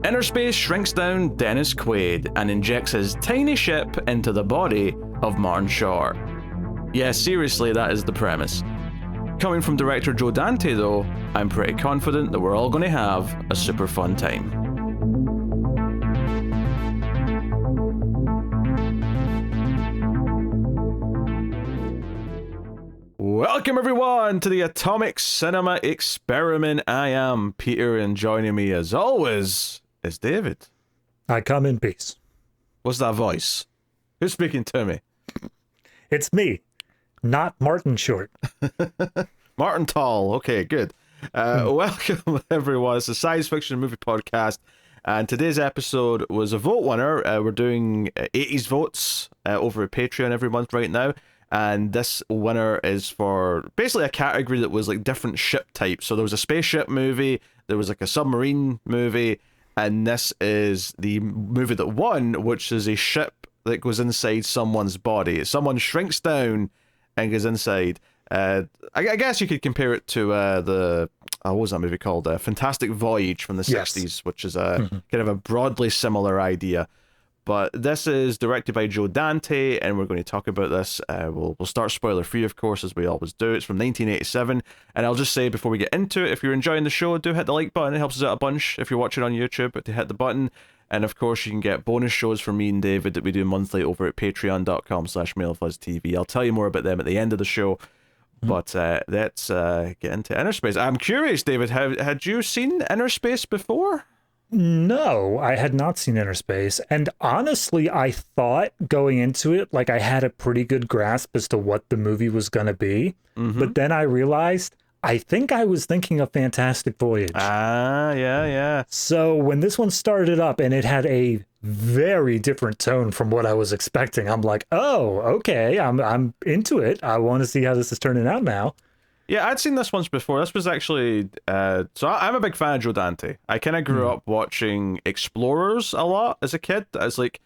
Innerspace shrinks down Dennis Quaid and injects his tiny ship into the body of Martin Short. Yeah, seriously, that is the premise. Coming from director Joe Dante, though, I'm pretty confident that we're all going to have a super fun time. Welcome everyone to the Atomic Cinema Experiment. I am Peter, and joining me as always is David. I come in peace. What's that voice? Who's speaking to me? It's me, not Martin Short. Martin Tall. Okay, good. Welcome everyone. It's a science fiction movie podcast, and today's episode was a vote winner. We're doing 80s votes over at Patreon every month right now. And this winner is for basically a category that was like different ship types. So there was a spaceship movie, there was like a submarine movie, and this is the movie that won, which is a ship that goes inside someone's body. Someone shrinks down and goes inside. I guess you could compare it to what was that movie called? Fantastic Voyage from the 60s, which is kind of a broadly similar idea. But this is directed by Joe Dante, and we're going to talk about this. We'll start spoiler free, of course, as we always do. It's from 1987, and I'll just say before we get into it, if you're enjoying the show, do hit the like button. It helps us out a bunch if you're watching on YouTube, to hit the button. And of course, you can get bonus shows from me and David that we do monthly over at patreon.com/MailFuzzTV. I'll tell you more about them at the end of the show. But let's get into Innerspace. I'm curious, David, had you seen Innerspace before? No, I had not seen Innerspace. And honestly, I thought going into it, like I had a pretty good grasp as to what the movie was going to be. But then I realized, I think I was thinking of Fantastic Voyage. Yeah. So when this one started up and it had a very different tone from what I was expecting, I'm like, oh, okay, I'm into it. I want to see how this is turning out now. Yeah, I'd seen this once before. This was actually... so I'm a big fan of Joe Dante. I kind of grew up watching Explorers a lot as a kid. As like,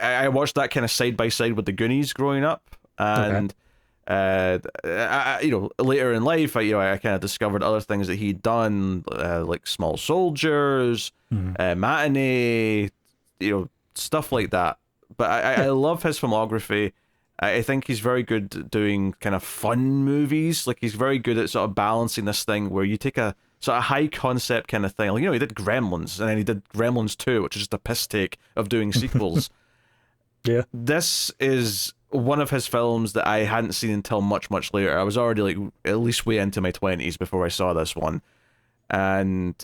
I watched that kind of side by side with the Goonies growing up. And, later in life, I kind of discovered other things that he'd done, like Small Soldiers, Matinee, stuff like that. But I love his filmography. I think he's very good at doing kind of fun movies. Like, he's very good at sort of balancing this thing where you take a sort of high concept kind of thing. Like, he did Gremlins, and then he did Gremlins 2, which is just a piss take of doing sequels. Yeah. This is one of his films that I hadn't seen until much, much later. I was already like at least way into my 20s before I saw this one. And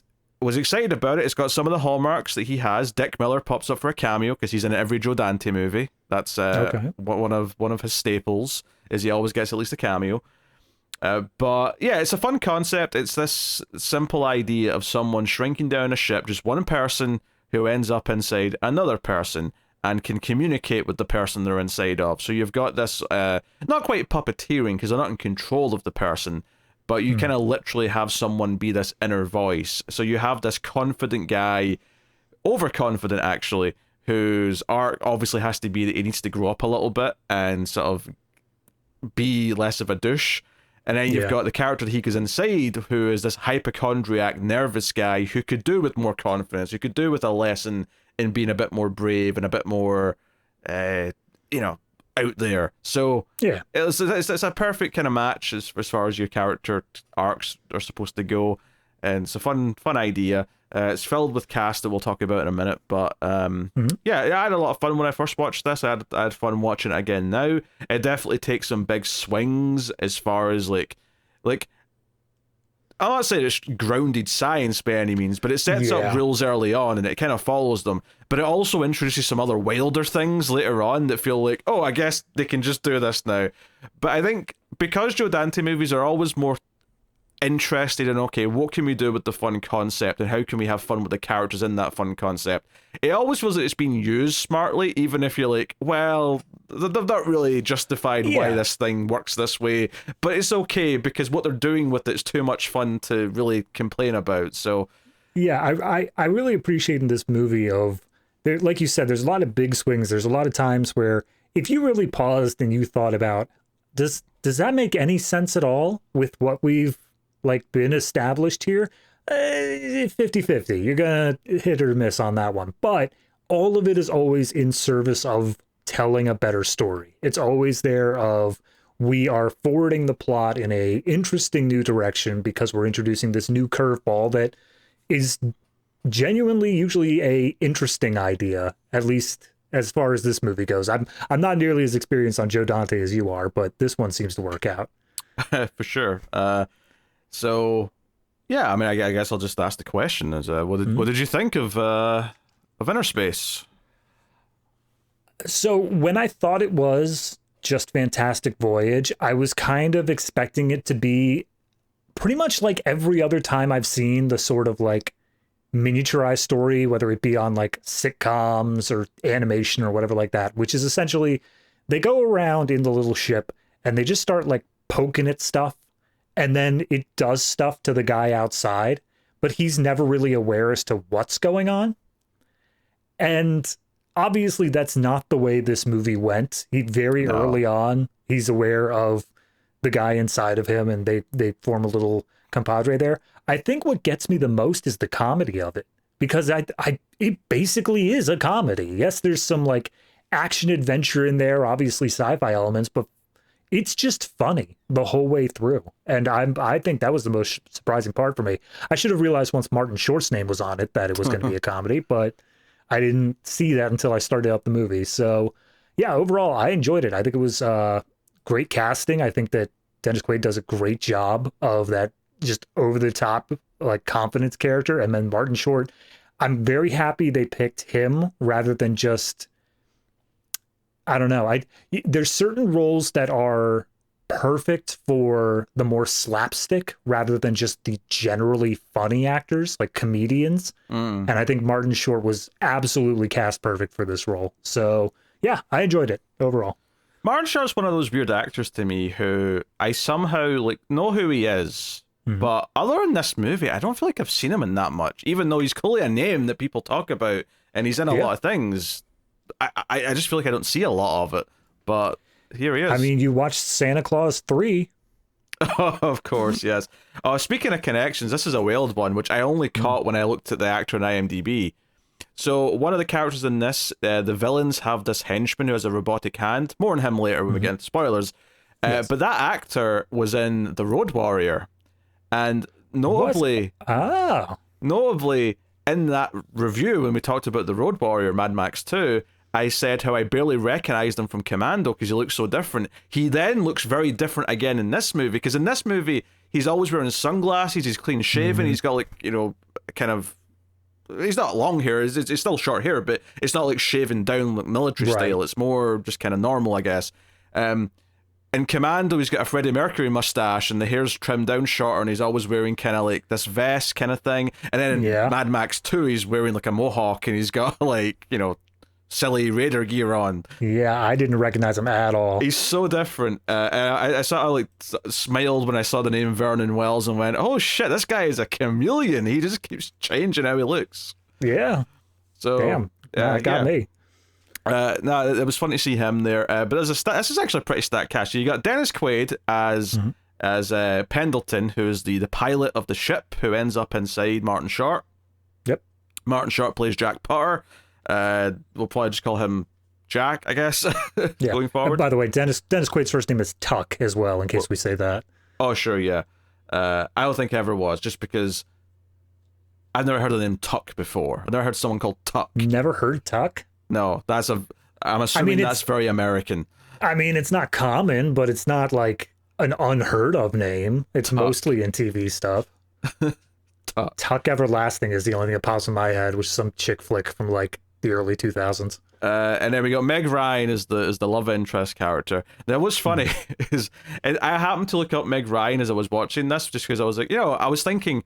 was excited about it. It's got some of the hallmarks that he has. Dick Miller pops up for a cameo because he's in every Joe Dante movie. That's one of his staples, is he always gets at least a cameo. But yeah, it's a fun concept. It's this simple idea of someone shrinking down a ship, just one person who ends up inside another person and can communicate with the person they're inside of. So you've got this, not quite puppeteering because they're not in control of the person, but you kind of literally have someone be this inner voice. So you have this confident guy, overconfident actually, whose arc obviously has to be that he needs to grow up a little bit and sort of be less of a douche. And then you've got the character that he goes inside, who is this hypochondriac, nervous guy who could do with more confidence, who could do with a lesson in being a bit more brave and a bit more, out there. So it's a perfect kind of match as far as your character arcs are supposed to go, and it's a fun idea. It's filled with cast that we'll talk about in a minute, but I had a lot of fun when I first watched this. I had fun watching it again now. It definitely takes some big swings as far as like I'm not saying it's grounded science by any means, but it sets up rules early on and it kind of follows them. But it also introduces some other wilder things later on that feel like, oh, I guess they can just do this now. But I think because Joe Dante movies are always more interested in, okay, what can we do with the fun concept and how can we have fun with the characters in that fun concept, it always feels like it's being used smartly, even if you're like, well, they've not really justified why this thing works this way, but it's okay because what they're doing with it's too much fun to really complain about. So I really appreciate in this movie like you said, there's a lot of big swings. There's a lot of times where if you really paused and you thought about, does that make any sense at all with what we've like been established here? 50-50. You're gonna hit or miss on that one, but all of it is always in service of telling a better story. It's always there of we are forwarding the plot in a interesting new direction because we're introducing this new curveball that is genuinely usually a interesting idea, at least as far as this movie goes. I'm not nearly as experienced on Joe Dante as you are, but this one seems to work out. For sure. So yeah, I mean, I guess I'll just ask the question: is what did you think of Innerspace? So when I thought it was just Fantastic Voyage, I was kind of expecting it to be pretty much like every other time I've seen the sort of like miniaturized story, whether it be on like sitcoms or animation or whatever like that, which is essentially they go around in the little ship and they just start like poking at stuff, and then it does stuff to the guy outside, but he's never really aware as to what's going on. And obviously that's not the way this movie went. He very early on, he's aware of the guy inside of him, and they form a little compadre there. I think what gets me the most is the comedy of it, because it basically is a comedy. Yes, there's some like action adventure in there, obviously sci-fi elements, but it's just funny the whole way through. And I think that was the most surprising part for me. I should have realized once Martin Short's name was on it that it was going to be a comedy, but I didn't see that until I started up the movie. So yeah, overall, I enjoyed it. I think it was great casting. I think that Dennis Quaid does a great job of that just over the top, like confidence character. And then Martin Short, I'm very happy they picked him rather than just, I don't know. There's certain roles that are perfect for the more slapstick rather than just the generally funny actors, like comedians. And I think Martin Short was absolutely cast perfect for this role. So yeah, I enjoyed it overall. Martin Short's one of those weird actors to me who I somehow like know who he is, but other than this movie, I don't feel like I've seen him in that much, even though he's clearly a name that people talk about and he's in a lot of things. I just feel like I don't see a lot of it, but here he is. I mean, you watched Santa Claus 3. Oh, of course, yes. Oh, speaking of connections, this is a wild one, which I only caught when I looked at the actor on IMDb. So one of the characters in this, the villains have this henchman who has a robotic hand. More on him later when we get into spoilers. But that actor was in The Road Warrior. And notably in that review, when we talked about The Road Warrior, Mad Max 2, I said how I barely recognized him from Commando because he looks so different. He then looks very different again in this movie, because in this movie, he's always wearing sunglasses, he's clean shaven, he's got like, you know, kind of, he's not long hair, it's still short hair, but it's not like shaven down like military style, it's more just kind of normal, I guess. In Commando, he's got a Freddie Mercury mustache and the hair's trimmed down shorter, and he's always wearing kind of like this vest kind of thing. And then in Mad Max 2, he's wearing like a mohawk and he's got like, you know, silly Raider gear on. Yeah, I didn't recognize him at all. He's so different. I sort of like smiled when I saw the name Vernon Wells and went, oh shit, this guy is a chameleon. He just keeps changing how he looks. Yeah. So damn, that got me. No, it was fun to see him there. But this is actually a pretty stacked cast. You got Dennis Quaid as Pendleton, who is the pilot of the ship who ends up inside Martin Short. Yep. Martin Short plays Jack Potter. We'll probably just call him Jack, I guess, going forward. And by the way, Dennis Quaid's first name is Tuck as well, in case we say that. Oh, sure, yeah. I don't think it ever was, just because I've never heard of the name Tuck before. I've never heard someone called Tuck. Never heard Tuck? No, I'm assuming that's very American. I mean, it's not common, but it's not like an unheard of name. It's mostly in TV stuff. Tuck Everlasting is the only thing that pops in my head, which is some chick flick from like the early 2000s. And then we got Meg Ryan as the love interest character. Now, what's funny is, and I happened to look up Meg Ryan as I was watching this, just because I was like, you know, I was thinking,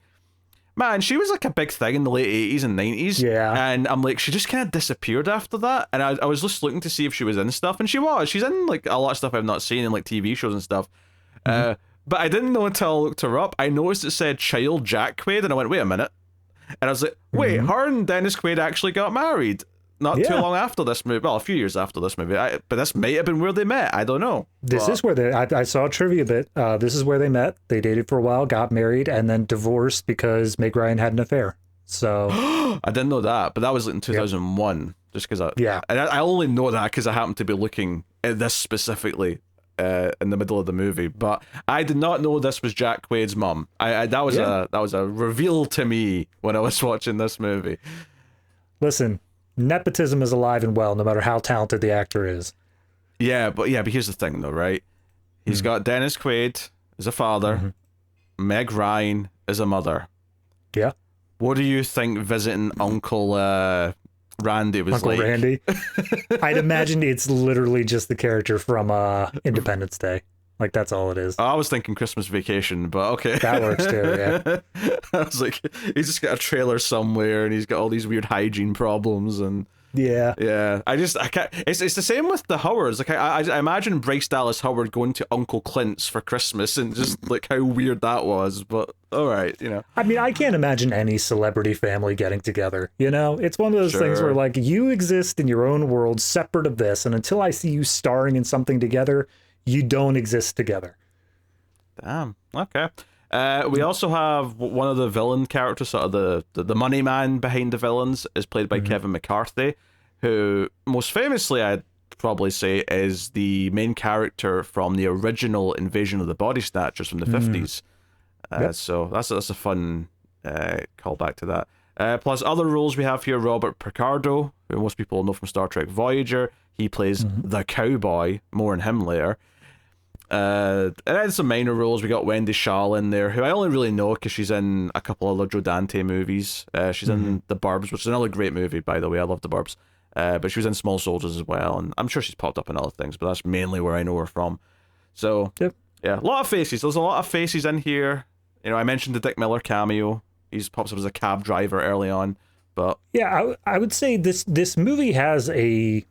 man, she was like a big thing in the late 80s and 90s. Yeah. And I'm like, she just kind of disappeared after that. And I was just looking to see if she was in stuff. And she was. She's in like a lot of stuff I've not seen in like TV shows and stuff. But I didn't know until I looked her up. I noticed it said Child Jack Quaid. And I went, wait a minute. And I was like, wait, her and Dennis Quaid actually got married. not too long after this movie. Well, a few years after this movie. But this might have been where they met. I don't know. This is where I saw a trivia bit. This is where they met. They dated for a while, got married, and then divorced because Meg Ryan had an affair. So I didn't know that, but that was in 2001. Just because I only know that because I happened to be looking at this specifically in the middle of the movie. But I did not know this was Jack Quaid's mum. That was a reveal to me when I was watching this movie. Listen, nepotism is alive and well, no matter how talented the actor is. Yeah, but here's the thing, though, right? He's got Dennis Quaid as a father, Meg Ryan as a mother. Yeah. What do you think visiting Uncle Randy was Uncle like? Randy? I'd imagine it's literally just the character from Independence Day. Like, that's all it is. I was thinking Christmas Vacation, but okay. That works too, yeah. I was like, he's just got a trailer somewhere, and he's got all these weird hygiene problems, and yeah. I can't. It's the same with the Howards. Like, I imagine Bryce Dallas Howard going to Uncle Clint's for Christmas, and just like how weird that was. But all right, I mean, I can't imagine any celebrity family getting together. It's one of those things where like you exist in your own world, separate of this, and until I see you starring in something together, you don't exist together. Damn. Okay. We also have one of the villain characters, sort of the money man behind the villains, is played by Kevin McCarthy, who most famously I'd probably say is the main character from the original Invasion of the Body Snatchers from the 50s. So that's a fun callback to that. Plus other roles we have here, Robert Picardo, who most people know from Star Trek Voyager. He plays the cowboy. More on him later. And then some minor roles. We got Wendy Shaw in there, who I only really know because she's in a couple of other Dante movies. She's in The Burbs, which is another great movie, by the way. I love The Burbs. But she was in Small Soldiers as well, and I'm sure she's popped up in other things, but that's mainly where I know her from. So, yeah, a lot of faces. There's a lot of faces in here. I mentioned the Dick Miller cameo. He pops up as a cab driver early on, but... Yeah, I would say this movie has a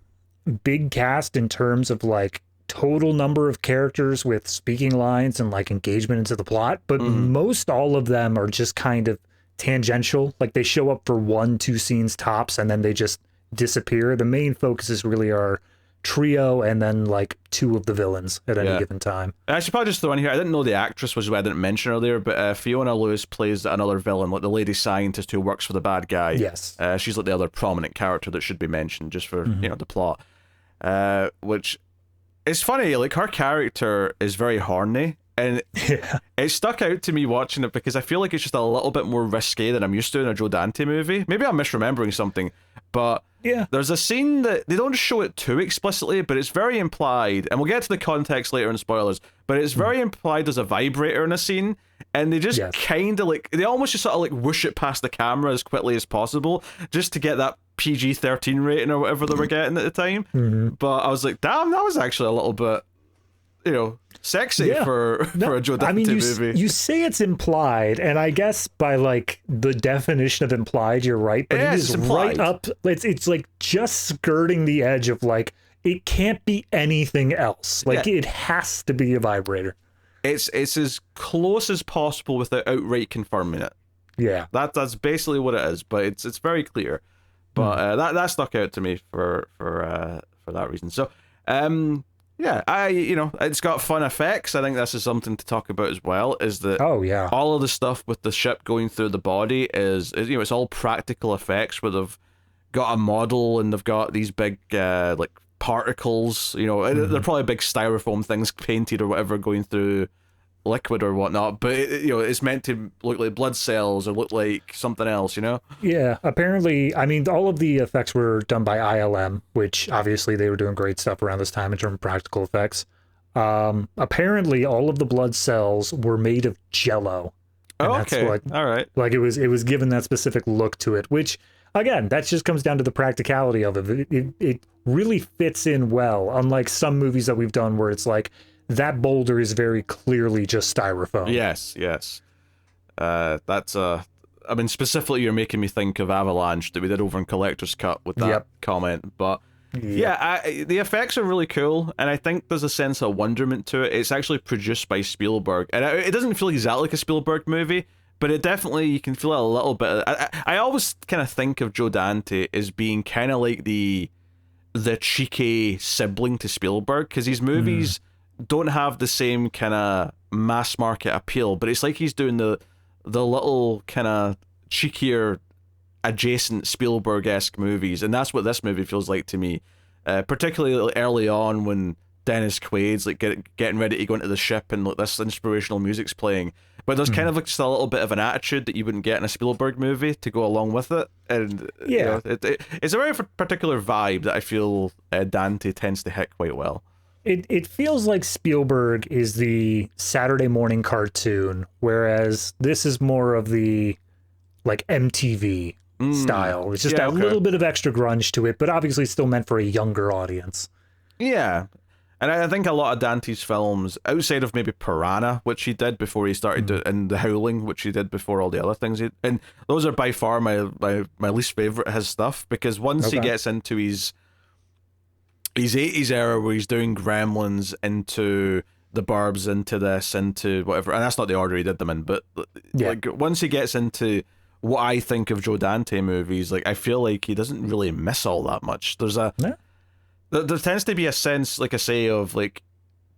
big cast in terms of, like, total number of characters with speaking lines and like engagement into the plot, but most all of them are just kind of tangential. Like they show up for 1-2 scenes tops and then they just disappear. The main focuses really are trio and then like 2 of the villains at any given time. I should probably just throw in here, I didn't know the actress, which is why I didn't mention earlier, but Fiona Lewis plays another villain, like the lady scientist who works for the bad guy. Yes. She's like the other prominent character that should be mentioned just for the plot. Which it's funny, like her character is very horny, and it stuck out to me watching it because I feel like it's just a little bit more risque than I'm used to in a Joe Dante movie. Maybe I'm misremembering something, but there's a scene that they don't show it too explicitly, but it's very implied, and we'll get to the context later in spoilers, but it's very implied there's a vibrator in a scene, and they just kind of like, they almost just sort of like whoosh it past the camera as quickly as possible just to get that PG-13 rating or whatever they were getting at the time. But I was like, damn, that was actually a little bit, sexy for a Joe Dante movie. You say it's implied, and I guess by like the definition of implied, you're right, but it is right up, it's like just skirting the edge of like, it can't be anything else. Like it has to be a vibrator. It's as close as possible without outright confirming it. Yeah. That's basically what it is, but it's very clear. But that stuck out to me for that reason. So, it's got fun effects. I think this is something to talk about as well. Is that all of the stuff with the ship going through the body is it's all practical effects where they've got a model and they've got these big like particles. They're probably big styrofoam things painted or whatever going through liquid or whatnot, but it's meant to look like blood cells or look like something else. Yeah, apparently, I mean, all of the effects were done by ILM, which obviously they were doing great stuff around this time in terms of practical effects. Apparently all of the blood cells were made of Jell-O. Okay, all right. Like it was given that specific look to it, which again, that just comes down to the practicality of it. It really fits in well, unlike some movies that we've done where it's like, that boulder is very clearly just styrofoam. Yes. That's I mean, specifically, you're making me think of Avalanche that we did over in Collector's Cut with that comment. But the effects are really cool, and I think there's a sense of wonderment to it. It's actually produced by Spielberg, and it doesn't feel exactly like a Spielberg movie, but it definitely, you can feel it a little bit. I always kind of think of Joe Dante as being kind of like the cheeky sibling to Spielberg, because his movies don't have the same kind of mass market appeal, but it's like he's doing the little kind of cheekier adjacent Spielberg-esque movies, and that's what this movie feels like to me, particularly early on when Dennis Quaid's like getting ready to go into the ship and like this inspirational music's playing, but there's kind of like just a little bit of an attitude that you wouldn't get in a Spielberg movie to go along with it, and you know, it's a very particular vibe that I feel Dante tends to hit quite well. It feels like Spielberg is the Saturday morning cartoon, whereas this is more of the like MTV style. It's just a little bit of extra grunge to it, but obviously still meant for a younger audience. Yeah. And I think a lot of Dante's films, outside of maybe Piranha, which he did before he started and The Howling, which he did before all the other things, and those are by far my least favorite of his stuff, because once he gets into his 80s era where he's doing Gremlins, into The Burbs, into this, into whatever, and that's not the order he did them in, but like once he gets into what I think of Joe Dante movies, like I feel like he doesn't really miss all that much. There tends to be a sense, like I say, of like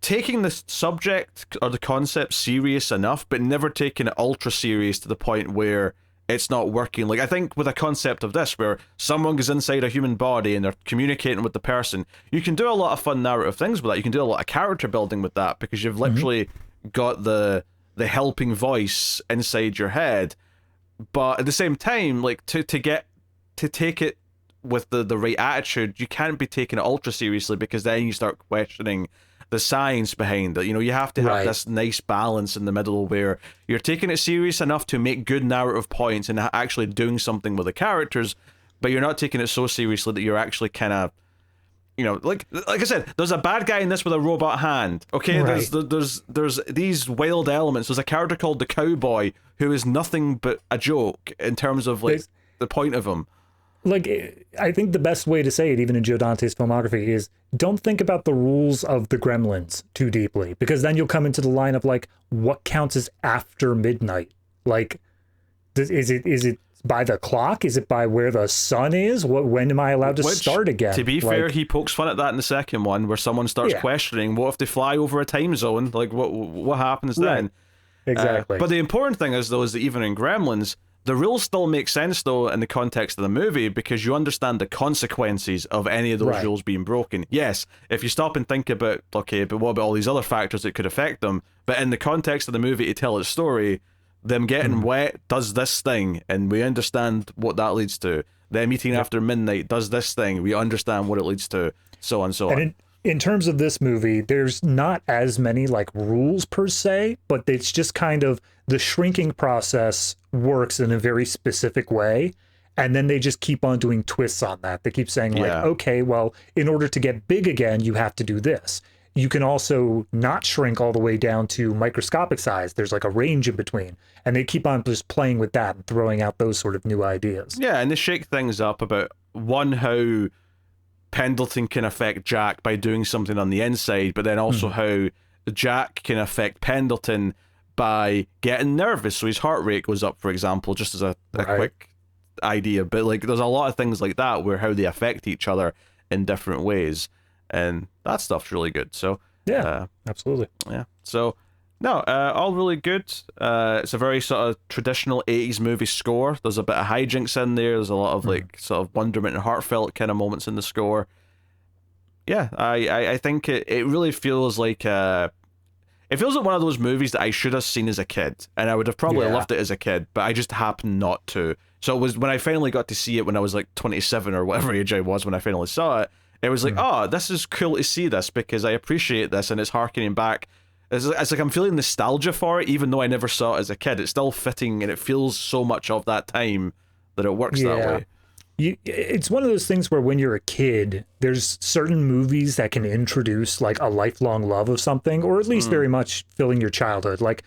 taking the subject or the concept serious enough, but never taking it ultra serious to the point where it's not working. Like I think with a concept of this, where someone goes inside a human body and they're communicating with the person, you can do a lot of fun narrative things with that. You can do a lot of character building with that, because you've literally got the helping voice inside your head. But at the same time, like to take it with the right attitude, you can't be taking it ultra seriously, because then you start questioning the science behind it. You know, you have to have this nice balance in the middle where you're taking it serious enough to make good narrative points and actually doing something with the characters, but you're not taking it so seriously that you're actually kind of, you know, like I said, there's a bad guy in this with a robot hand. Okay, there's these wild elements. There's a character called the Cowboy who is nothing but a joke in terms of like the point of him. Like, I think the best way to say it, even in Joe Dante's filmography, is don't think about the rules of the Gremlins too deeply, because then you'll come into the line of like, what counts as after midnight? Like, is it by the clock? Is it by where the sun is? When am I allowed to start again? To be fair, he pokes fun at that in the second one, where someone starts questioning, what if they fly over a time zone? Like, what happens then? Exactly. But the important thing is, though, is that even in Gremlins, the rules still make sense, though, in the context of the movie, because you understand the consequences of any of those rules being broken. Yes, if you stop and think about, okay, but what about all these other factors that could affect them? But in the context of the movie, to tell its story, them getting wet does this thing, and we understand what that leads to. Them eating after midnight does this thing, we understand what it leads to, so on and so on. In terms of this movie, there's not as many like rules per se, but it's just kind of the shrinking process works in a very specific way. And then they just keep on doing twists on that. They keep saying like, okay, well, in order to get big again, you have to do this. You can also not shrink all the way down to microscopic size. There's like a range in between. And they keep on just playing with that and throwing out those sort of new ideas. Yeah, and they shake things up about, one, how Pendleton can affect Jack by doing something on the inside, but then also how Jack can affect Pendleton by getting nervous, so his heart rate goes up, for example, just as a quick idea. But like, there's a lot of things like that where how they affect each other in different ways, and that stuff's really good. So absolutely. So no, all really good. It's a very sort of traditional 80s movie score. There's a bit of hijinks in there. There's a lot of like sort of wonderment and heartfelt kind of moments in the score. Yeah, I think it really feels like it feels like one of those movies that I should have seen as a kid, and I would have probably loved it as a kid, but I just happened not to. So it was when I finally got to see it when I was like 27 or whatever age I was when I finally saw it. It was like, oh, this is cool to see this, because I appreciate this, and it's harkening back. It's like I'm feeling nostalgia for it, even though I never saw it as a kid. It's still fitting, and it feels so much of that time that it works that way. It's one of those things where when you're a kid, there's certain movies that can introduce like a lifelong love of something, or at least very much filling your childhood. Like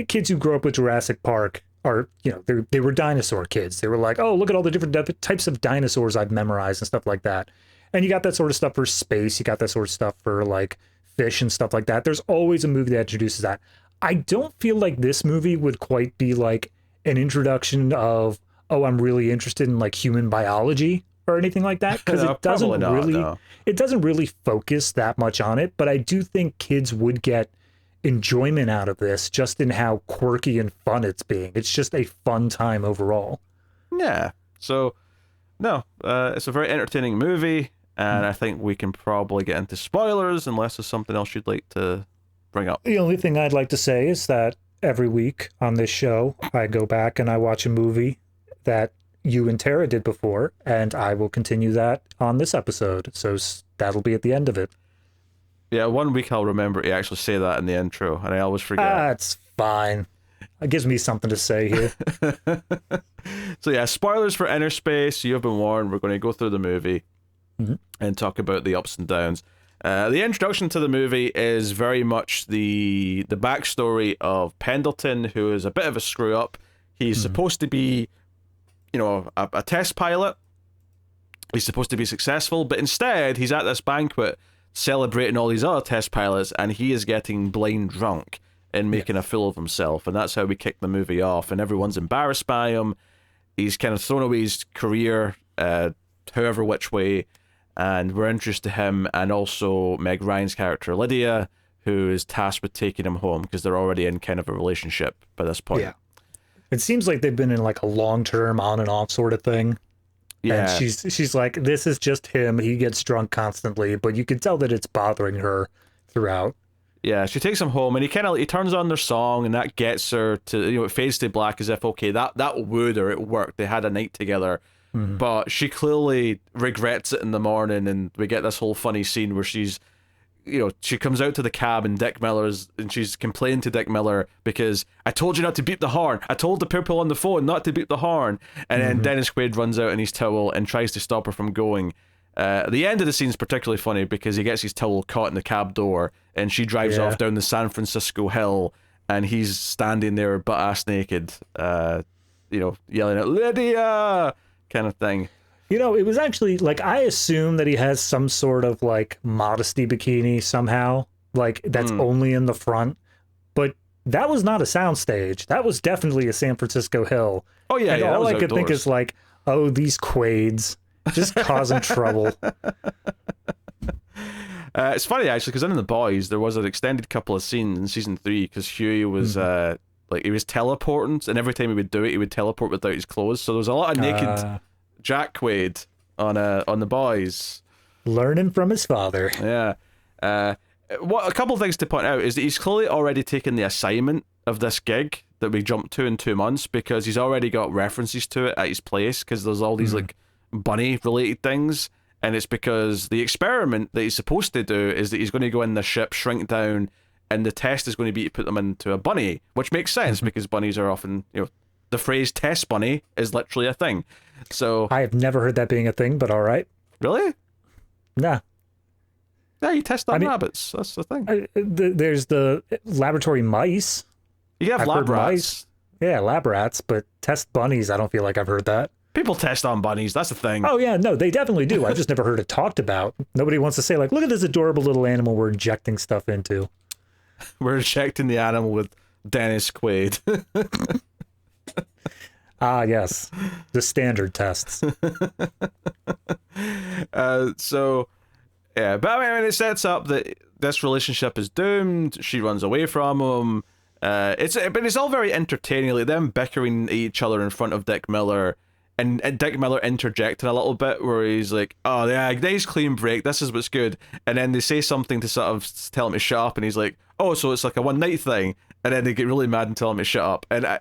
kids who grew up with Jurassic Park are, you know, they were dinosaur kids. They were like, oh, look at all the different types of dinosaurs I've memorized and stuff like that. And you got that sort of stuff for space. You got that sort of stuff for like fish and stuff like that. There's always a movie that introduces that. I don't feel like this movie would quite be like an introduction of, oh, I'm really interested in like human biology or anything like that, because No, it doesn't probably not, really no. it doesn't really focus that much on it. But I do think kids would get enjoyment out of this just in how quirky and fun it's being. It's just a fun time overall. Yeah. So, no, it's a very entertaining movie, and I think we can probably get into spoilers unless there's something else you'd like to bring up. The only thing I'd like to say is that every week on this show, I go back and I watch a movie that you and Tara did before, and I will continue that on this episode. So that'll be at the end of it. Yeah, one week I'll remember to actually say that in the intro, and I always forget. That's fine. It gives me something to say here. So yeah, spoilers for Innerspace. You have been warned. We're going to go through the movie and talk about the ups and downs. The introduction to the movie is very much the backstory of Pendleton, who is a bit of a screw up. He's supposed to be, a test pilot. He's supposed to be successful, but instead he's at this banquet celebrating all these other test pilots, and he is getting blind drunk and making a fool of himself, and that's how we kick the movie off, and everyone's embarrassed by him. He's kind of thrown away his career, however which way, and we're introduced to him and also Meg Ryan's character Lydia, who is tasked with taking him home because they're already in kind of a relationship by this point. Yeah. It seems like they've been in like a long-term on and off sort of thing. Yeah. And she's like, this is just him. He gets drunk constantly, but you can tell that it's bothering her throughout. Yeah, she takes him home, and he turns on their song, and that gets her to, it fades to black as if, okay, that wooed her, it worked, they had a night together. But she clearly regrets it in the morning, and we get this whole funny scene where she's, she comes out to the cab and and she's complaining to Dick Miller because I told you not to beep the horn. I told the people on the phone not to beep the horn. And then Dennis Quaid runs out in his towel and tries to stop her from going. The end of the scene is particularly funny because he gets his towel caught in the cab door, and she drives off down the San Francisco hill, and he's standing there butt-ass naked, yelling at Lydia kind of thing. It was actually like, I assume that he has some sort of like modesty bikini somehow, like that's only in the front, but that was not a soundstage. That was definitely a San Francisco hill. Oh yeah, and all I could think is like, oh, these Quaids just causing trouble. It's funny actually because in The Boys there was an extended couple of scenes in season 3 because Huey was he was teleporting, and every time he would do it, he would teleport without his clothes. So there was a lot of naked Jack Quaid on The Boys, learning from his father. Yeah. What a couple of things to point out is that he's clearly already taken the assignment of this gig that we jumped to in 2 months, because he's already got references to it at his place, because there's all these like bunny related things, and it's because the experiment that he's supposed to do is that he's going to go in the ship, shrink down, and the test is going to be to put them into a bunny, which makes sense because bunnies are often, the phrase test bunny is literally a thing. So I have never heard that being a thing, but all right. Really? Nah. Yeah, you test on rabbits. That's the thing. There's the laboratory mice. You have lab rats. Yeah, lab rats, but test bunnies, I don't feel like I've heard that. People test on bunnies. That's the thing. Oh, yeah, no, they definitely do. I've just never heard it talked about. Nobody wants to say, like, look at this adorable little animal we're injecting stuff into. We're injecting the animal with Dennis Quaid. Ah, yes. The standard tests. Yeah, but I mean, it sets up that this relationship is doomed. She runs away from him. But it's all very entertaining, like them bickering at each other in front of Dick Miller, and Dick Miller interjecting a little bit where he's like, "Oh yeah, nice clean break. This is what's good." And then they say something to sort of tell him to shut up, and he's like, "Oh, so it's like a one night thing." And then they get really mad and tell him to shut up. And I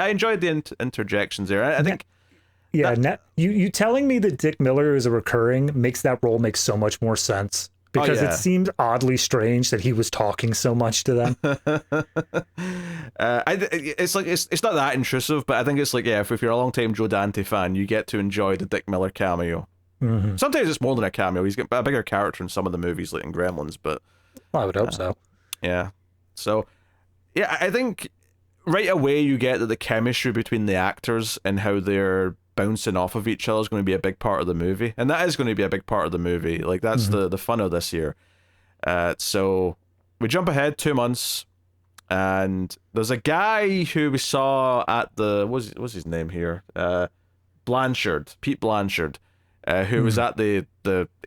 enjoyed the interjections there. I think. Yeah, you telling me that Dick Miller is a recurring makes that role make so much more sense, because it seemed oddly strange that he was talking so much to them. It's not that intrusive, but I think it's like, yeah, if you're a long-time Joe Dante fan, you get to enjoy the Dick Miller cameo. Sometimes it's more than a cameo. He's got a bigger character in some of the movies, like in Gremlins, but I would hope so. Yeah. So, yeah, I think right away you get that the chemistry between the actors and how they're bouncing off of each other is going to be a big part of the movie, and that is going to be a big part of the movie. Like that's the fun of this year. So we jump ahead 2 months. And there's a guy who we saw at the what's his name here? Pete Blanchard, who was at the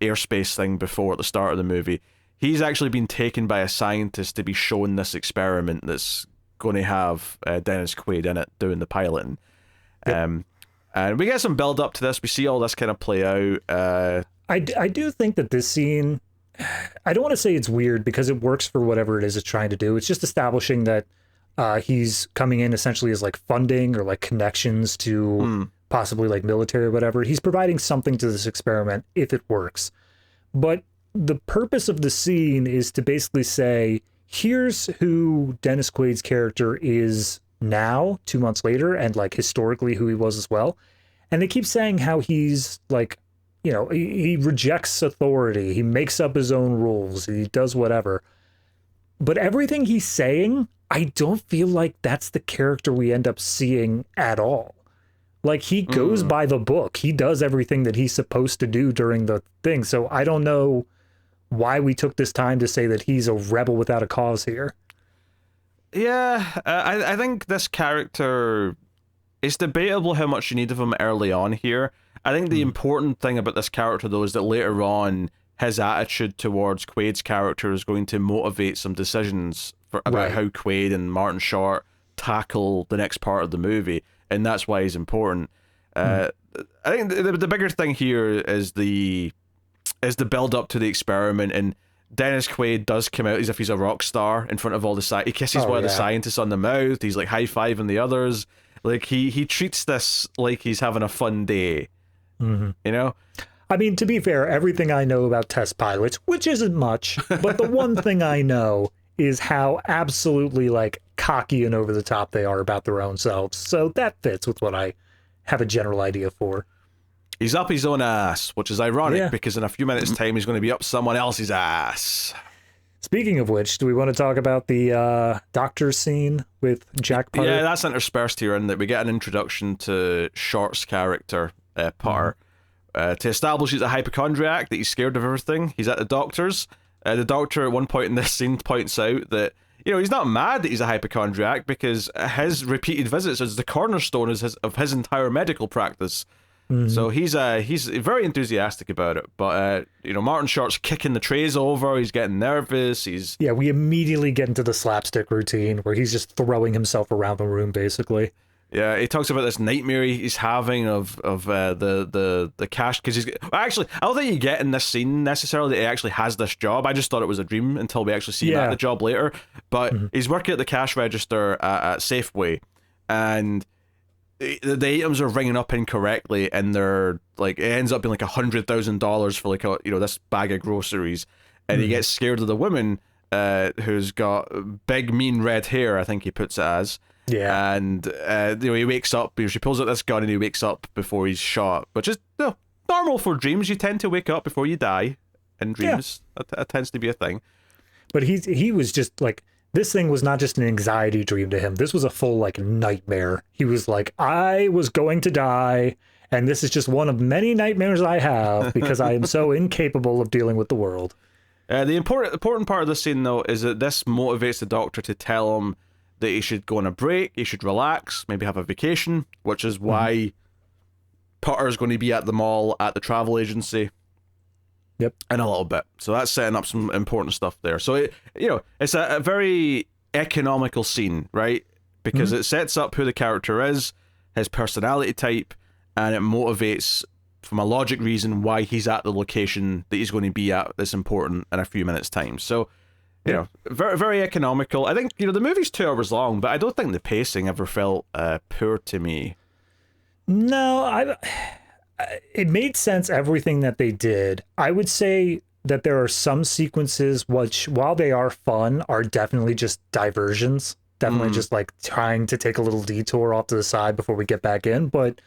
airspace thing before at the start of the movie. He's actually been taken by a scientist to be shown this experiment that's going to have Dennis Quaid in it doing the piloting. Yep. And we get some build up to this. We see all this kind of play out. I do think that this scene, I don't want to say it's weird because it works for whatever it is it's trying to do. It's just establishing that he's coming in essentially as like funding or like connections to possibly like military or whatever. He's providing something to this experiment if it works. But the purpose of the scene is to basically say, here's who Dennis Quaid's character is now, 2 months later, and like historically who he was as well. And they keep saying how he's like, you know, he rejects authority. He makes up his own rules. He does whatever. But everything he's saying, I don't feel like that's the character we end up seeing at all. Like, he goes by the book. He does everything that he's supposed to do during the thing. So I don't know why we took this time to say that he's a rebel without a cause here. Yeah, I think this character, it's debatable how much you need of him early on here. I think the important thing about this character, though, is that later on, his attitude towards Quaid's character is going to motivate some decisions about how Quaid and Martin Short tackle the next part of the movie, and that's why he's important. I think the bigger thing here is the build up to the experiment, and Dennis Quaid does come out as if he's a rock star in front of all the he kisses one of the scientists on the mouth. He's like high-fiving the others. Like he treats this like he's having a fun day. You know? I mean, to be fair, everything I know about test pilots, which isn't much, but the one thing I know is how absolutely like cocky and over the top they are about their own selves. So that fits with what I have a general idea for. He's up his own ass, which is ironic because in a few minutes' time he's going to be up someone else's ass. Speaking of which, do we want to talk about the doctor scene with Jack Putter? Yeah, that's interspersed here in that we get an introduction to Short's character, Putter, to establish he's a hypochondriac, that he's scared of everything. He's at the doctor's. The doctor at one point in this scene points out that, you know, he's not mad that he's a hypochondriac because his repeated visits is the cornerstone of his entire medical practice. So he's very enthusiastic about it, but you know, Martin Short's kicking the trays over. He's getting nervous. We immediately get into the slapstick routine where he's just throwing himself around the room, basically. Yeah, he talks about this nightmare he's having of the cash, because I don't think you get in this scene necessarily that he actually has this job. I just thought it was a dream until we actually see him at the job later. But he's working at the cash register at Safeway, and the items are ringing up incorrectly, and they're like, it ends up being like $100,000 for like this bag of groceries, and he gets scared of the woman who's got big mean red hair, I think he puts it as. Yeah, and he wakes up. She pulls out this gun, and he wakes up before he's shot, which is normal for dreams. You tend to wake up before you die in dreams. That tends to be a thing. But he was just like, this thing was not just an anxiety dream to him. This was a full like nightmare. He was like, I was going to die, and this is just one of many nightmares I have because I am so incapable of dealing with the world. The important part of this scene, though, is that this motivates the doctor to tell him that he should go on a break, he should relax, maybe have a vacation, which is why Putter's going to be at the mall, at the travel agency. Yep. In a little bit. So that's setting up some important stuff there. So, it's a very economical scene, right? Because it sets up who the character is, his personality type, and it motivates, from a logic reason, why he's at the location that he's going to be at that's important in a few minutes' time. So, very, very economical. I think, the movie's 2 hours long, but I don't think the pacing ever felt poor to me. No, it made sense, everything that they did. I would say that there are some sequences which, while they are fun, are definitely just diversions. Definitely just like trying to take a little detour off to the side before we get back in. But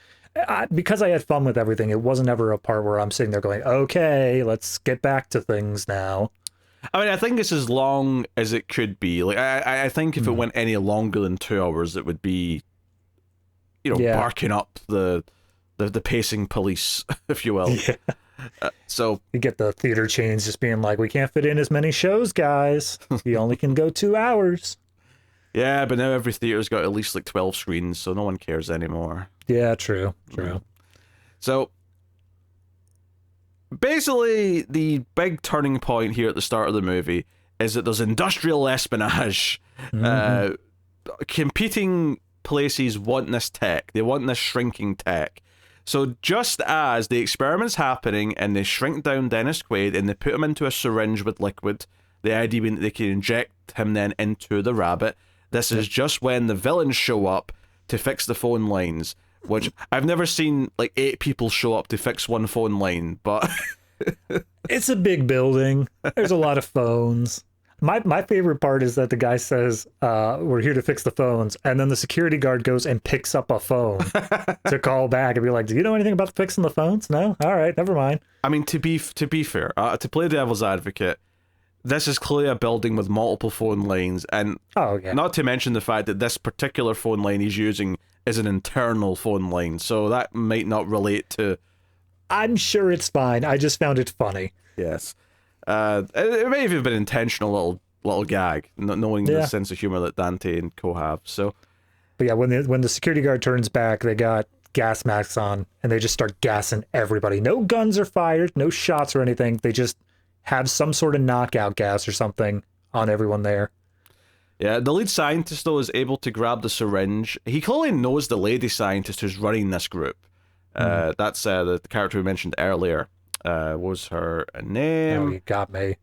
because I had fun with everything, it wasn't ever a part where I'm sitting there going, okay, let's get back to things now. I mean, I think it's as long as it could be. Like, I think if it went any longer than 2 hours, it would be, barking up the pacing police, if you will. Yeah. So you get the theater chains just being like, we can't fit in as many shows, guys. We only can go 2 hours. Yeah, but now every theater's got at least like 12 screens, so no one cares anymore. Yeah, true. So basically, the big turning point here at the start of the movie is that there's industrial espionage. Competing places want this tech. They want this shrinking tech. So just as the experiment's happening and they shrink down Dennis Quaid and they put him into a syringe with liquid, the idea being that they can inject him then into the rabbit, this is just when the villains show up to fix the phone lines, which I've never seen like 8 people show up to fix one phone line, but... It's a big building. There's a lot of phones. My favorite part is that the guy says, we're here to fix the phones, and then the security guard goes and picks up a phone to call back and be like, do you know anything about fixing the phones? No? All right, never mind. I mean, to be fair, to play devil's advocate, this is clearly a building with multiple phone lines, and not to mention the fact that this particular phone line he's using is an internal phone line, so that might not relate to... I'm sure it's fine. I just found it funny. Yes. It may have even been an intentional little gag, knowing the sense of humor that Dante and co have. So, but yeah, when the security guard turns back, they got gas masks on, and they just start gassing everybody. No guns are fired, no shots or anything. They just have some sort of knockout gas or something on everyone there. Yeah, the lead scientist, though, is able to grab the syringe. He clearly knows the lady scientist who's running this group. That's the character we mentioned earlier. What was her name? Oh, you got me.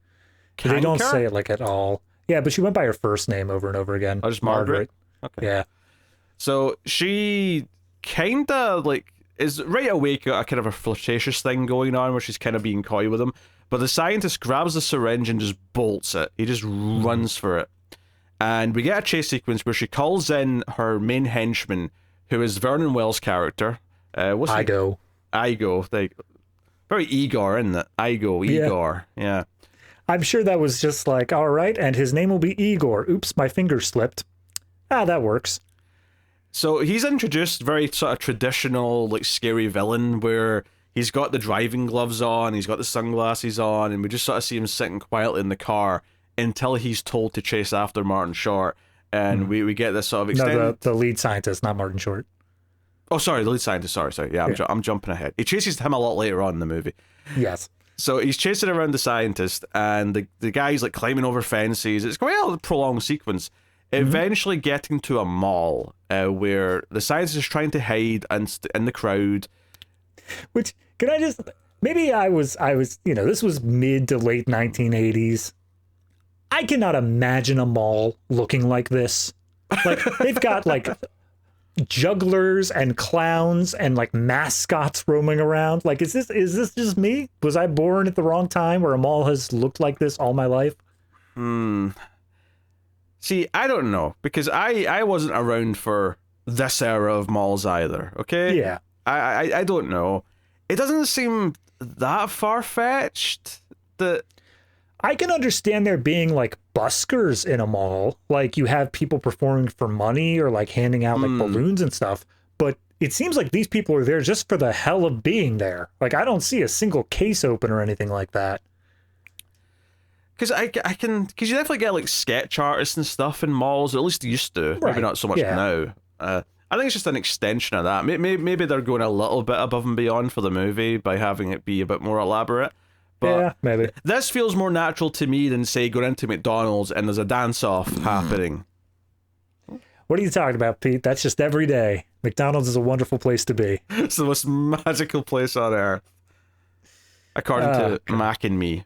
They don't say it like at all. Yeah, but she went by her first name over and over again. Oh, just Margaret? Okay. Yeah. So she kind of like is right away got a kind of a flirtatious thing going on where she's kind of being coy with him. But the scientist grabs the syringe and just bolts it. He just runs for it. And we get a chase sequence where she calls in her main henchman, who is Vernon Wells' character. What's Igo. Igo. Very Igor, isn't it? Igor. Yeah. I'm sure that was just like, all right, and his name will be Igor. Oops, my finger slipped. That works. So he's introduced very sort of traditional, like, scary villain where he's got the driving gloves on, he's got the sunglasses on, and we just sort of see him sitting quietly in the car until he's told to chase after Martin Short. And we get this sort of extended... No, the lead scientist, not Martin Short. Oh, sorry, the lead scientist. Sorry. Yeah, I'm jumping ahead. He chases him a lot later on in the movie. Yes. So he's chasing around the scientist, and the guy's like climbing over fences. It's quite a prolonged sequence. Eventually getting to a mall where the scientist is trying to hide in the crowd. Which, can I just... Maybe I was, this was mid to late 1980s. I cannot imagine a mall looking like this. Like, they've got, like... jugglers and clowns and like mascots roaming around. Like, is this just me? Was I born at the wrong time where a mall has looked like this all my life? See, I don't know, because I wasn't around for this era of malls either. Okay. Yeah. I don't know. It doesn't seem that far-fetched that... I can understand there being like buskers in a mall, like you have people performing for money or like handing out like balloons and stuff, but it seems like these people are there just for the hell of being there. Like, I don't see a single case open or anything like that. Because because you definitely get like sketch artists and stuff in malls, or at least they used to. Right. Maybe not so much now. I think it's just an extension of that. Maybe they're going a little bit above and beyond for the movie by having it be a bit more elaborate. But yeah, maybe. This feels more natural to me than, say, going into McDonald's and there's a dance-off happening. What are you talking about, Pete? That's just every day. McDonald's is a wonderful place to be. It's the most magical place on earth. According to Mac and Me.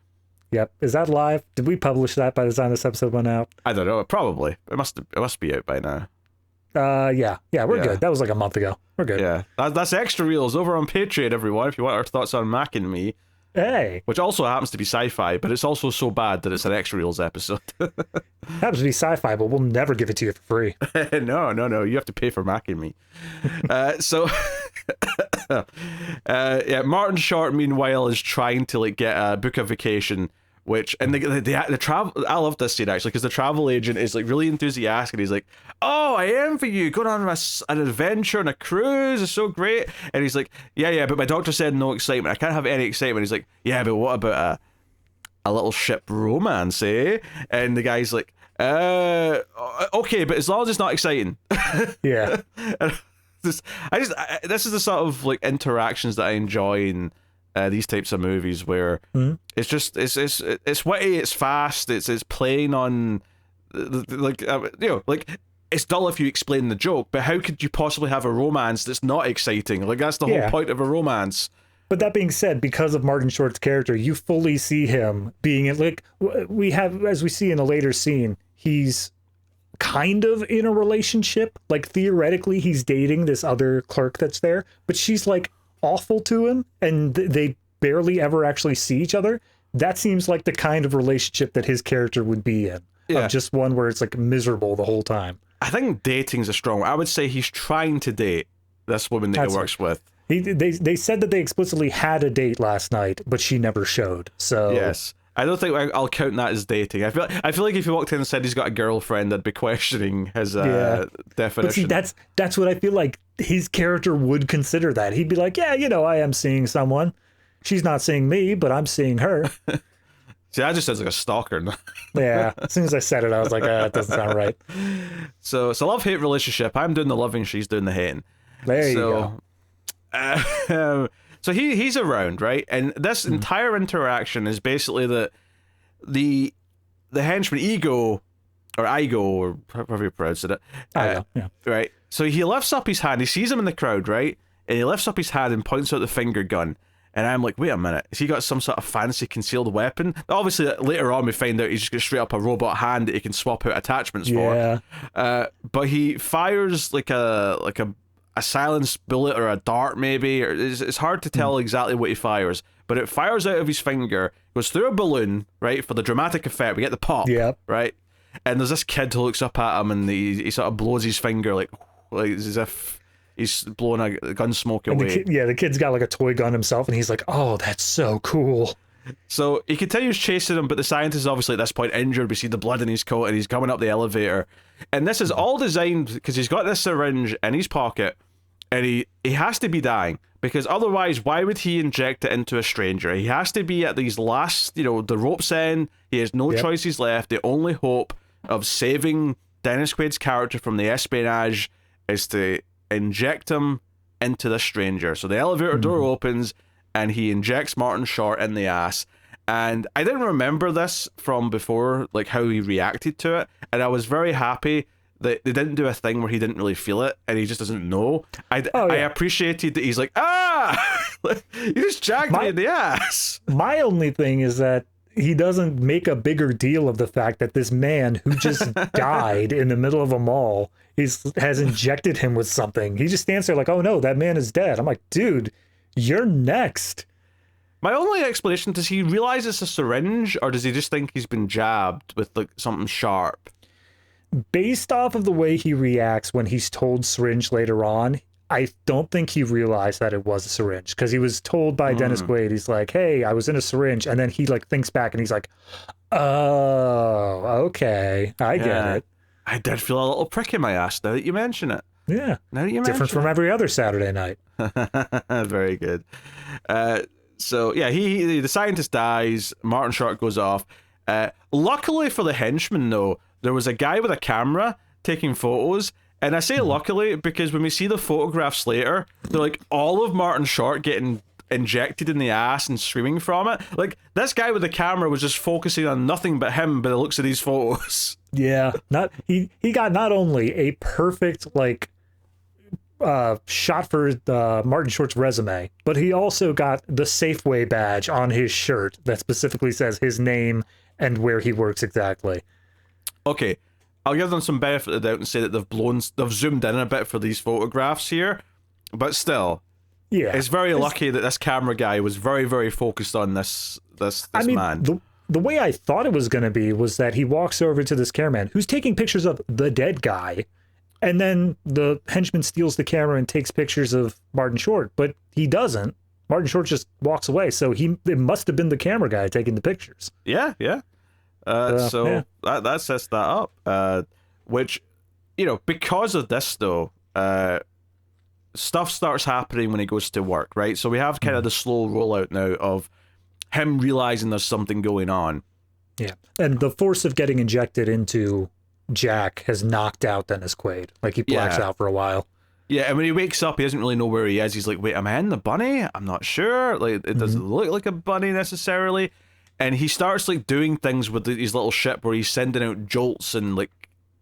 Yep. Is that live? Did we publish that by the time this episode went out? I don't know. Probably. It must be out by now. Yeah, we're good. That was like a month ago. We're good. Yeah. That's Extra Reels over on Patreon, everyone, if you want our thoughts on Mac and Me. Hey. Which also happens to be sci-fi, but it's also so bad that it's an Extra Reels episode. Happens to be sci-fi, but we'll never give it to you for free. No. You have to pay for Mac and Me. Martin Short, meanwhile, is trying to like get a book a vacation, which, and the travel, I love this scene actually, because the travel agent is like really enthusiastic, and he's like, oh, I envy you, going on an adventure on a cruise is so great. And he's like, yeah, but my doctor said no excitement, I can't have any excitement. He's like, yeah, but what about a little ship romance, eh? And the guy's like, Okay, but as long as it's not exciting. Yeah. This is the sort of like interactions that I enjoy in these types of movies where it's just it's witty, it's fast, it's playing on like like it's dull if you explain the joke, but how could you possibly have a romance that's not exciting? Like that's the whole point of a romance. But that being said, because of Martin Short's character, you fully see him being in, like, we have, as we see in a later scene, he's kind of in a relationship. Like, theoretically, he's dating this other clerk that's there, but she's, like, awful to him, and they barely ever actually see each other. That seems like the kind of relationship that his character would be in. Yeah. Just one where it's, like, miserable the whole time. I think dating's a strong word. I would say he's trying to date this woman that he works with. They said that they explicitly had a date last night, but she never showed. So yes, I don't think I'll count that as dating. I feel like if he walked in and said he's got a girlfriend, I'd be questioning his definition. But see, that's what I feel like his character would consider that. He'd be like, yeah, I am seeing someone. She's not seeing me, but I'm seeing her. See, that just sounds like a stalker. Yeah, as soon as I said it, I was like, that doesn't sound right. So it's a love-hate relationship. I'm doing the loving, she's doing the hating. There you go. So he's around, right? And this entire interaction is basically that the henchman Igo, or however you pronounce it. Yeah. Right? So he lifts up his hand, he sees him in the crowd, right? And he lifts up his hand and points out the finger gun. And I'm like, wait a minute, has he got some sort of fancy concealed weapon? Obviously, later on we find out he's just got straight up a robot hand that he can swap out attachments for. But he fires like a silenced bullet or a dart maybe, or it's hard to tell exactly what he fires, but it fires out of his finger, goes through a balloon, right, for the dramatic effect. We get the pop, right, and there's this kid who looks up at him and he sort of blows his finger like as if he's blowing a gun smoke away. The kid's got like a toy gun himself, and he's like, oh, that's so cool. So he continues chasing him, but the scientist is obviously at this point injured. We see the blood in his coat, and he's coming up the elevator. And this is all designed because he's got this syringe in his pocket, and he has to be dying, because otherwise, why would he inject it into a stranger? He has to be at these last, the rope's end. He has no choices left. The only hope of saving Dennis Quaid's character from the espionage is to inject him into the stranger. So the elevator door opens, and he injects Martin Short in the ass. And I didn't remember this from before, like how he reacted to it. And I was very happy that they didn't do a thing where he didn't really feel it and he just doesn't know. I appreciated that he's like, you just jacked me in the ass. My only thing is that he doesn't make a bigger deal of the fact that this man who just died in the middle of a mall has injected him with something. He just stands there like, oh no, that man is dead. I'm like, dude, you're next. My only explanation, does he realize it's a syringe, or does he just think he's been jabbed with like something sharp? Based off of the way he reacts when he's told syringe later on, I don't think he realized that it was a syringe, because he was told by Dennis Quaid, he's like, hey, I was in a syringe, and then he like thinks back and he's like, oh, okay, I get it. I did feel a little prick in my ass now that you mention it. Yeah. Now that you mention Different from every other Saturday night. Very good. So yeah, the scientist dies, Martin Short goes off. Luckily for the henchman though, there was a guy with a camera taking photos, and I say luckily because when we see the photographs later, they're like all of Martin Short getting injected in the ass and screaming from it. Like, this guy with the camera was just focusing on nothing but him by the looks of these photos. Yeah, he got not only a perfect shot for Martin Short's resume, but he also got the Safeway badge on his shirt that specifically says his name and where he works exactly. Okay, I'll give them some benefit of the doubt and say that they've zoomed in a bit for these photographs here, but still, yeah, it's very lucky that this camera guy was very, very focused on this man. The way I thought it was going to be was that he walks over to this cameraman who's taking pictures of the dead guy, and then the henchman steals the camera and takes pictures of Martin Short, but he doesn't. Martin Short just walks away, so it must have been the camera guy taking the pictures. Yeah. That sets that up. Which, because of this though, stuff starts happening when he goes to work, right? So we have kind of the slow rollout now of him realizing there's something going on. Yeah. And the force of getting injected into Jack has knocked out Dennis Quaid. Like, he blacks out for a while. Yeah, and when he wakes up, he doesn't really know where he is. He's like, wait, am I in the bunny? I'm not sure. Like, it doesn't look like a bunny necessarily. And he starts, like, doing things with his little ship where he's sending out jolts and, like,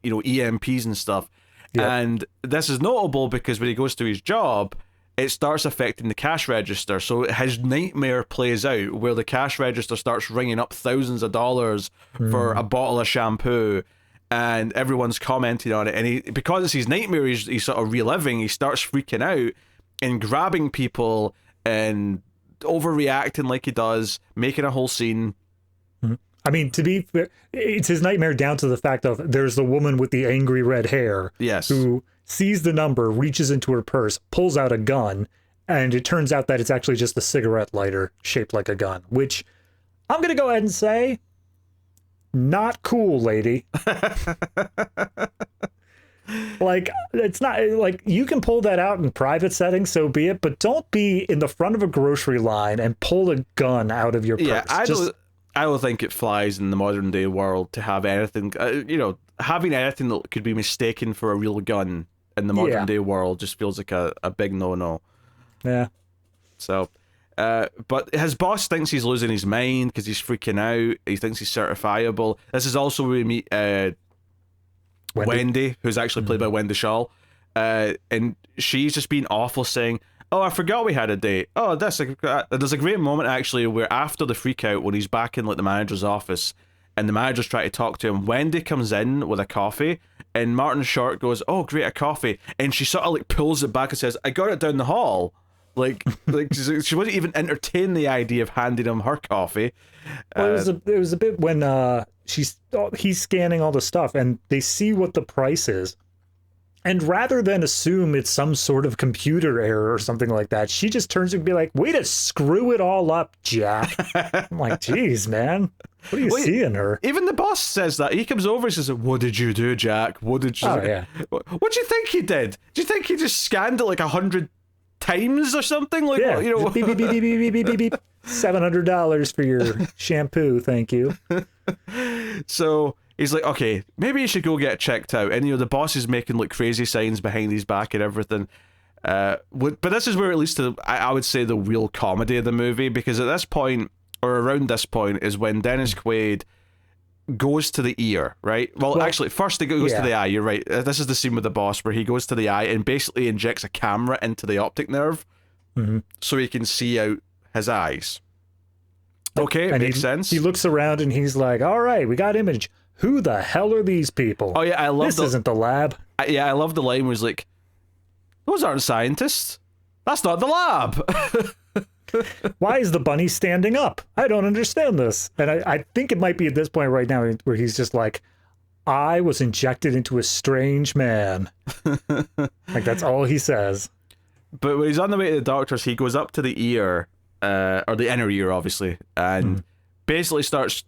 you know, EMPs and stuff. Yep. And this is notable because when he goes to his job, it starts affecting the cash register. So his nightmare plays out where the cash register starts ringing up thousands of dollars for a bottle of shampoo. And everyone's commenting on it, and because it's his nightmare, he's sort of reliving. He starts freaking out and grabbing people and overreacting like he does, making a whole scene. I mean, to be fair, it's his nightmare down to the fact of there's the woman with the angry red hair, who sees the number, reaches into her purse, pulls out a gun, and it turns out that it's actually just a cigarette lighter shaped like a gun. Which I'm gonna go ahead and say, not cool, lady. Like, it's not like you can pull that out in private settings, so be it, but don't be in the front of a grocery line and pull a gun out of your purse. Yeah, I don't think it flies in the modern day world to have anything, having anything that could be mistaken for a real gun in the modern day world just feels like a big no-no. Yeah. So, but his boss thinks he's losing his mind because he's freaking out. He thinks he's certifiable. This is also where we meet Wendy, who's actually played by Wendy Shaw. And she's just being awful, saying, oh, I forgot we had a date. Oh, there's a great moment, actually, where after the freak out, when he's back in like the manager's office, and the manager's trying to talk to him, Wendy comes in with a coffee, and Martin Short goes, oh, great, a coffee. And she sort of like pulls it back and says, I got it down the hall. Like she wouldn't even entertain the idea of handing him her coffee. Well, it was a bit when he's scanning all the stuff and they see what the price is, and rather than assume it's some sort of computer error or something like that, she just turns and be like, "Way to screw it all up, Jack." I'm like, "Geez, man, what do you see in her?" Even the boss says that. He comes over and says, "What did you do, Jack? What did you?" Oh, yeah. What do you think he did? Do you think he just scanned it like 100 times or something? Like, yeah, you know, beep, beep, beep, beep, beep, beep, beep, beep. $700 for your shampoo, thank you. So he's like, okay, maybe you should go get checked out. And, you know, the boss is making like crazy signs behind his back and everything. But this is where at least I would say the real comedy of the movie, because at this point, or around this point, is when Dennis Quaid goes to the ear, right? Well, actually, first he goes to the eye, you're right. This is the scene with the boss where he goes to the eye and basically injects a camera into the optic nerve so he can see out his eyes. Okay, it makes sense. He looks around and he's like, all right, we got image. Who the hell are these people? Oh, yeah, I love this isn't the lab. I love the line where he's like, those aren't scientists. That's not the lab. Why is the bunny standing up? I don't understand this. And I think it might be at this point right now where he's just like, I was injected into a strange man. Like, that's all he says. But when he's on the way to the doctor's, he goes up to the ear, or the inner ear, obviously, and basically starts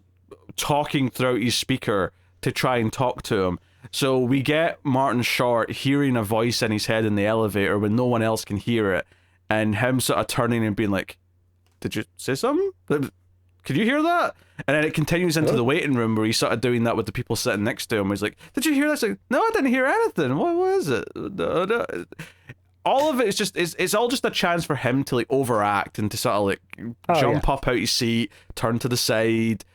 talking throughout his speaker to try and talk to him. So we get Martin Short hearing a voice in his head in the elevator when no one else can hear it, and him sort of turning and being like, did you say something? Could you hear that? And then it continues into the waiting room where he's sort of doing that with the people sitting next to him. He's like, did you hear this? Like, no, I didn't hear anything. What is it? No. All of it is just, it's all just a chance for him to like overact and to sort of like jump up out his seat, turn to the side.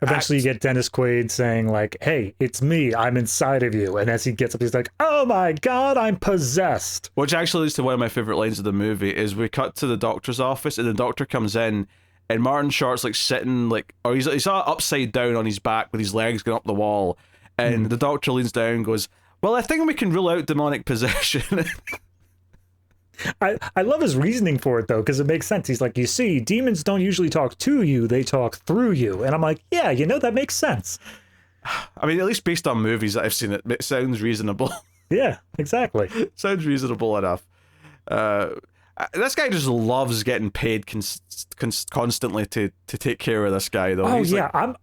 Eventually you get Dennis Quaid saying like, hey, it's me, I'm inside of you. And as he gets up, he's like, oh my God, I'm possessed. Which actually leads to one of my favorite lines of the movie is we cut to the doctor's office and the doctor comes in and Martin Short's like sitting like, or he's sort of upside down on his back with his legs going up the wall. And the doctor leans down and goes, well, I think we can rule out demonic possession. I love his reasoning for it, though, because it makes sense. He's like, you see, demons don't usually talk to you, they talk through you. And I'm like, yeah, you know, that makes sense. I mean, at least based on movies that I've seen, it sounds reasonable. Yeah, exactly. Sounds reasonable enough. This guy just loves getting paid constantly to take care of this guy, though. Oh, He's yeah, like,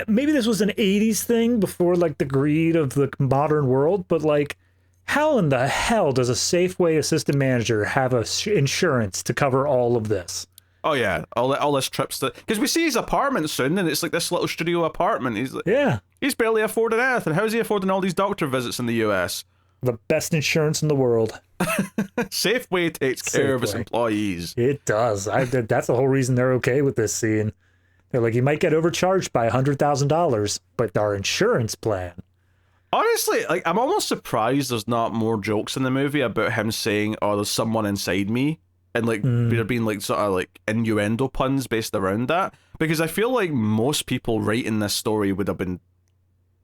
maybe this was an 80s thing before, like, the greed of the modern world, but, like, how in the hell does a Safeway assistant manager have insurance to cover all of this? Oh yeah, all this trips to, because we see his apartment soon, and it's like this little studio apartment. He's like, Yeah. he's barely affording anything. How's he affording all these doctor visits in the US? The best insurance in the world. Safeway takes care of its Safeway. employees. It does. That's the whole reason they're okay with this scene. They're like, you might get overcharged by $100,000, but our insurance plan. Honestly, like, I'm almost surprised there's not more jokes in the movie about him saying, "Oh, there's someone inside me," and like there being like sort of like innuendo puns based around that. Because I feel like most people writing this story would have been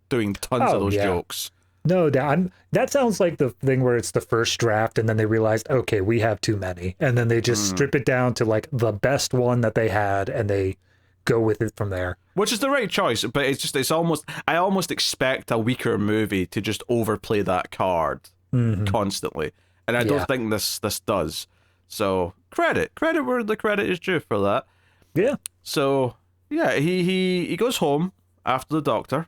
doing tons of those jokes. No, that sounds like the thing where it's the first draft, and then they realized, okay, we have too many, and then they just strip it down to like the best one that they had, and they go with it from there. Which is the right choice, but I almost expect a weaker movie to just overplay that card constantly, and I don't think this does. So credit where the credit is due for that. Yeah. So yeah, he goes home after the doctor,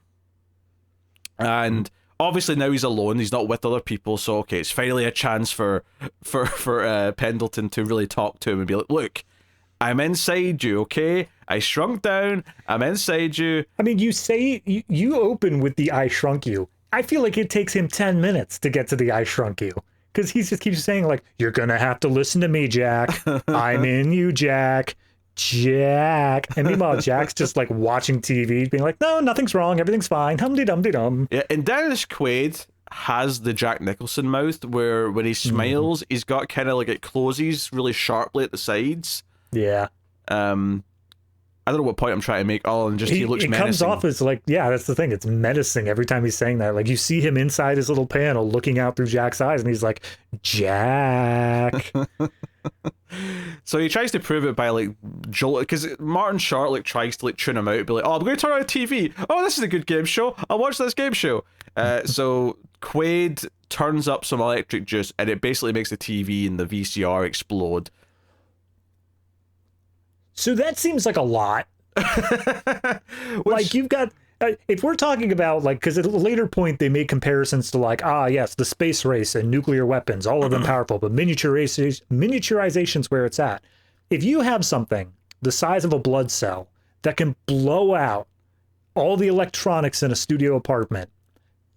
and obviously now he's alone. He's not with other people, so okay, it's finally a chance for Pendleton to really talk to him and be like, "Look, I'm inside you, okay? I shrunk down. I'm inside you." I mean, you say you open with the "I shrunk you." I feel like it takes him 10 minutes to get to the "I shrunk you," because he just keeps saying like, "You're gonna have to listen to me, Jack. I'm in you, Jack. Jack." And meanwhile, Jack's just like watching TV, being like, "No, nothing's wrong. Everything's fine. Hum-de-dum-de-dum." Yeah, and Dennis Quaid has the Jack Nicholson mouth where when he smiles, he's got kind of like it closes really sharply at the sides. Yeah. I don't know what point I'm trying to make. Oh, and just he looks menacing. It comes off as like, yeah, that's the thing. It's menacing every time he's saying that. Like you see him inside his little panel looking out through Jack's eyes, and he's like, "Jack." So he tries to prove it by like jolt, because Martin Short like tries to like tune him out, be like, "Oh, I'm going to turn on the TV. Oh, this is a good game show. I'll watch this game show." So Quaid turns up some electric juice, and it basically makes the TV and the VCR explode. So that seems like a lot. Like you've got, if we're talking about like, because at a later point they made comparisons to like, yes, the space race and nuclear weapons, all of them powerful, but miniaturization's where it's at. If you have something the size of a blood cell that can blow out all the electronics in a studio apartment,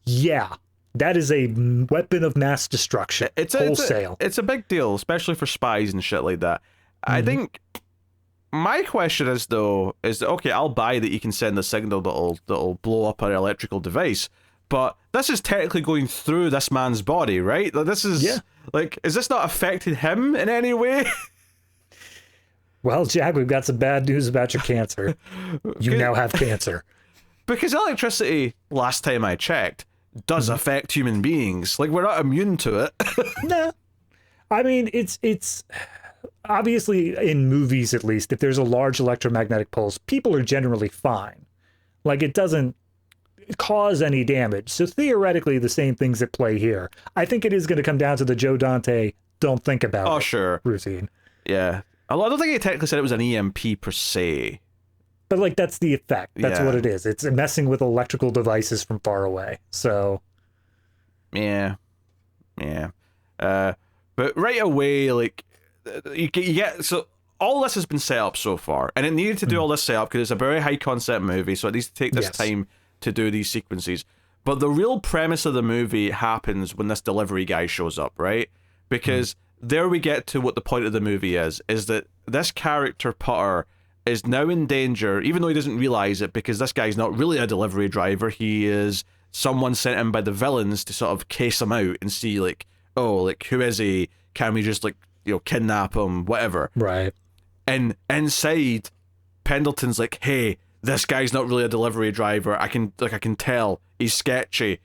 yeah, that is a weapon of mass destruction. It's wholesale. It's a big deal, especially for spies and shit like that. I think my question is though, okay, I'll buy that you can send a signal that'll blow up an electrical device, but this is technically going through this man's body, right? Like this is like, is this not affecting him in any way? Well, Jack, we've got some bad news about your cancer. You now have cancer. Because electricity, last time I checked, does affect human beings. Like, we're not immune to it. Nah. I mean, it's obviously in movies, at least, if there's a large electromagnetic pulse, people are generally fine. Like, it doesn't cause any damage. So theoretically, the same things at play here. I think it is going to come down to the Joe Dante don't think about it routine. Yeah. I don't think he technically said it was an EMP per se. But like that's the effect. That's what it is. It's messing with electrical devices from far away. So yeah. But right away, like you get so all this has been set up so far, and it needed to do all this setup because it's a very high concept movie, so it needs to take this time to do these sequences. But the real premise of the movie happens when this delivery guy shows up, right? Because there we get to what the point of the movie is that this character Putter is now in danger, even though he doesn't realize it, because this guy's not really a delivery driver. He is someone sent in by the villains to sort of case him out and see, like, oh, like, who is he? Can we just, like, you know, kidnap him? Whatever. Right. And inside, Pendleton's like, hey, this guy's not really a delivery driver. I can tell. He's sketchy.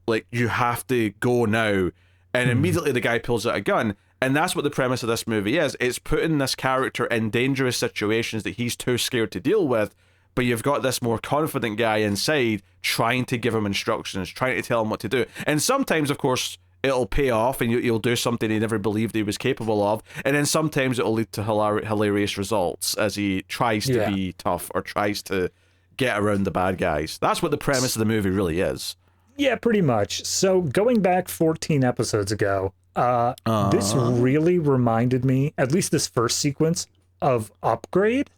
Like, you have to go now. And immediately the guy pulls out a gun. And that's what the premise of this movie is. It's putting this character in dangerous situations that he's too scared to deal with, but you've got this more confident guy inside trying to give him instructions, trying to tell him what to do. And sometimes, of course, it'll pay off and you'll do something he never believed he was capable of. And then sometimes it'll lead to hilarious results as he tries to be tough or tries to get around the bad guys. That's what the premise of the movie really is. Yeah, pretty much. So going back 14 episodes ago, this really reminded me, at least this first sequence, of Upgrade.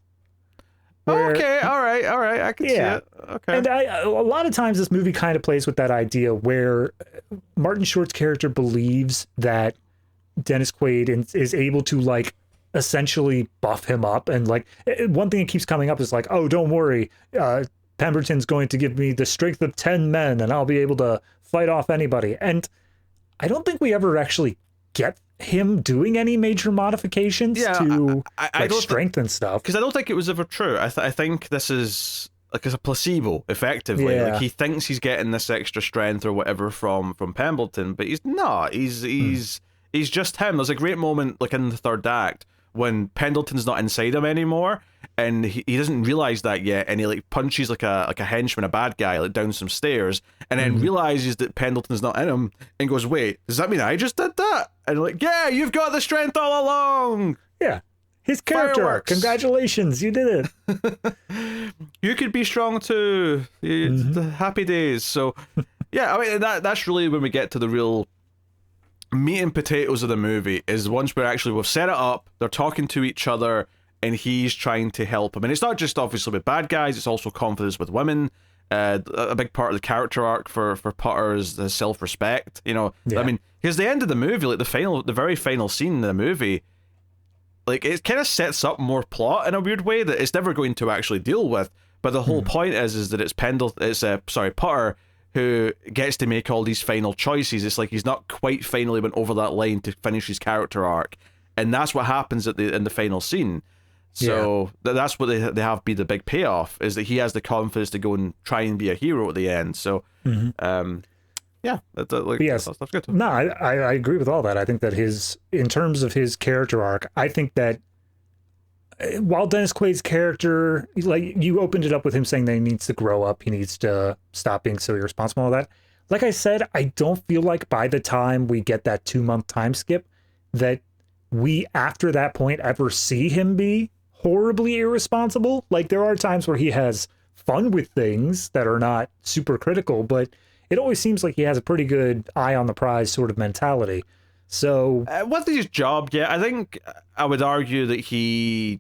Where, okay, all right, I can see it. Okay. And a lot of times this movie kind of plays with that idea where Martin Short's character believes that Dennis Quaid is able to like essentially buff him up, and like one thing that keeps coming up is like, oh, don't worry, Pemberton's going to give me the strength of 10 men and I'll be able to fight off anybody. And I don't think we ever actually get him doing any major modifications to strength and stuff, because I don't think it was ever true. I think this is like it's a placebo, effectively. Like he thinks he's getting this extra strength or whatever from Pemberton, but he's not. He's just him. There's a great moment like in the third act when Pendleton's not inside him anymore, and he doesn't realize that yet, and he like punches like a henchman, a bad guy, like down some stairs, and then realizes that Pendleton's not in him, and goes, "Wait, does that mean I just did that?" And like, "Yeah, you've got the strength all along." Yeah, his character arc. Congratulations, you did it. You could be strong too. Happy days. So, yeah, I mean that's really when we get to the real meat and potatoes of the movie, is once we've set it up, they're talking to each other, and he's trying to help him. And it's not just obviously with bad guys, it's also confidence with women. A big part of the character arc for Putter is the self-respect. I mean, because the end of the movie, like the very final scene in the movie, like it kind of sets up more plot in a weird way that it's never going to actually deal with. But the whole point is that it's Putter who gets to make all these final choices. It's like he's not quite finally went over that line to finish his character arc, and that's what happens in the final scene. So that's what they have be the big payoff, is that he has the confidence to go and try and be a hero at the end. So, that's good. No, I agree with all that. I think that in terms of his character arc, I think that while Dennis Quaid's character, like you opened it up with him saying that he needs to grow up, he needs to stop being so irresponsible and all that. Like I said, I don't feel like by the time we get that 2-month time skip that we, after that point, ever see him be horribly irresponsible. Like there are times where he has fun with things that are not super critical, but it always seems like he has a pretty good eye on the prize sort of mentality. So with his job, I think I would argue that he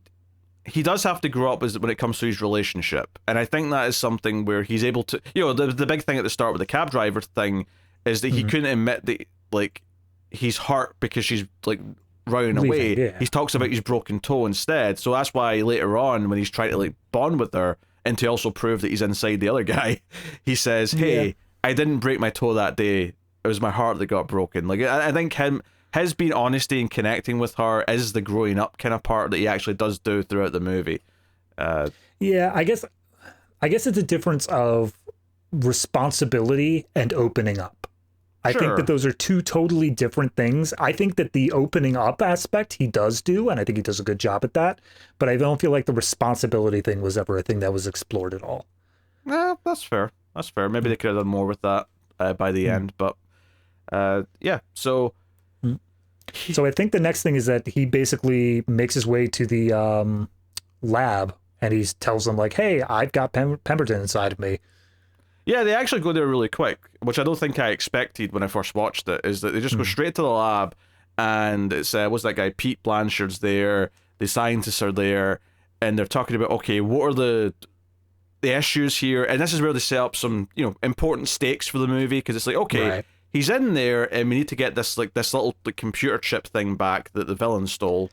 does have to grow up when it comes to his relationship, and I think that is something where he's able to. The big thing at the start with the cab driver thing is that he couldn't admit that like he's hurt because she's like running away. Yeah. He talks about his broken toe instead, so that's why later on when he's trying to like bond with her and to also prove that he's inside the other guy, he says, "Hey, I didn't break my toe that day. It was my heart that got broken." Like I think his being honesty and connecting with her is the growing up kind of part that he actually does do throughout the movie. I guess it's a difference of responsibility and opening up. I think that those are two totally different things. I think that the opening up aspect he does do, and I think he does a good job at that, but I don't feel like the responsibility thing was ever a thing that was explored at all. Yeah, that's fair. Maybe they could have done more with that by the end, but so I think the next thing is that he basically makes his way to the lab, and he tells them like, "Hey, I've got Pemberton inside of me." Yeah, they actually go there really quick, which I don't think I expected when I first watched it, is that they just go straight to the lab, and it's what's that guy, Pete Blanchard's there, the scientists are there, and they're talking about, okay, what are the issues here, and this is where they set up some important stakes for the movie, because it's like, okay, he's in there, and we need to get this little computer chip thing back that the villain stole.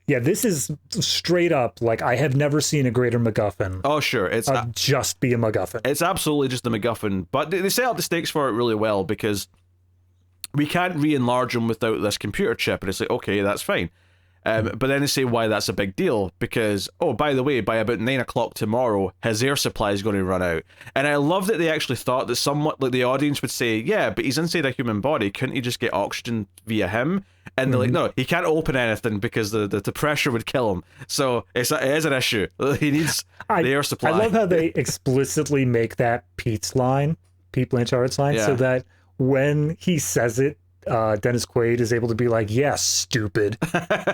Yeah, this is straight up like I have never seen a greater MacGuffin. Oh, sure, it's just be a MacGuffin. It's absolutely just a MacGuffin, but they set up the stakes for it really well, because we can't re-enlarge them without this computer chip, and it's like, okay, that's fine. But then they say why that's a big deal, because, oh, by the way, by about 9 o'clock tomorrow, his air supply is going to run out. And I love that they actually thought that somewhat, like the audience would say, yeah, but he's inside a human body, couldn't he just get oxygen via him? And they're like, no, he can't open anything because the pressure would kill him. So it is an issue. He needs the air supply. I love how they explicitly make that Pete Blanchard's line, so that when he says it, Dennis Quaid is able to be like, yes, stupid.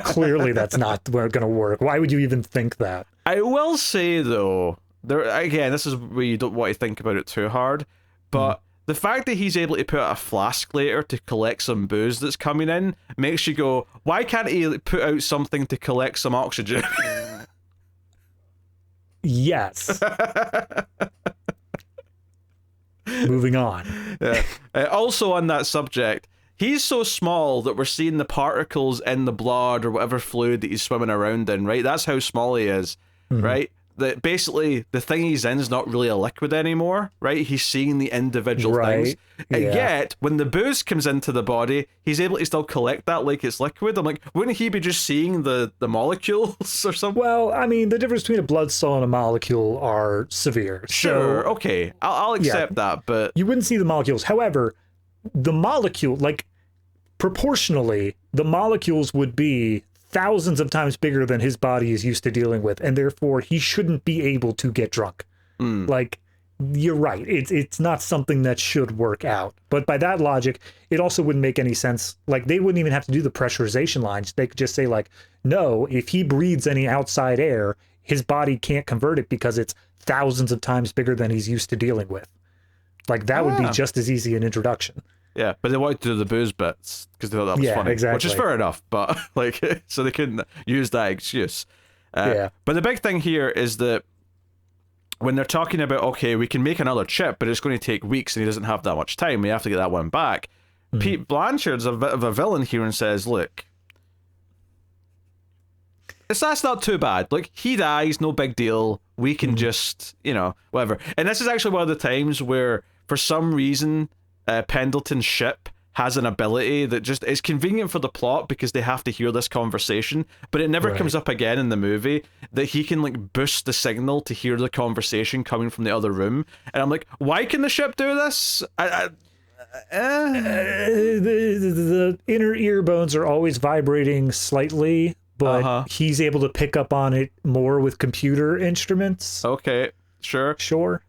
Clearly that's not going to work. Why would you even think that? I will say, though, again, this is where you don't want to think about it too hard, but the fact that he's able to put out a flask later to collect some booze that's coming in makes you go, why can't he put out something to collect some oxygen? Yes. Moving on. Yeah. Also on that subject, he's so small that we're seeing the particles in the blood or whatever fluid that he's swimming around in, right? That's how small he is, right? That basically the thing he's in is not really a liquid anymore, right? He's seeing the individual things. And yet, when the booze comes into the body, he's able to still collect that like it's liquid. I'm like, wouldn't he be just seeing the molecules or something? Well, I mean, the difference between a blood cell and a molecule are severe. Sure, so, okay. I'll accept that, but... You wouldn't see the molecules. However, the molecule, like, proportionally, the molecules would be thousands of times bigger than his body is used to dealing with, and therefore he shouldn't be able to get drunk. Like, you're right. It's not something that should work out. But by that logic, it also wouldn't make any sense. Like, they wouldn't even have to do the pressurization lines. They could just say, like, no, if he breathes any outside air, his body can't convert it because it's thousands of times bigger than he's used to dealing with. Like, that would be just as easy an introduction. Yeah, but they wanted to do the booze bits because they thought that was funny, exactly. which is fair enough. But like, so they couldn't use that excuse. But the big thing here is that when they're talking about, okay, we can make another chip, but it's going to take weeks, and he doesn't have that much time. We have to get that one back. Pete Blanchard's a bit of a villain here and says, look, that's not too bad. Like, he dies, no big deal. We can just, whatever. And this is actually one of the times where, for some reason, Pendleton's ship has an ability that just is convenient for the plot because they have to hear this conversation, but it never comes up again in the movie, that he can like boost the signal to hear the conversation coming from the other room. And I'm like, why can the ship do this? The inner ear bones are always vibrating slightly, but he's able to pick up on it more with computer instruments. Okay, sure.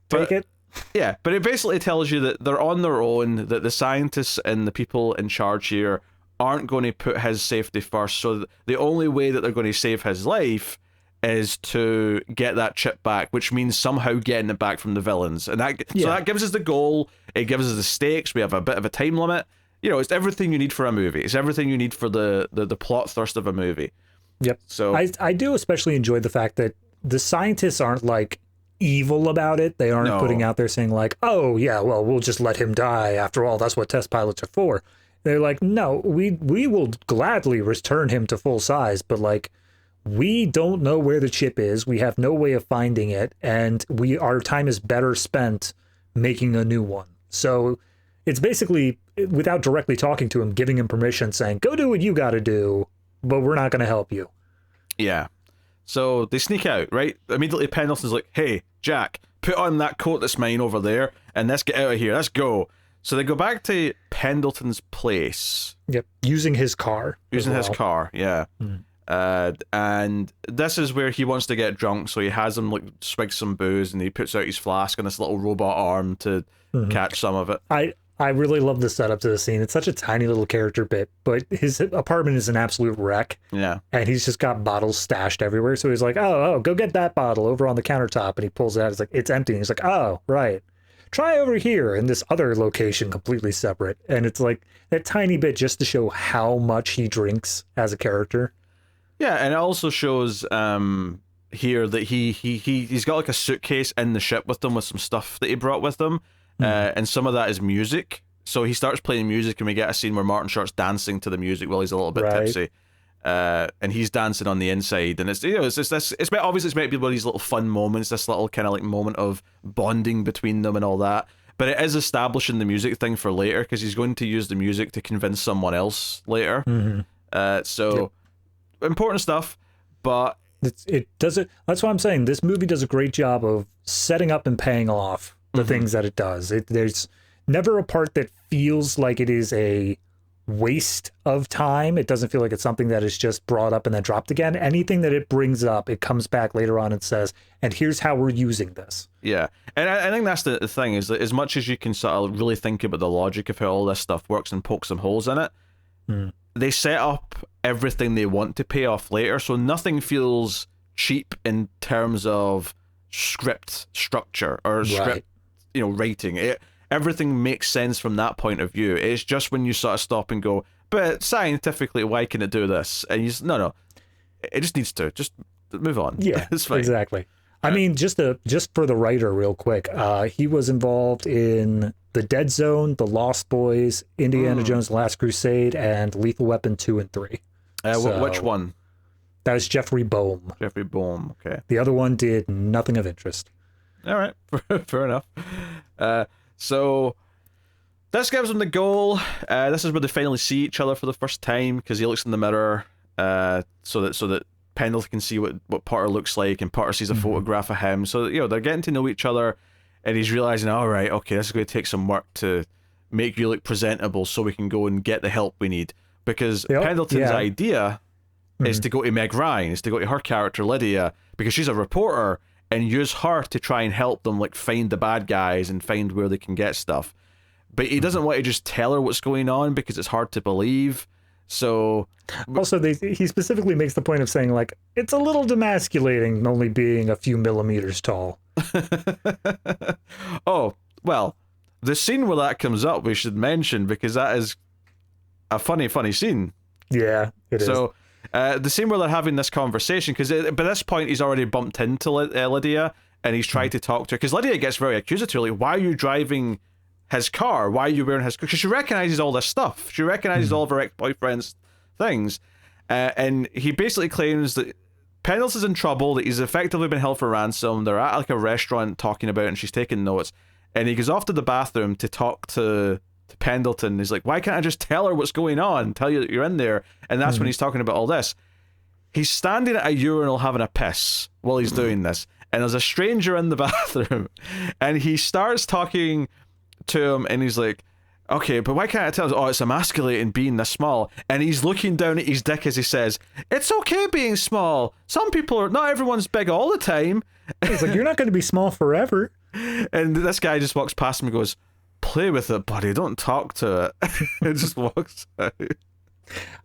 Take it. Yeah, but it basically tells you that they're on their own, that the scientists and the people in charge here aren't going to put his safety first, so the only way that they're going to save his life is to get that chip back, which means somehow getting it back from the villains. And that so that gives us the goal, it gives us the stakes, we have a bit of a time limit. It's everything you need for a movie. It's everything you need for the plot thrust of a movie. Yep. So I do especially enjoy the fact that the scientists aren't like evil about it. They aren't putting out there saying like, oh yeah, well, we'll just let him die. After all, that's what test pilots are for. They're like, no, we will gladly return him to full size, but like, we don't know where the chip is. We have no way of finding it, and our time is better spent making a new one. So it's basically, without directly talking to him, giving him permission, saying, go do what you got to do, but we're not going to help you. Yeah. So they sneak out, right? Immediately Pendleton's like, hey, Jack, put on that coat that's mine over there, and let's get out of here. Let's go. So they go back to Pendleton's place. Yep. Using his car. His car, yeah. And this is where he wants to get drunk, so he has him like swig some booze, and he puts out his flask and this little robot arm to catch some of it. I really love the setup to the scene. It's such a tiny little character bit, but his apartment is an absolute wreck. Yeah. And he's just got bottles stashed everywhere. So he's like, oh, go get that bottle over on the countertop. And he pulls it out. It's like, it's empty. And he's like, oh, right. Try over here in this other location completely separate. And it's like that tiny bit just to show how much he drinks as a character. Yeah, and it also shows here that he's got like a suitcase in the ship with him with some stuff that he brought with him. And some of that is music. So he starts playing music, and we get a scene where Martin Short's dancing to the music while he's a little bit tipsy. And he's dancing on the inside, and it's it's obviously it's meant to be one of these little fun moments, this little kind of like moment of bonding between them and all that. But it is establishing the music thing for later, because he's going to use the music to convince someone else later. Important stuff, but it does it. That's why I'm saying this movie does a great job of setting up and paying off the things that it does. There's never a part that feels like it is a waste of time. It doesn't feel like it's something that is just brought up and then dropped again. Anything that it brings up, it comes back later on and says, and here's how we're using this. Yeah. And I think that's the thing, is that as much as you can sort of really think about the logic of how all this stuff works and poke some holes in it, they set up everything they want to pay off later, so nothing feels cheap in terms of script structure or script writing. everything makes sense from that point of view. It's just when you sort of stop and go, but scientifically, why can it do this? And you no, it just needs to just move on. Yeah, it's fine. Exactly. I mean, just for the writer, real quick, he was involved in The Dead Zone, The Lost Boys, Indiana Jones: The Last Crusade, and Lethal Weapon 2 and 3. Which one? That was Jeffrey Boehm. Jeffrey Boehm. Okay. The other one did nothing of interest. All right, fair enough. So this gives them the goal. This is where they finally see each other for the first time because he looks in the mirror, so that Pendleton can see what Potter looks like, and Potter sees a photograph of him. So they're getting to know each other, and he's realizing, all right, okay, this is going to take some work to make you look presentable, so we can go and get the help we need. Because Pendleton's idea is to go to Meg Ryan, is to go to her character Lydia, because she's a reporter, and use her to try and help them, like, find the bad guys and find where they can get stuff. But he doesn't want to just tell her what's going on because it's hard to believe. So also, he specifically makes the point of saying, like, it's a little demasculating only being a few millimeters tall. Oh, well, the scene where that comes up we should mention, because that is a funny scene. Yeah, it is. So the scene where they're having this conversation, because by this point he's already bumped into Lydia, and he's tried to talk to her, because Lydia gets very accusatory, like, why are you driving his car? Why are you wearing his car? Because she recognizes all this stuff. She recognizes all of her ex-boyfriend's things. And he basically claims that Pendleton's in trouble, that he's effectively been held for ransom. They're at like a restaurant talking about it, and she's taking notes. And he goes off to the bathroom to talk to Pendleton. He's like, why can't I just tell her what's going on? Tell you that you're in there. And that's when he's talking about all this. He's standing at a urinal having a piss while he's doing this. And there's a stranger in the bathroom. And he starts talking to him, and he's like, okay, but why can't I tell? Oh, it's emasculating being this small. And he's looking down at his dick as he says, it's okay being small. Some people are, not everyone's big all the time. He's like, you're not going to be small forever. And this guy just walks past him and goes, play with it, buddy, don't talk to it. It just walks out.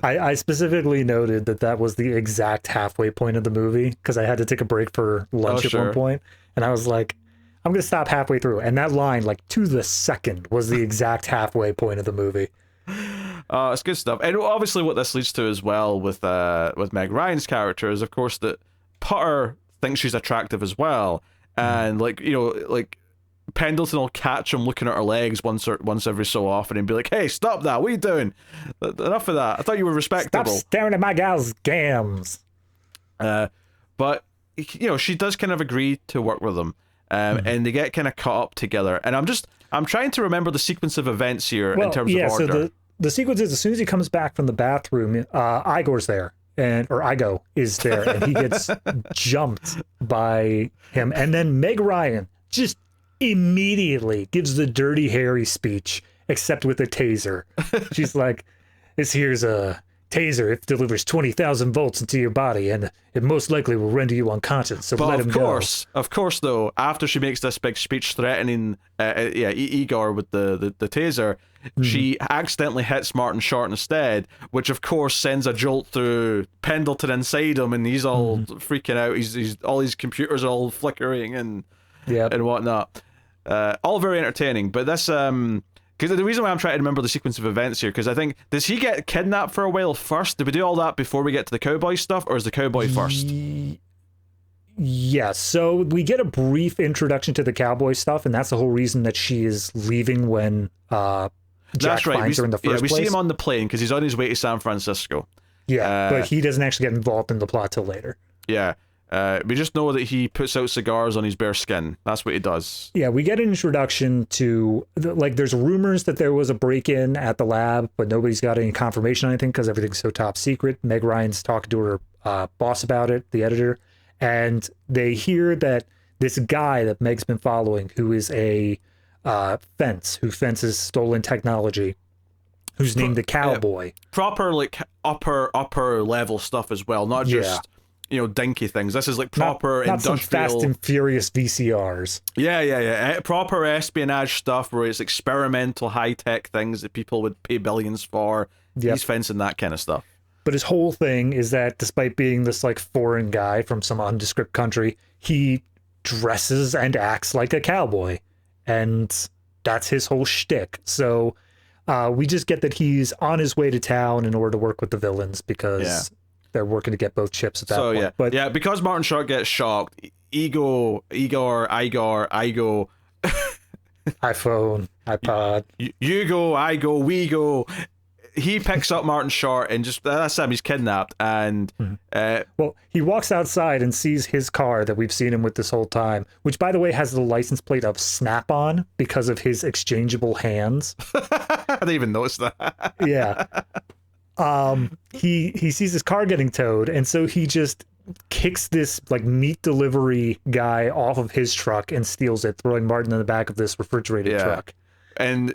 I specifically noted that was the exact halfway point of the movie, because I had to take a break for lunch at one point, and I was like, I'm going to stop halfway through. And that line, like, to the second, was the exact halfway point of the movie. It's good stuff. And obviously what this leads to as well with Meg Ryan's character is, of course, that Potter thinks she's attractive as well. And, like, Pendleton will catch him looking at her legs once every so often and be like, hey, stop that. What are you doing? Enough of that. I thought you were respectable. Stop staring at my gal's gams. But, she does kind of agree to work with him. And they get kind of caught up together. And I'm trying to remember the sequence of events here in terms of order. So the sequence is, as soon as he comes back from the bathroom, Igor's there, or Igo is there, and he gets jumped by him. And then Meg Ryan just immediately gives the Dirty Harry speech, except with a taser. She's like, here's a taser. It delivers 20,000 volts into your body, and it most likely will render you unconscious. So let him go. Of course, though, after she makes this big speech threatening, Igor with the taser, she accidentally hits Martin Short instead, which of course sends a jolt through Pendleton inside him, and he's all freaking out. He's all his computers are all flickering and whatnot. All very entertaining, but this because the reason why I'm trying to remember the sequence of events here, because I think, does he get kidnapped for a while first? Did we do all that before we get to the cowboy stuff, or is the cowboy first? Yeah, so we get a brief introduction to the cowboy stuff, and that's the whole reason that she is leaving when Jack finds her in the first place. We see him on the plane because he's on his way to San Francisco. Yeah, but he doesn't actually get involved in the plot till later. Yeah. We just know that he puts out cigars on his bare skin. That's what he does. Yeah, we get an introduction to, there's rumors that there was a break-in at the lab, but nobody's got any confirmation on anything because everything's so top secret. Meg Ryan's talking to her boss about it, the editor, and they hear that this guy that Meg's been following, who is a who fences stolen technology, who's named the Cowboy. Proper, like, upper level stuff as well, not just... dinky things. This is like proper not industrial... some Fast and Furious VCRs. Yeah. Proper espionage stuff where it's experimental high-tech things that people would pay billions for. Yep. He's fencing that kind of stuff. But his whole thing is that despite being this like foreign guy from some nondescript country, he dresses and acts like a cowboy. And that's his whole shtick. So we just get that he's on his way to town in order to work with the villains because they're working to get both chips at that point. Yeah, but because Martin Short gets shocked, Igor, iPhone, iPod, you go, I go, we go. He picks up Martin Short and just that's him. He's kidnapped, and well, he walks outside and sees his car that we've seen him with this whole time, which, by the way, has the license plate of Snap-on because of his exchangeable hands. I didn't even notice that. Yeah. He sees his car getting towed, and so he just kicks this like meat delivery guy off of his truck and steals it, throwing Martin in the back of this refrigerated truck. And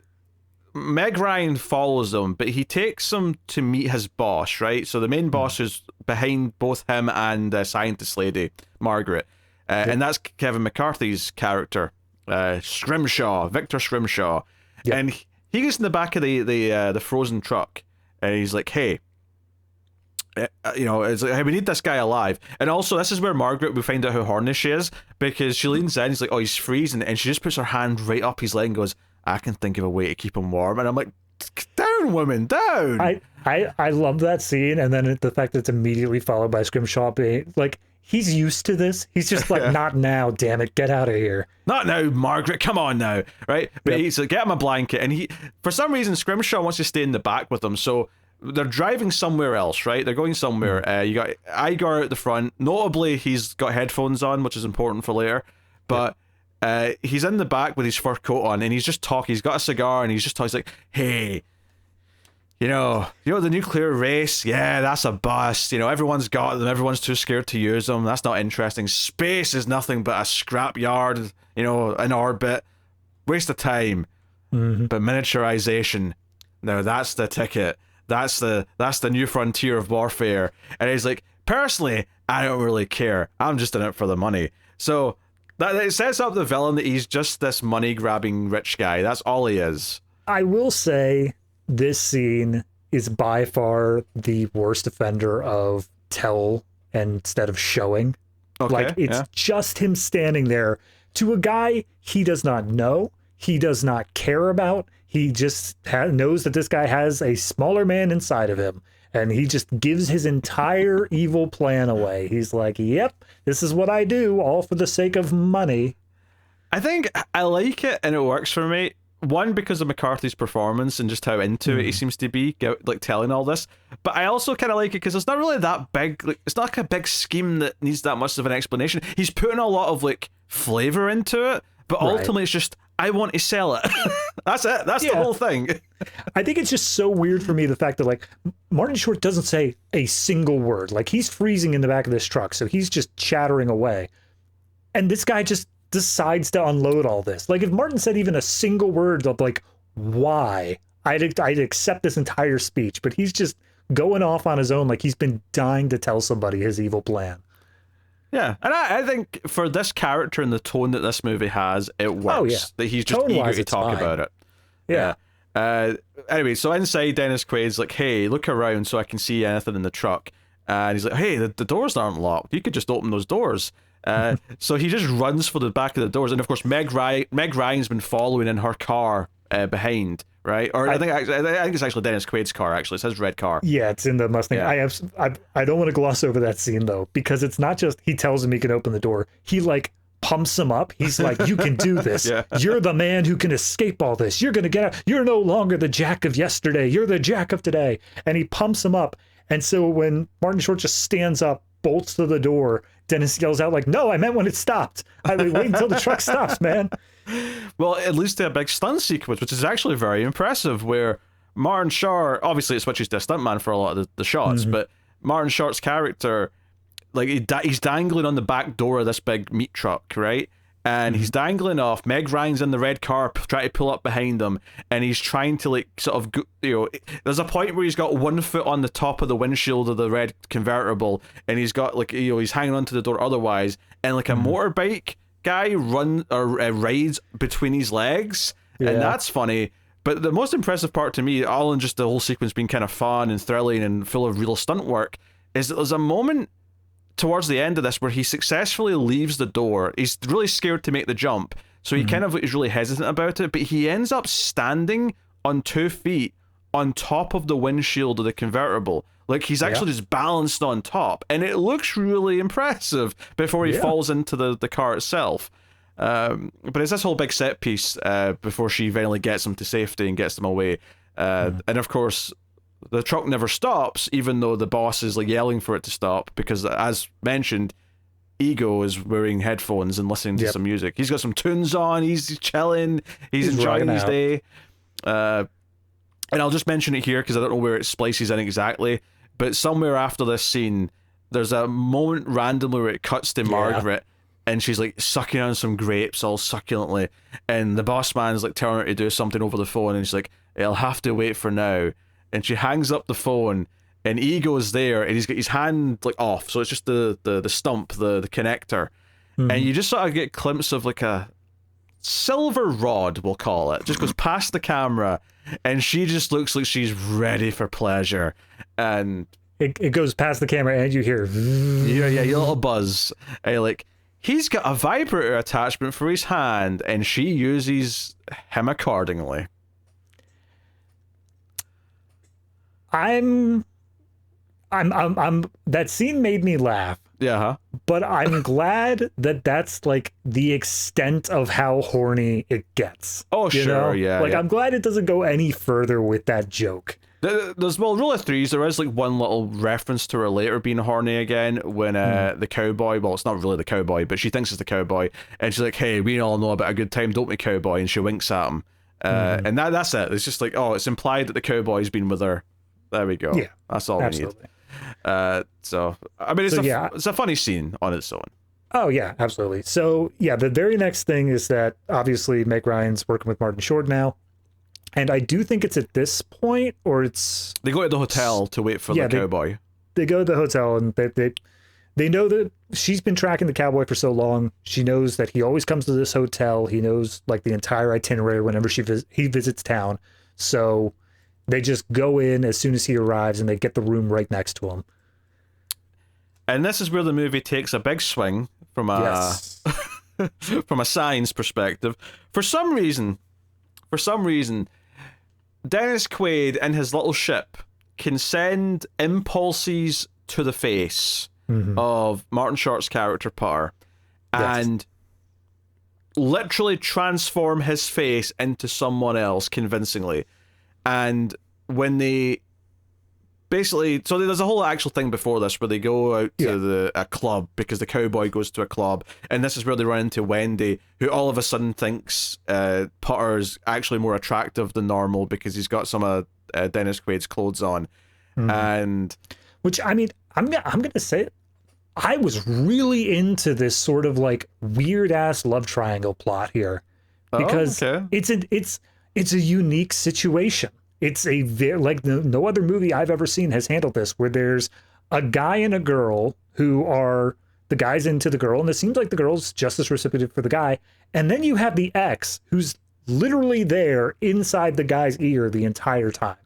Meg Ryan follows him, but he takes him to meet his boss, right? So the main boss is behind both him and the scientist lady, Margaret. And that's Kevin McCarthy's character, Scrimshaw, Victor Scrimshaw. Yep. And he gets in the back of the frozen truck, and he's like, hey, it's like, hey, we need this guy alive. And also, this is where Margaret, we find out how horny she is, because she leans in, he's like, oh, he's freezing, and she just puts her hand right up his leg and goes, I can think of a way to keep him warm. And I'm like, down, woman, down. I love that scene, and then the fact that it's immediately followed by Scrimshaw being like, he's used to this. He's just like, not now, damn it, get out of here. Not now, Margaret, come on now, right? But he's like, get him a blanket, and he, for some reason, Scrimshaw wants to stay in the back with him, so they're driving somewhere else, right? They're going somewhere. You got Igor out the front. Notably, he's got headphones on, which is important for later, but he's in the back with his fur coat on, and he's just talking. He's got a cigar, and he's just talking. He's like, hey, you know the nuclear race? Yeah, that's a bust. Everyone's got them. Everyone's too scared to use them. That's not interesting. Space is nothing but a scrapyard, in orbit. Waste of time. Mm-hmm. But miniaturization, now that's the ticket. That's the new frontier of warfare. And he's like, personally, I don't really care. I'm just in it for the money. So that it sets up the villain that he's just this money-grabbing rich guy. That's all he is. I will say this scene is by far the worst offender of tell instead of showing. Okay, like, it's just him standing there to a guy he does not know, he does not care about. He just knows that this guy has a smaller man inside of him, and he just gives his entire evil plan away. He's like, yep, this is what I do, all for the sake of money. I think I like it, and it works for me. One, because of McCarthy's performance and just how into it he seems to be, like, telling all this. But I also kind of like it because it's not really that big. Like, it's not like a big scheme that needs that much of an explanation. He's putting a lot of, like, flavor into it, but ultimately it's just, I want to sell it. That's it. That's the whole thing. I think it's just so weird for me, the fact that, like, Martin Short doesn't say a single word. Like, he's freezing in the back of this truck, so he's just chattering away. And this guy just decides to unload all this. Like, if Martin said even a single word of, like, why, I'd accept this entire speech. But he's just going off on his own like he's been dying to tell somebody his evil plan. Yeah, and I think for this character and the tone that this movie has, it works. Oh, yeah. That he's just Tone-wise, eager to talk fine. about it. Yeah. Anyway, so inside, Dennis Quaid's like, hey, look around so I can see anything in the truck. And he's like, hey, the doors aren't locked. You could just open those doors. So he just runs for the back of the doors. And of course, Meg Ryan's been following in her car behind, right? Or I think it's actually Dennis Quaid's car, actually. It says red car. Yeah, it's in the Mustang. Yeah. I don't want to gloss over that scene, though, because it's not just he tells him he can open the door. He, like, pumps him up. He's like, you can do this. Yeah. You're the man who can escape all this. You're going to get out. You're no longer the Jack of yesterday. You're the Jack of today. And he pumps him up. And so when Martin Short just stands up, bolts to the door, Dennis yells out like, no, I meant when it stopped. I mean, wait until the truck stops, man. Well, it leads to a big stunt sequence, which is actually very impressive, where Martin Short, obviously it switches to a stuntman for a lot of the shots, but Martin Short's character, like, he's dangling on the back door of this big meat truck, right? And he's dangling off. Meg Ryan's in the red car trying to pull up behind him, and he's trying to, like, sort of, there's a point where he's got one foot on the top of the windshield of the red convertible, and he's got, like, he's hanging onto the door otherwise, and, like, a motorbike guy rides between his legs, and that's funny. But the most impressive part to me, all in just the whole sequence being kind of fun and thrilling and full of real stunt work, is that there's a moment towards the end of this where he successfully leaves the door. He's really scared to make the jump, So he kind of is really hesitant about it, but he ends up standing on 2 feet on top of the windshield of the convertible. Like, he's actually just balanced on top, and it looks really impressive before he falls into the car itself. But it's this whole big set piece before she finally gets him to safety and gets them away. And of course, the truck never stops, even though the boss is like yelling for it to stop, because as mentioned, Ego is wearing headphones and listening to some music. He's got some tunes on, he's chilling, he's enjoying his day. And I'll just mention it here because I don't know where it splices in exactly, but somewhere after this scene, there's a moment randomly where it cuts to Margaret, and she's like sucking on some grapes all succulently, and the boss man's like telling her to do something over the phone, and she's like, "I'll have to wait for now." And she hangs up the phone, and Ego's there, and he's got his hand like off, so it's just the stump, the connector, and you just sort of get a glimpse of like a silver rod, we'll call it, just goes past the camera, and she just looks like she's ready for pleasure, and it goes past the camera, and you hear your little buzz, and like, he's got a vibrator attachment for his hand, and she uses him accordingly. I'm that scene made me laugh. Yeah. But I'm glad that that's like the extent of how horny it gets. Oh, you sure, know? yeah. Like, I'm glad it doesn't go any further with that joke. There's, well, rule of threes, there is like one little reference to her later being horny again when the cowboy, well, it's not really the cowboy, but she thinks it's the cowboy, and she's like, "Hey, we all know about a good time, don't we, cowboy?" And she winks at him. And that's it. It's just like, oh, it's implied that the cowboy's been with her. There we go. Yeah, that's all absolutely. We need. So, I mean, it's a funny scene on its own. Oh, yeah, absolutely. So, yeah, the very next thing is that obviously Meg Ryan's working with Martin Short now. And I do think it's at this point, or it's... They go to the hotel to wait for the cowboy. They go to the hotel, and they know that she's been tracking the cowboy for so long. She knows that he always comes to this hotel. He knows, like, the entire itinerary whenever he visits town. So they just go in as soon as he arrives, and they get the room right next to him. And this is where the movie takes a big swing from a from a science perspective. For some reason, Dennis Quaid and his little ship can send impulses to the face of Martin Short's character Potter and literally transform his face into someone else convincingly. And when they basically, so there's a whole actual thing before this where they go out to a club because the cowboy goes to a club, and this is where they run into Wendy, who all of a sudden thinks Potter's actually more attractive than normal because he's got some of Dennis Quaid's clothes on, and which, I mean, I'm gonna say it, I was really into this sort of like weird ass love triangle plot here because it's a unique situation. It's a very, like, no other movie I've ever seen has handled this, where there's a guy and a girl who are, the guy's into the girl, and it seems like the girl's just as reciprocative for the guy. And then you have the ex who's literally there inside the guy's ear the entire time.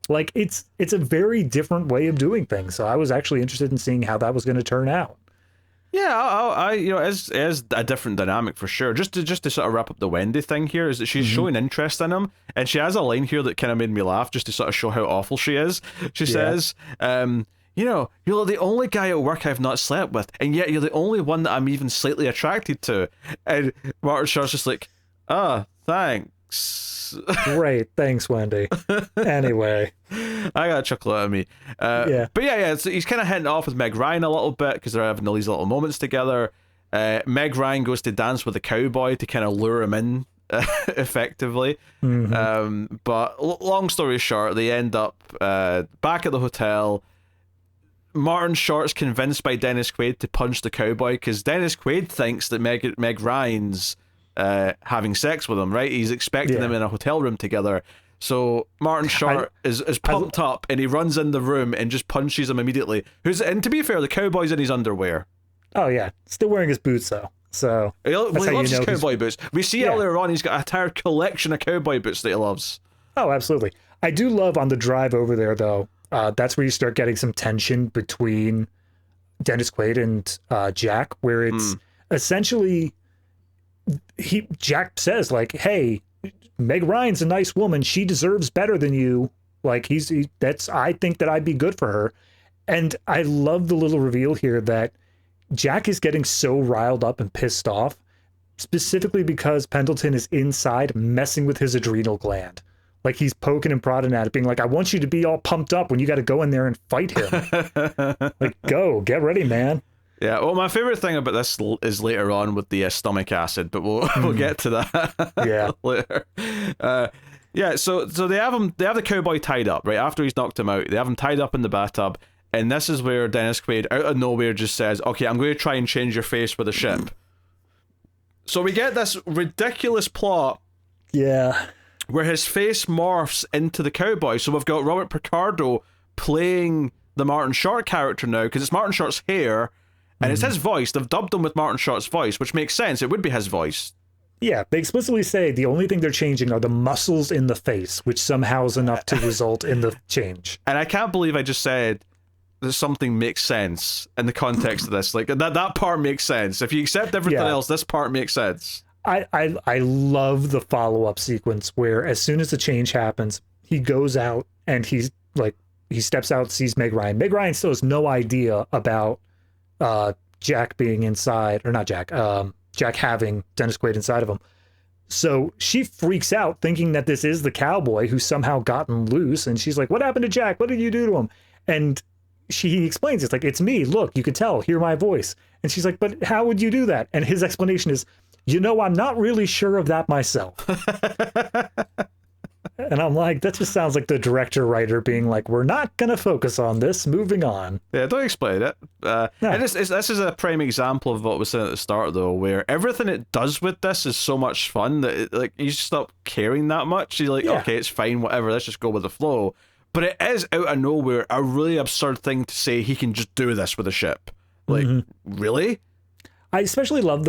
Like, it's a very different way of doing things. So I was actually interested in seeing how that was going to turn out. Yeah, I you know, as a different dynamic for sure. Just to sort of wrap up the Wendy thing here, is that she's showing interest in him, and she has a line here that kind of made me laugh, just to sort of show how awful she is. She says, "You know, you're the only guy at work I've not slept with, and yet you're the only one that I'm even slightly attracted to." And Martin Short's just like, thanks." Great, thanks, Wendy. Anyway, I got a chuckle out of me. But so he's kind of hitting off with Meg Ryan a little bit because they're having all these little moments together. Meg Ryan goes to dance with the cowboy to kind of lure him in, effectively. But long story short, they end up back at the hotel. Martin Short's convinced by Dennis Quaid to punch the cowboy because Dennis Quaid thinks that Meg Ryan's having sex with him, right? He's expecting them in a hotel room together. So Martin Short is pumped up, and he runs in the room and just punches him immediately. And to be fair, the cowboy's in his underwear. Oh yeah, still wearing his boots though. So he loves his cowboy boots. We see earlier on he's got an entire collection of cowboy boots that he loves. Oh, absolutely. I do love on the drive over there though. That's where you start getting some tension between Dennis Quaid and Jack, where it's essentially Jack says like, hey, Meg Ryan's a nice woman. She deserves better than you. Like I think that I'd be good for her. And I love the little reveal here that Jack is getting so riled up and pissed off, specifically because Pendleton is inside messing with his adrenal gland. Like he's poking and prodding at it, being like, I want you to be all pumped up when you got to go in there and fight him. Like, get ready, man. Yeah, well, my favorite thing about this is later on with the stomach acid, but we'll get to that later. Yeah, so they have the cowboy tied up right after he's knocked him out. They have him tied up in the bathtub, and this is where Dennis Quaid out of nowhere just says, "Okay, I'm going to try and change your face with a ship." So we get this ridiculous plot. Yeah. Where his face morphs into the cowboy. So we've got Robert Picardo playing the Martin Short character now, because it's Martin Short's hair. And it's his voice. They've dubbed him with Martin Short's voice, which makes sense. It would be his voice. Yeah, they explicitly say the only thing they're changing are the muscles in the face, which somehow is enough to result in the change. And I can't believe I just said that something makes sense in the context of this. Like, that part makes sense. If you accept everything else, this part makes sense. I love the follow-up sequence where as soon as the change happens, he goes out and he steps out, sees Meg Ryan. Meg Ryan still has no idea about Jack being inside, or not Jack, Jack having Dennis Quaid inside of him. So she freaks out thinking that this is the cowboy who's somehow gotten loose. And she's like, what happened to Jack? What did you do to him? And he explains, it's like, it's me. Look, you could tell, hear my voice. And she's like, but how would you do that? And his explanation is, I'm not really sure of that myself. And I'm like, that just sounds like the director-writer being like, we're not going to focus on this, moving on. Yeah, don't explain it. And this is a prime example of what was said at the start, though, where everything it does with this is so much fun that you stop caring that much. You're like, okay, it's fine, whatever, let's just go with the flow. But it is, out of nowhere, a really absurd thing to say he can just do this with a ship. Like, really? I especially love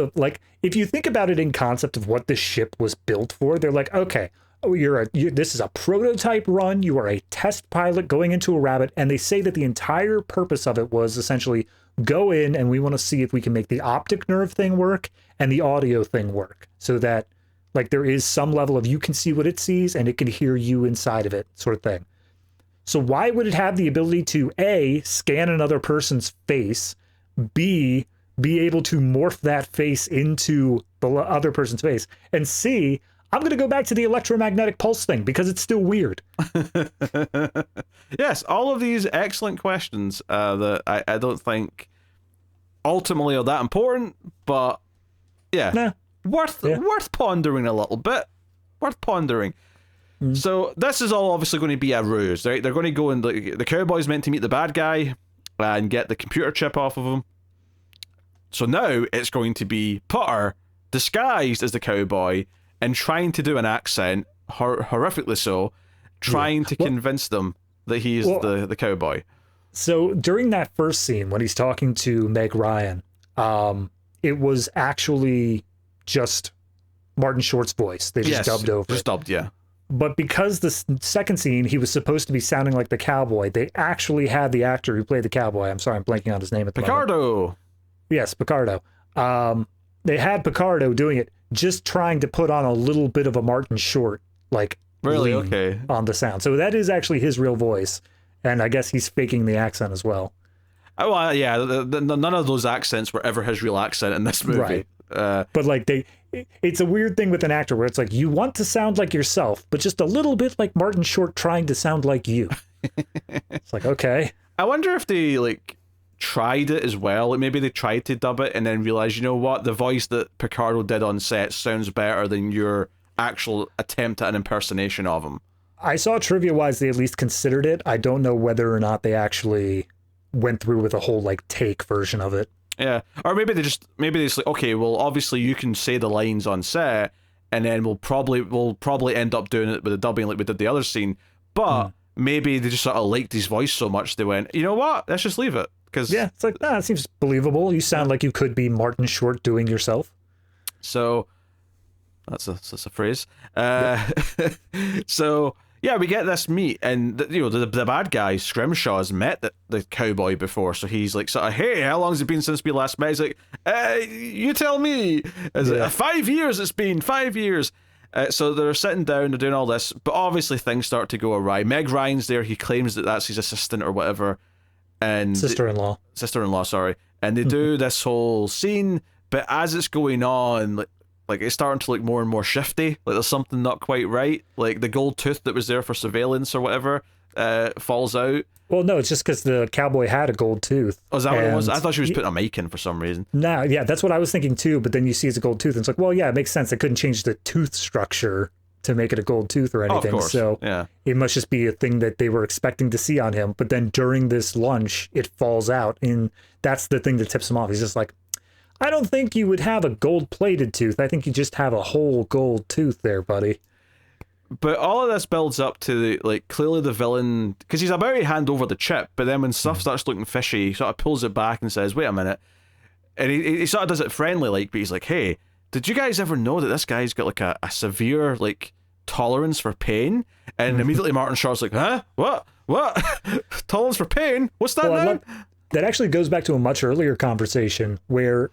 if you think about it in concept of what this ship was built for, they're like, okay, this is a prototype run. You are a test pilot going into a rabbit. And they say that the entire purpose of it was essentially go in and we want to see if we can make the optic nerve thing work and the audio thing work, so that like there is some level of you can see what it sees and it can hear you inside of it, sort of thing. So why would it have the ability to A, scan another person's face, B, be able to morph that face into the other person's face, and C, I'm going to go back to the electromagnetic pulse thing because it's still weird. Yes, all of these excellent questions that I don't think ultimately are that important, but worth pondering a little bit. Worth pondering. So this is all obviously going to be a ruse, right? They're going to go and the cowboy's meant to meet the bad guy and get the computer chip off of him. So now it's going to be Putter disguised as the cowboy and trying to do an accent, horrifically so, trying to convince them that he is the cowboy. So during that first scene when he's talking to Meg Ryan, it was actually just Martin Short's voice. They just dubbed over. Just dubbed, yeah. But because the second scene, he was supposed to be sounding like the cowboy, they actually had the actor who played the cowboy. I'm sorry, I'm blanking on his name at the moment. Picardo. Yes, Picardo. They had Picardo doing it, just trying to put on a little bit of a Martin Short, like, really okay on the sound. So that is actually his real voice, and I guess he's faking the accent as well. Oh, yeah. None of those accents were ever his real accent in this movie. Right. But like it's a weird thing with an actor where it's like you want to sound like yourself, but just a little bit like Martin Short trying to sound like you. It's like, okay. I wonder if they tried it as well. Like maybe they tried to dub it and then realized, you know what, the voice that Picardo did on set sounds better than your actual attempt at an impersonation of him. I saw trivia-wise they at least considered it. I don't know whether or not they actually went through with a whole take version of it. Yeah, or maybe they just like, okay, well, obviously you can say the lines on set, and then we'll probably end up doing it with the dubbing like we did the other scene. But maybe they just sort of liked his voice so much they went, you know what? Let's just leave it. Cause it's like, it seems believable. You sound like you could be Martin Short doing yourself. So that's a phrase. So Yeah, we get this meet, and the bad guy Scrimshaw has met the cowboy before, so he's like, sort of, hey, how long's it been since we last met? He's like, you tell me. It's like, 5 years. It's been 5 years. So they're sitting down, they're doing all this, but obviously things start to go awry. Meg Ryan's there. He claims that that's his assistant or whatever, and sister-in-law, sorry. And they do this whole scene, but as it's going on, like it's starting to look more and more shifty. Like there's something not quite right. Like the gold tooth that was there for surveillance or whatever falls out. Well, no, it's just because the cowboy had a gold tooth. Oh, is that what it was? I thought she was putting a mic in for some reason. No, yeah, that's what I was thinking too. But then you see it's a gold tooth, and it's like, well, yeah, it makes sense. They couldn't change the tooth structure to make it a gold tooth or anything. Oh, of course. So yeah. It must just be a thing that they were expecting to see on him. But then during this lunch, it falls out, and that's the thing that tips him off. He's just like, I don't think you would have a gold-plated tooth. I think you just have a whole gold tooth there, buddy. But all of this builds up to clearly the villain, because he's about to hand over the chip, but then when stuff starts looking fishy, he sort of pulls it back and says, wait a minute. And he sort of does it friendly, but he's like, hey, did you guys ever know that this guy's got like a severe tolerance for pain? And immediately Martin Short's like, huh? What? Tolerance for pain? What's that now? That actually goes back to a much earlier conversation where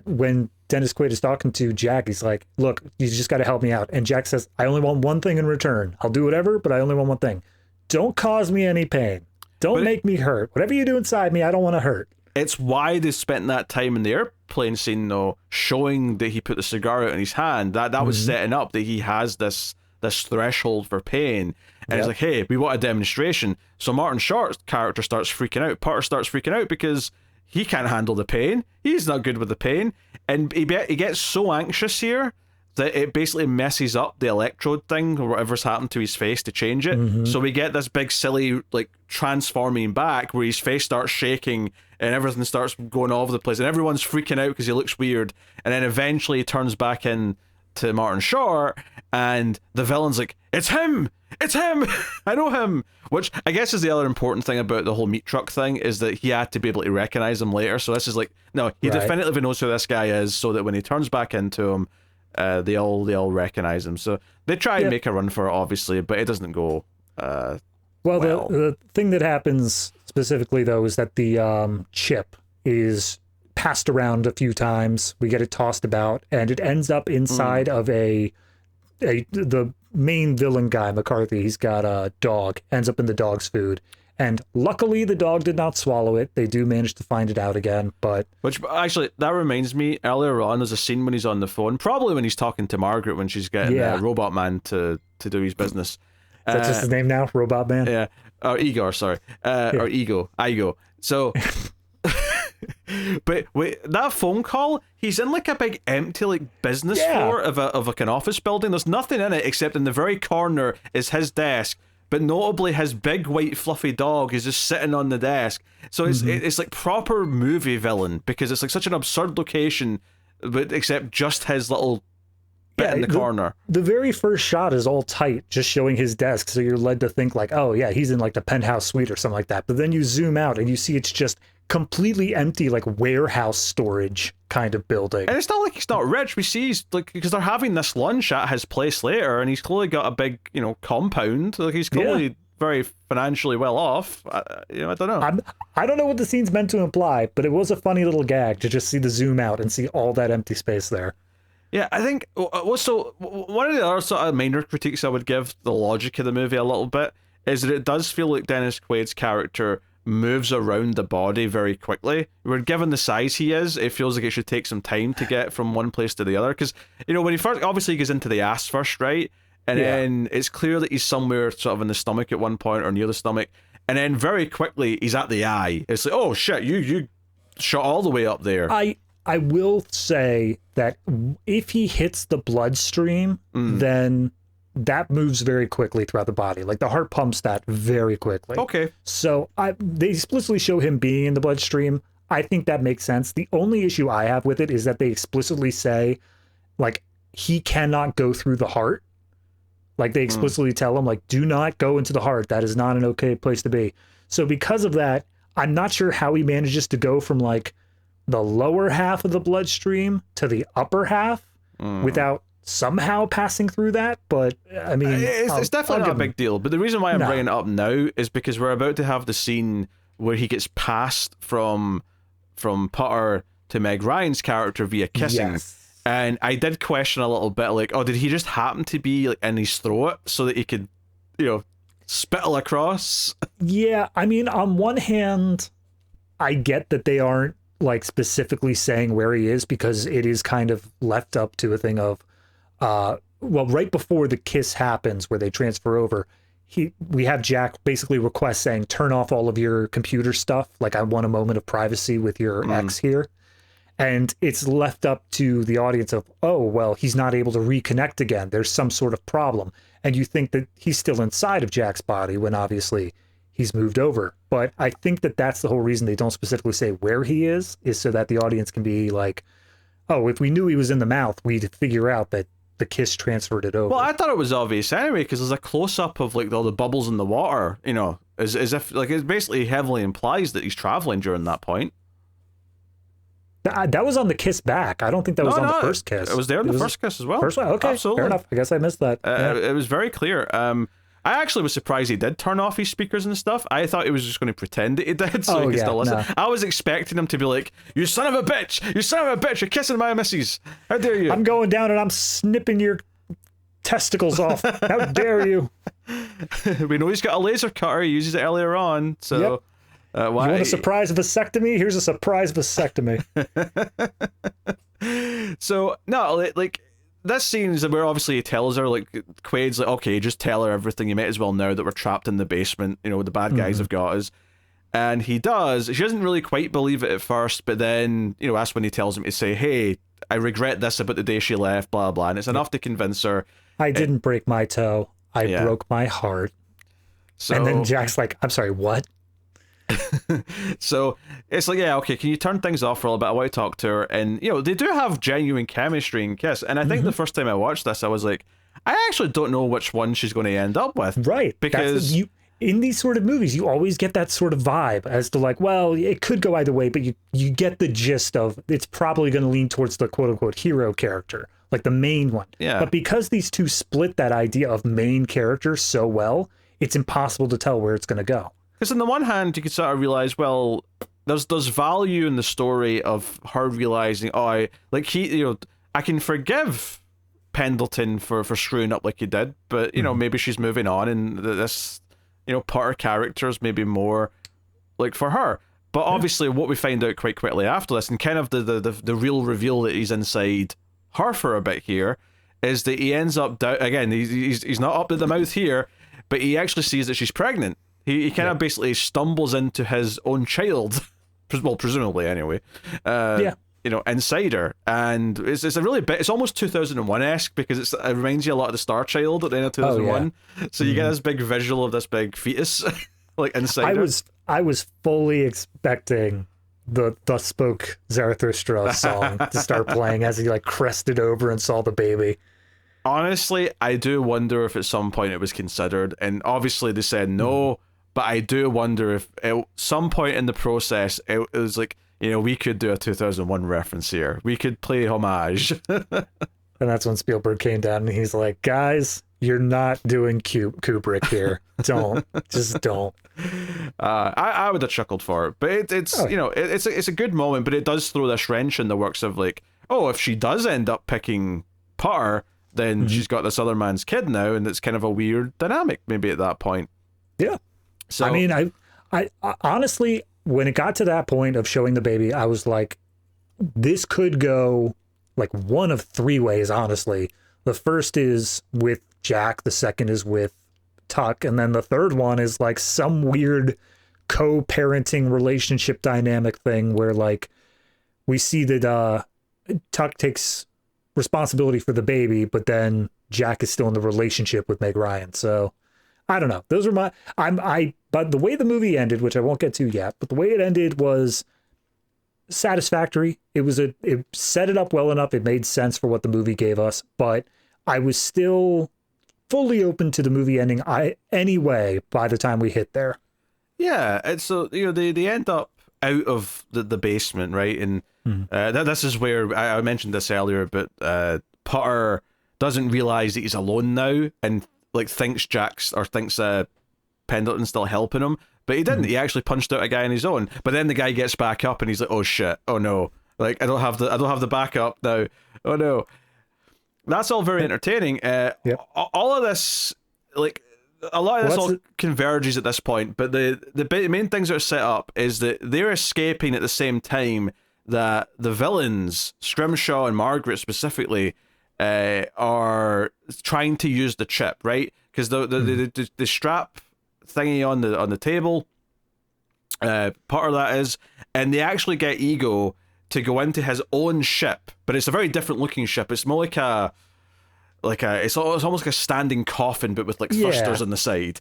when Dennis Quaid is talking to Jack, he's like, look, you just got to help me out. And Jack says, I only want one thing in return. I'll do whatever, but I only want one thing. Don't cause me any pain. Don't make me hurt. Whatever you do inside me, I don't want to hurt. It's why they spent that time in the airplane scene, though, showing that he put the cigar out in his hand. That was setting up that he has this threshold for pain. And he's like, hey, we want a demonstration. So Martin Short's character starts freaking out. Potter starts freaking out because he can't handle the pain. He's not good with the pain. And he gets so anxious here that it basically messes up the electrode thing or whatever's happened to his face to change it. So we get this big silly transforming back where his face starts shaking and everything starts going all over the place and everyone's freaking out because he looks weird. And then eventually he turns back in to Martin Short and the villain's like, it's him! I know him! Which I guess is the other important thing about the whole meat truck thing is that he had to be able to recognize him later. So this is no, he definitively knows who this guy is so that when he turns back into him, they all recognize him. So they try and make a run for it, obviously, but it doesn't go well. The thing that happens specifically, though, is that the chip is passed around a few times. We get it tossed about, and it ends up inside of the main villain guy, McCarthy. He's got a dog, ends up in the dog's food. And luckily, the dog did not swallow it. They do manage to find it out again, but... Which, actually, that reminds me, earlier on, there's a scene when he's on the phone, probably when he's talking to Margaret when she's getting Robot Man to do his business. Is that just his name now? Robot Man? Yeah. Or Igor, sorry. Or Igo. So... But wait, that phone call, he's in a big empty business floor of an office building. There's nothing in it except in the very corner is his desk, but notably his big white fluffy dog is just sitting on the desk. So it's like proper movie villain because it's such an absurd location, but except just his little bit in the corner. The very first shot is all tight, just showing his desk, so you're led to think oh yeah, he's in the penthouse suite or something like that. But then you zoom out and you see it's just completely empty, warehouse storage kind of building. And it's not he's not rich. We see he's because they're having this lunch at his place later, and he's clearly got a big compound. He's clearly very financially well off. I don't know. I don't know what the scene's meant to imply, but it was a funny little gag to just see the zoom out and see all that empty space there. Yeah, I think so. One of the other sort of minor critiques I would give the logic of the movie a little bit is that it does feel like Dennis Quaid's character moves around the body very quickly. We're given the size he is, it feels like it should take some time to get from one place to the other. Because when he first obviously goes into the ass first, right? And then it's clear that he's somewhere sort of in the stomach at one point or near the stomach, and then very quickly he's at the eye. It's like, oh shit, you shot all the way up there. I will say that if he hits the bloodstream, then that moves very quickly throughout the body. The heart pumps that very quickly. Okay. So they explicitly show him being in the bloodstream. I think that makes sense. The only issue I have with it is that they explicitly say, he cannot go through the heart. They explicitly tell him, do not go into the heart. That is not an okay place to be. So because of that, I'm not sure how he manages to go from, the lower half of the bloodstream to the upper half without somehow passing through that, but I mean, it's definitely not a big deal. But the reason why I'm bringing it up now is because we're about to have the scene where he gets passed from Putter to Meg Ryan's character via kissing. Yes. And I did question a little bit, like, oh, did he just happen to be like in his throat so that he could, spittle across? Yeah, I mean, on one hand, I get that they aren't like specifically saying where he is because it is kind of left up to a thing of, right before the kiss happens where they transfer over, we have Jack basically request saying, turn off all of your computer stuff. Like, I want a moment of privacy with your ex here. And it's left up to the audience of, oh, well, he's not able to reconnect again. There's some sort of problem. And you think that he's still inside of Jack's body when obviously he's moved over. But I think that that's the whole reason they don't specifically say where he is so that the audience can be like, oh, if we knew he was in the mouth, we'd figure out that the kiss transferred it over. Well, I thought it was obvious anyway, because there's a close-up of like all the bubbles in the water, as if like it basically heavily implies that he's traveling during that point. That was on the kiss back. I don't think that was on the first kiss. It was there in the first kiss as well. First one? Okay, absolutely. Fair enough. I guess I missed that. It was very clear. I actually was surprised he did turn off his speakers and stuff. I thought he was just going to pretend that he did so he could still listen. No. I was expecting him to be like, you son of a bitch! You son of a bitch! You're kissing my missus! How dare you! I'm going down and I'm snipping your testicles off. How dare you! We know he's got a laser cutter. He uses it earlier on, so... Yep. You want a surprise vasectomy? Here's a surprise vasectomy. So, no, like, this scene is where obviously he tells her, like, Quaid's like, okay, just tell her everything. You might as well know that we're trapped in the basement. The bad guys have got us. And he does. She doesn't really quite believe it at first, but then, that's when he tells him to say, hey, I regret this about the day she left, blah, blah. And it's enough to convince her. I didn't break my toe. I broke my heart. So, and then Jack's like, I'm sorry, what? So it's like, yeah, okay, can you turn things off for a little bit? I want to talk to her. And they do have genuine chemistry and kiss. And I think the first time I watched this, I was like, I actually don't know which one she's going to end up with. Right. Because in these sort of movies, you always get that sort of vibe as to like, well, it could go either way, but you get the gist of it's probably going to lean towards the quote unquote hero character, like the main one. Yeah. But because these two split that idea of main character so well, it's impossible to tell where it's going to go. Because on the one hand, you could sort of realize, well, there's value in the story of her realizing, I can forgive Pendleton for screwing up like he did, but maybe she's moving on, and this part of characters maybe more like for her. But obviously, what we find out quite quickly after this, and kind of the real reveal that he's inside her for a bit here, is that he ends up again. He's not up to the mouth here, but he actually sees that she's pregnant. He kind of basically stumbles into his own child, well, presumably anyway. Inside her, and it's a really bit. It's almost 2001-esque because it reminds you a lot of the Star Child at the end of 2001. So you get this big visual of this big fetus, like inside her. I was fully expecting the Thus Spoke Zarathustra song to start playing as he like crested over and saw the baby. Honestly, I do wonder if at some point it was considered, and obviously they said no. But I do wonder if at some point in the process, it was like, we could do a 2001 reference here. We could play homage. And that's when Spielberg came down and he's like, guys, you're not doing Kubrick here. Just don't. I would have chuckled for it. But it's a good moment, but it does throw this wrench in the works of like, oh, if she does end up picking Putter, then she's got this other man's kid now, and it's kind of a weird dynamic maybe at that point. Yeah. So I mean, I honestly, when it got to that point of showing the baby, I was like, this could go like one of three ways, honestly. The first is with Jack, the second is with Tuck, and then the third one is like some weird co-parenting relationship dynamic thing where like we see that Tuck takes responsibility for the baby, but then Jack is still in the relationship with Meg Ryan. So I don't know. Those are but the way the movie ended, which I won't get to yet, but the way it ended was satisfactory. It set it up well enough. It made sense for what the movie gave us, but I was still fully open to the movie ending anyway by the time we hit there. Yeah. And so, they end up out of the basement, right? And this is where I mentioned this earlier, but Putter doesn't realize that he's alone now and like thinks Pendleton's still helping him, but he didn't. He actually punched out a guy on his own. But then the guy gets back up and he's like, "Oh shit! Oh no! Like I don't have the backup now. Oh no!" That's all very entertaining. All of this, like a lot of this, all converges at this point. But the main things that are set up is that they're escaping at the same time that the villains, Scrimshaw and Margaret specifically, are trying to use the chip, right? Because the strap thingy on the table, part of that is, and they actually get Ego to go into his own ship, but it's a very different looking ship. It's more it's almost like a standing coffin, but with like thrusters on the side.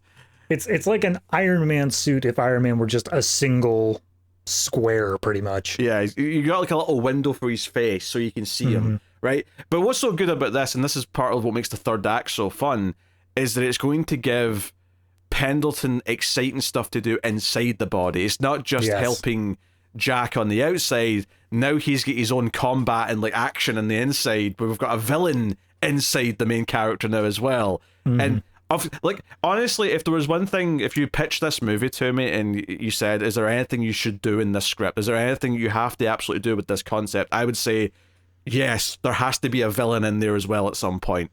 It's like an Iron Man suit if Iron Man were just a single square, pretty much. Yeah, you got like a little window for his face so you can see him, right? But what's so good about this, and this is part of what makes the third act so fun, is that it's going to give Pendleton exciting stuff to do inside the body. It's not just helping Jack on the outside. Now he's got his own combat and like action on the inside, but we've got a villain inside the main character now as well. And honestly, if there was one thing, if you pitched this movie to me and you said, is there anything you should do in this script? Is there anything you have to absolutely do with this concept? I would say, yes, there has to be a villain in there as well at some point.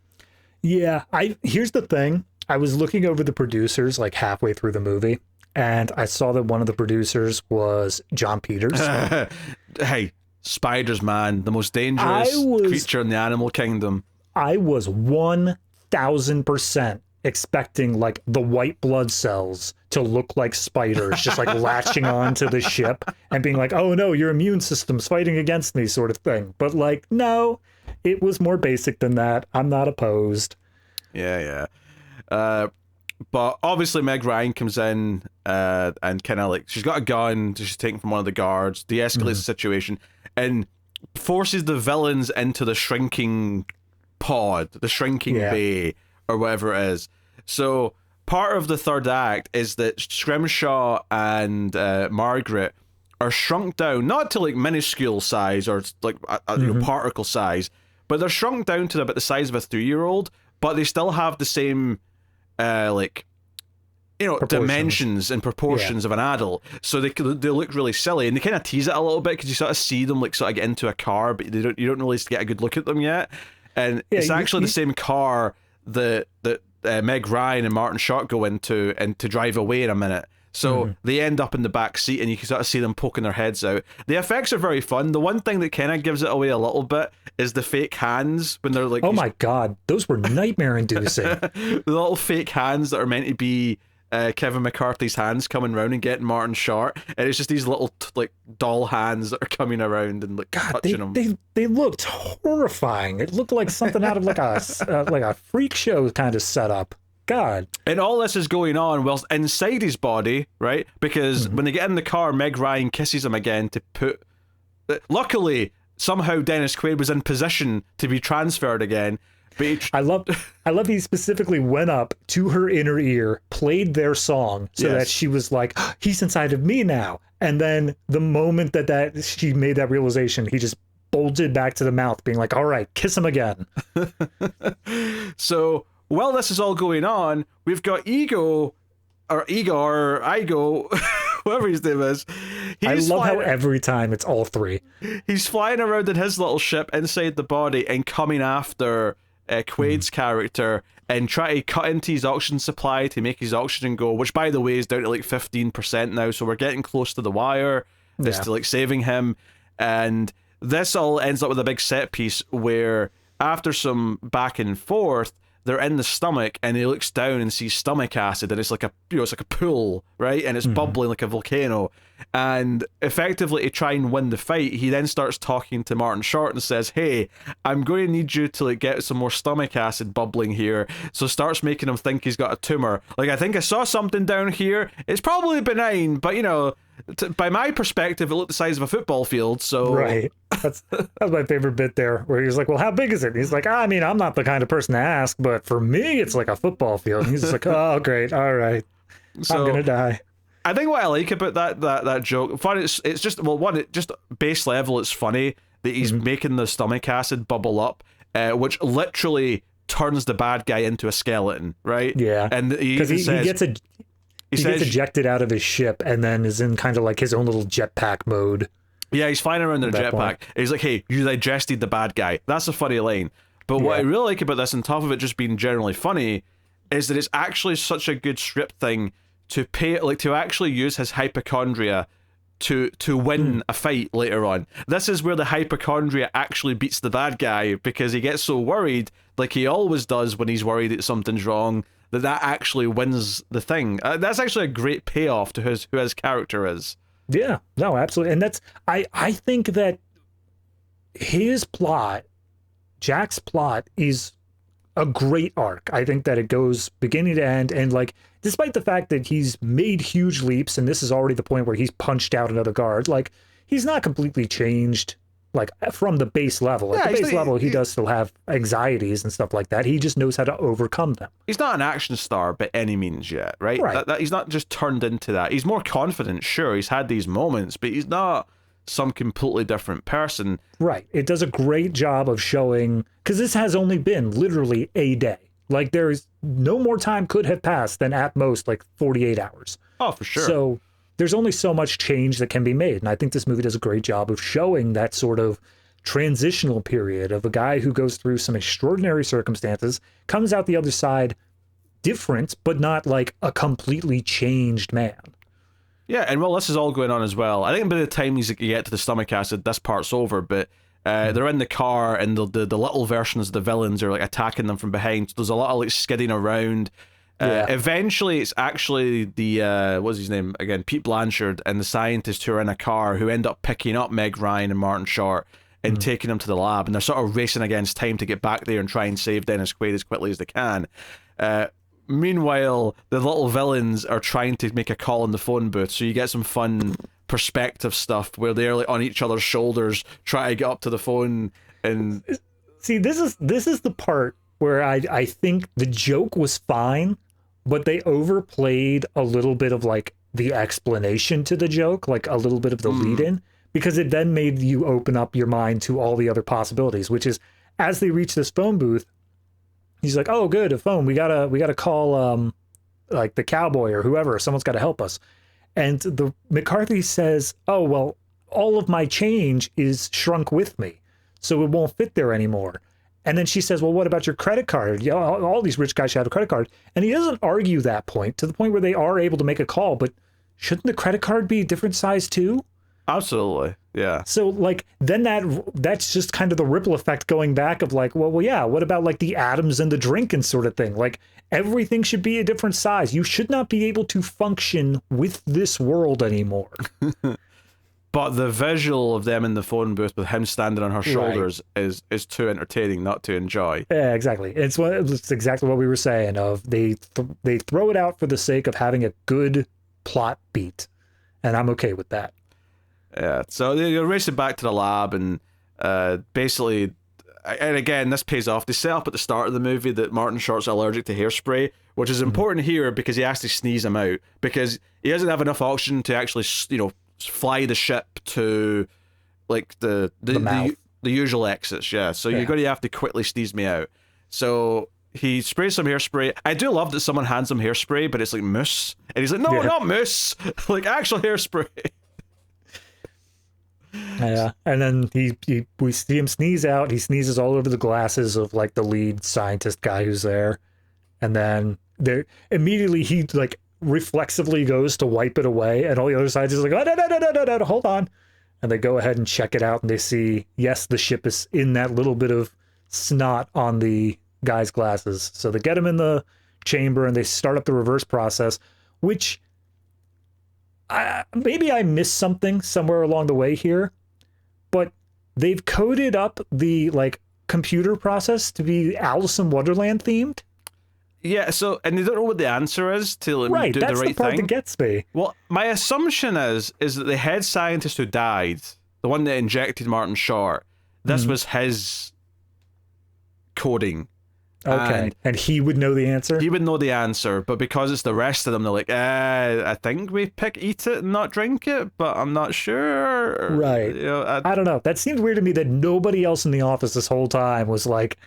Yeah, here's the thing. I was looking over the producers like halfway through the movie, and I saw that one of the producers was John Peters. Hey, spiders, man, the most dangerous creature in the animal kingdom. I was 1,000% expecting like the white blood cells to look like spiders, just like latching on to the ship and being like, oh no, your immune system's fighting against me, sort of thing. But like, no, it was more basic than that. I'm not opposed. Yeah. But obviously Meg Ryan comes in and kind of like, she's got a gun, she's taken from one of the guards, de-escalates the situation, and forces the villains into the shrinking pod, the shrinking bay, or whatever it is. So part of the third act is that Scrimshaw and Margaret are shrunk down, not to like minuscule size or like particle size, but they're shrunk down to about the size of a 3-year-old, but they still have the same dimensions and proportions of an adult. So they look really silly, and they kind of tease it a little bit because you sort of see them like sort of get into a car, but you don't really get a good look at them yet. And it's actually the same car that Meg Ryan and Martin Short go into and to drive away in a minute. So they end up in the back seat and you can sort of see them poking their heads out. The effects are very fun. The one thing that kind of gives it away a little bit is the fake hands when they're like... Oh my God, those were nightmare-inducing. The little fake hands that are meant to be Kevin McCarthy's hands coming around and getting Martin Short, and it's just these little like doll hands that are coming around and like touching them. They looked horrifying. It looked like something out of like a freak show kind of setup. God. And all this is going on whilst inside his body, right? Because when they get in the car, Meg Ryan kisses him again to put... Luckily, somehow Dennis Quaid was in position to be transferred again. But I love he specifically went up to her inner ear, played their song so that she was like, he's inside of me now. And then the moment that she made that realization, he just bolted back to the mouth being like, all right, kiss him again. So while this is all going on, we've got Igo, whatever his name is. I love how every time it's all three. He's flying around in his little ship inside the body and coming after Quaid's character and try to cut into his oxygen supply to make his oxygen go, which by the way is down to like 15% now, so we're getting close to the wire as to like saving him. And this all ends up with a big set piece where after some back and forth, they're in the stomach and he looks down and sees stomach acid, and it's like it's like a pool, right? And it's bubbling like a volcano. And effectively to try and win the fight, he then starts talking to Martin Short and says, hey, I'm going to need you to like get some more stomach acid bubbling here. So starts making him think he's got a tumor. Like, I think I saw something down here. It's probably benign, but you know, by my perspective, it looked the size of a football field. So right. That's my favorite bit there, where he's like, well, how big is it? And he's like, I mean, I'm not the kind of person to ask, but for me, it's like a football field. And he's just like, oh, great. All right. So, I'm going to die. I think what I like about that joke, fun, it's just, well, one, it just base level, it's funny that he's making the stomach acid bubble up, which literally turns the bad guy into a skeleton, right? Yeah. And he Because he says, gets he gets ejected out of his ship and then is in kind of like his own little jetpack mode. yeah, he's flying around in a jetpack. He's like, hey, you digested the bad guy. That's a funny line. But what I really like about this, on top of it just being generally funny, is that it's actually such a good script thing to actually use his hypochondria to win a fight later on. This is where the hypochondria actually beats the bad guy, because he gets so worried, like he always does when he's worried that something's wrong, that actually wins the thing. That's actually a great payoff to who his character is. Yeah, no, absolutely. And that's, I think that his plot, Jack's plot, is a great arc. I think that it goes beginning to end, and like, despite the fact that he's made huge leaps, and this is already the point where he's punched out another guard, like, he's not completely changed, like, from the base level. At the base level, he does still have anxieties and stuff like that. He just knows how to overcome them. He's not an action star by any means yet, right? He's not just turned into that. He's more confident, sure. He's had these moments, but he's not some completely different person. Right. It does a great job of showing, because this has only been literally a day. Like, there's no more time could have passed than at most like 48 hours. Oh, for sure. So there's only so much change that can be made. And I think this movie does a great job of showing that sort of transitional period of a guy who goes through some extraordinary circumstances, comes out the other side different, but not like a completely changed man. Yeah, and while this is all going on as well, I think by the time you get to the stomach acid, this part's over, but they're in the car, and the little versions of the villains are like attacking them from behind. So there's a lot of like skidding around. Eventually, it's actually the what's his name again, Pete Blanchard, and the scientist who are in a car who end up picking up Meg Ryan and Martin Short and taking them to the lab, and they're sort of racing against time to get back there and try and save Dennis Quaid as quickly as they can. Meanwhile, the little villains are trying to make a call in the phone booth, so you get some fun perspective stuff where they're like on each other's shoulders trying to get up to the phone. And see, this is the part where I think the joke was fine, but they overplayed a little bit of like the explanation to the joke, like a little bit of the lead in, because it then made you open up your mind to all the other possibilities, which is, as they reach this phone booth, he's like, oh, good, a phone. We gotta call like the cowboy or whoever. Someone's got to help us. And the McCarthy says, oh, well, all of my change is shrunk with me, so it won't fit there anymore. And then she says, well, what about your credit card? Yeah, all these rich guys should have a credit card. And he doesn't argue that point, to the point where they are able to make a call. But shouldn't the credit card be a different size too? Absolutely, yeah. So like, then that's just kind of the ripple effect going back of like, well, yeah, what about like the atoms in the drink and sort of thing? Like, everything should be a different size. You should not be able to function with this world anymore. But the visual of them in the phone booth with him standing on her shoulders is too entertaining not to enjoy. Yeah, exactly. It's exactly what we were saying of they throw it out for the sake of having a good plot beat, and I'm okay with that. Yeah, so they're racing back to the lab, and basically, and again, this pays off. They set up at the start of the movie that Martin Short's allergic to hairspray, which is important here because he has to sneeze him out, because he doesn't have enough oxygen to actually, fly the ship to like the usual exits. Yeah, so you're going to have to quickly sneeze me out. So he sprays some hairspray. I do love that someone hands him hairspray, but it's like mousse, and he's like, no, not mousse, like actual hairspray. Yeah, and then we see him sneeze out. He sneezes all over the glasses of like the lead scientist guy who's there, and then immediately he like reflexively goes to wipe it away, and all the other scientists are like, oh, no, hold on, and they go ahead and check it out, and they see, yes, the ship is in that little bit of snot on the guy's glasses. So they get him in the chamber, and they start up the reverse process, which maybe I missed something somewhere along the way here, but they've coded up the like computer process to be Alice in Wonderland themed. Yeah, so, and they don't know what the answer is to do the right thing. That's the part that gets me. Well, my assumption is that the head scientist who died, the one that injected Martin Short, this was his coding. Okay, and he would know the answer? He would know the answer, but because it's the rest of them, they're like, I think we eat it and not drink it, but I'm not sure. Right. I don't know. That seems weird to me that nobody else in the office this whole time was like,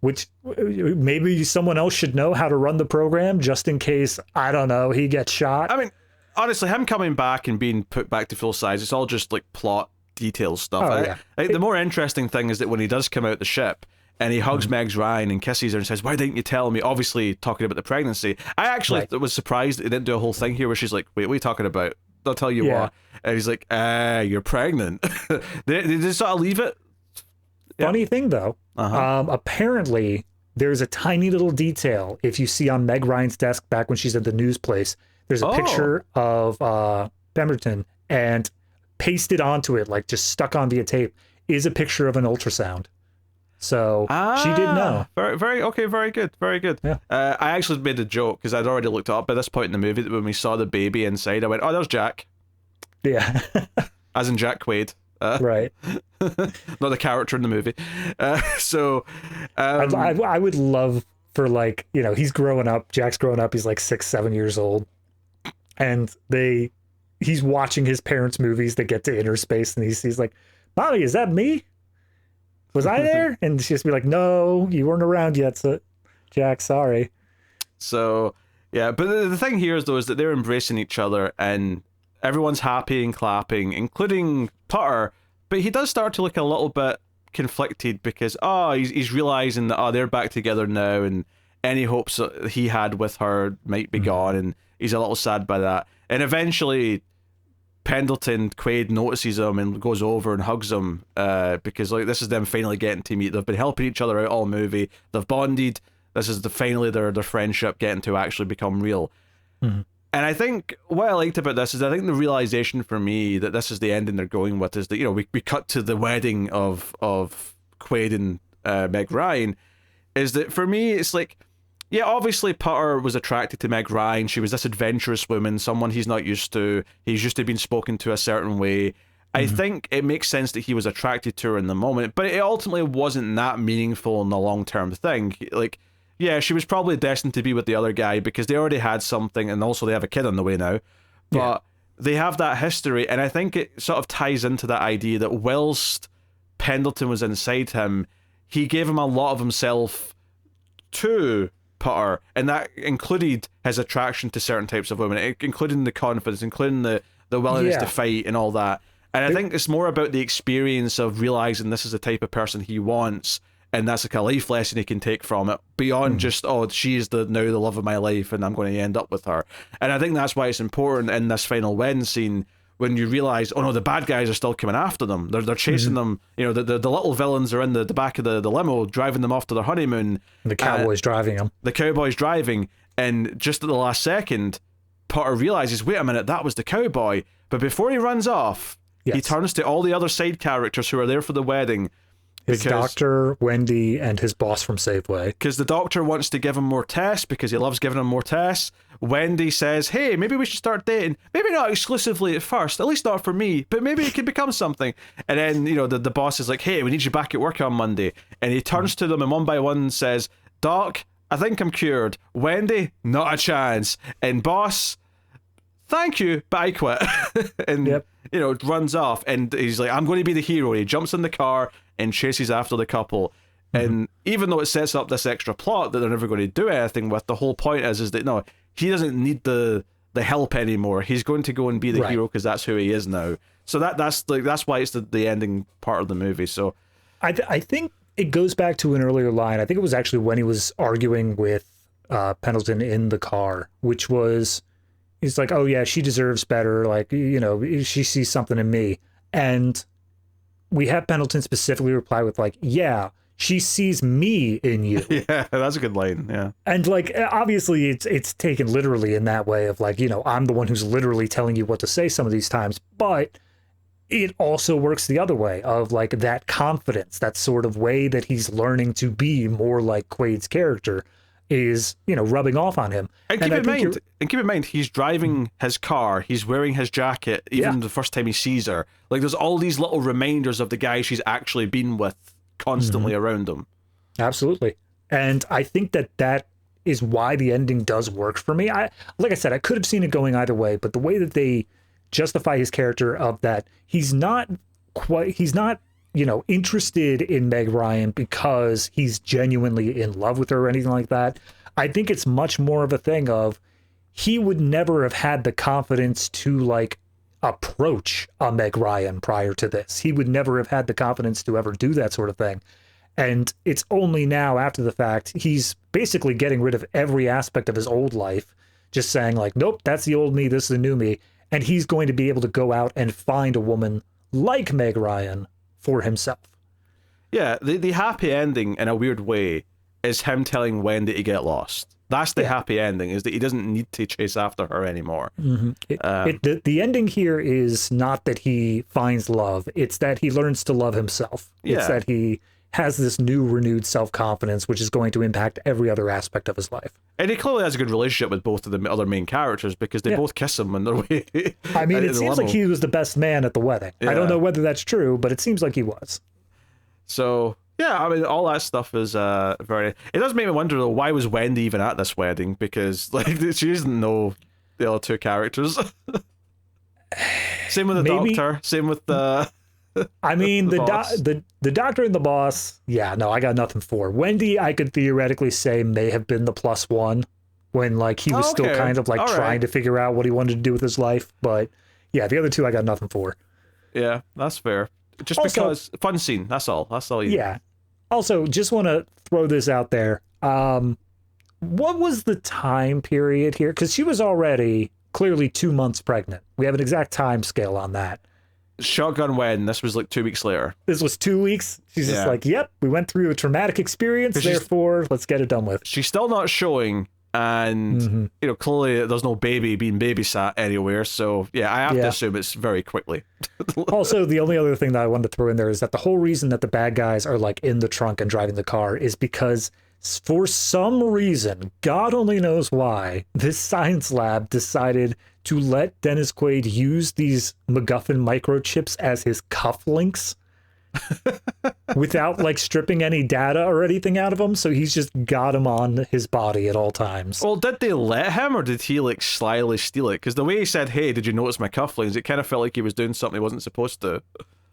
which maybe someone else should know how to run the program just in case, I don't know, he gets shot. I mean, honestly, him coming back and being put back to full size, it's all just like plot details stuff. The more interesting thing is that when he does come out the ship and he hugs Meg Ryan and kisses her and says, "Why didn't you tell me?" Obviously talking about the pregnancy. I actually was surprised that they didn't do a whole thing here where she's like, "Wait, what are you talking about? I'll tell you what." And he's like, "You're pregnant." they just sort of leave it. Funny thing though, apparently there's a tiny little detail if you see on Meg Ryan's desk back when she's at the news place. There's a picture of Pemberton, and pasted onto it, like just stuck on via tape, is a picture of an ultrasound. So she did know. Very good. Yeah. I actually made a joke because I'd already looked it up by this point in the movie that when we saw the baby inside, I went, "Oh, there's Jack." Yeah. As in Jack Quaid. Right. Not the character in the movie. I would love for, like, you know, he's growing up. Jack's growing up. He's like 6, 7 years old. And he's watching his parents' movies that get to Innerspace, and he's like, "Mommy, is that me? Was I there?" And she's be like, "No, you weren't around yet, so Jack, sorry." So, yeah, but the thing here is, though, is that they're embracing each other, and everyone's happy and clapping, including Putter, but he does start to look a little bit conflicted because, he's realizing that, they're back together now, and any hopes that he had with her might be gone, and he's a little sad by that. And eventually, Pendleton, Quaid, notices him and goes over and hugs him because, like, this is them finally getting to meet. They've been helping each other out all movie. They've bonded. This is finally their friendship getting to actually become real. Mm-hmm. And I think what I liked about this is, I think the realization for me that this is the ending they're going with is that, you know, we cut to the wedding of Quaid and Meg Ryan, is that for me it's like, yeah, obviously Putter was attracted to Meg Ryan. She was this adventurous woman, someone he's not used to. He's used to being spoken to a certain way. I think it makes sense that he was attracted to her in the moment, but it ultimately wasn't that meaningful in the long-term thing. Like, yeah, she was probably destined to be with the other guy because they already had something, and also they have a kid on the way now. But they have that history, and I think it sort of ties into that idea that whilst Pendleton was inside him, he gave him a lot of himself to Putter, and that included his attraction to certain types of women, including the confidence, including the willingness to fight and all that. And I think it's more about the experience of realizing this is the type of person he wants, and that's like a life lesson he can take from it, beyond just, she's now the love of my life and I'm going to end up with her. And I think that's why it's important in this final wedding scene, when you realize, oh no, the bad guys are still coming after them. They're chasing them. You know, the little villains are in the back of the limo, driving them off to their honeymoon. The cowboys driving them. The cowboys driving, and just at the last second, Potter realizes, wait a minute, that was the cowboy. But before he runs off, he turns to all the other side characters who are there for the wedding. His doctor, Wendy, and his boss from Safeway. Because the doctor wants to give him more tests because he loves giving him more tests. Wendy says, hey, maybe we should start dating. Maybe not exclusively at first, at least not for me, but maybe it could become something. And then, you know, the boss is like, hey, we need you back at work on Monday. And he turns to them and one by one says, Doc, I think I'm cured. Wendy, not a chance. And boss, thank you, but I quit. And, you know, runs off. And he's like, I'm going to be the hero. He jumps in the car and chases after the couple. And even though it sets up this extra plot that they're never going to do anything with, the whole point is that, no, he doesn't need the help anymore. He's going to go and be the hero because that's who he is now. So that's why it's the ending part of the movie. So I think it goes back to an earlier line. I think it was actually when he was arguing with Pendleton in the car, which was, he's like, oh yeah, she deserves better. Like, you know, she sees something in me. And we have Pendleton specifically reply with like, yeah, she sees me in you. Yeah, that's a good line. Yeah. And like, obviously it's taken literally in that way of like, you know, I'm the one who's literally telling you what to say some of these times, but it also works the other way of like that confidence, that sort of way that he's learning to be more like Quaid's character is, you know, rubbing off on him. And keep in mind, he's driving his car, he's wearing his jacket, even the first time he sees her. Like, there's all these little reminders of the guy she's actually been with constantly around him. Absolutely. And I think that is why the ending does work for me. Like I said, I could have seen it going either way, but the way that they justify his character of that, he's not interested in Meg Ryan because he's genuinely in love with her or anything like that. I think it's much more of a thing of he would never have had the confidence to like approach a Meg Ryan prior to this. He would never have had the confidence to ever do that sort of thing. And it's only now after the fact, he's basically getting rid of every aspect of his old life, just saying like, nope, that's the old me, this is the new me. And he's going to be able to go out and find a woman like Meg Ryan for himself. Yeah, the happy ending in a weird way is him telling Wendy to get lost. That's the happy ending, is that he doesn't need to chase after her anymore. Mm-hmm. The ending here is not that he finds love. It's that he learns to love himself. Yeah. It's that he has this new renewed self-confidence, which is going to impact every other aspect of his life. And he clearly has a good relationship with both of the other main characters because they both kiss him on their way. I mean, it seems like he was the best man at the wedding. Yeah. I don't know whether that's true, but it seems like he was. So, yeah, I mean, all that stuff is very... It does make me wonder, though, why was Wendy even at this wedding? Because, like, she doesn't know the other two characters. Same with the doctor. Same with the... I mean, the doctor and the boss, yeah, no, I got nothing for. Wendy, I could theoretically say may have been the plus one when, like, he was still kind of, like, trying to figure out what he wanted to do with his life. But, yeah, the other two I got nothing for. Yeah, that's fair. Just also, because, fun scene, that's all. That's all you... Yeah. Also, just want to throw this out there. What was the time period here? Because she was already clearly 2 months pregnant. We have an exact time scale on that. Shotgun wedding. This was like 2 weeks later. This was 2 weeks. She's just like, yep, we went through a traumatic experience, therefore let's get it done with. She's still not showing, and clearly there's no baby being babysat anywhere, so yeah, I have to assume it's very quickly. Also, the only other thing that I wanted to throw in there is that the whole reason that the bad guys are like in the trunk and driving the car is because for some reason, God only knows why, this science lab decided to let Dennis Quaid use these MacGuffin microchips as his cufflinks without like stripping any data or anything out of him. So he's just got him on his body at all times. Well, did they let him, or did he like slyly steal it? Because the way he said, "Hey, did you notice my cufflinks?" It kind of felt like he was doing something he wasn't supposed to.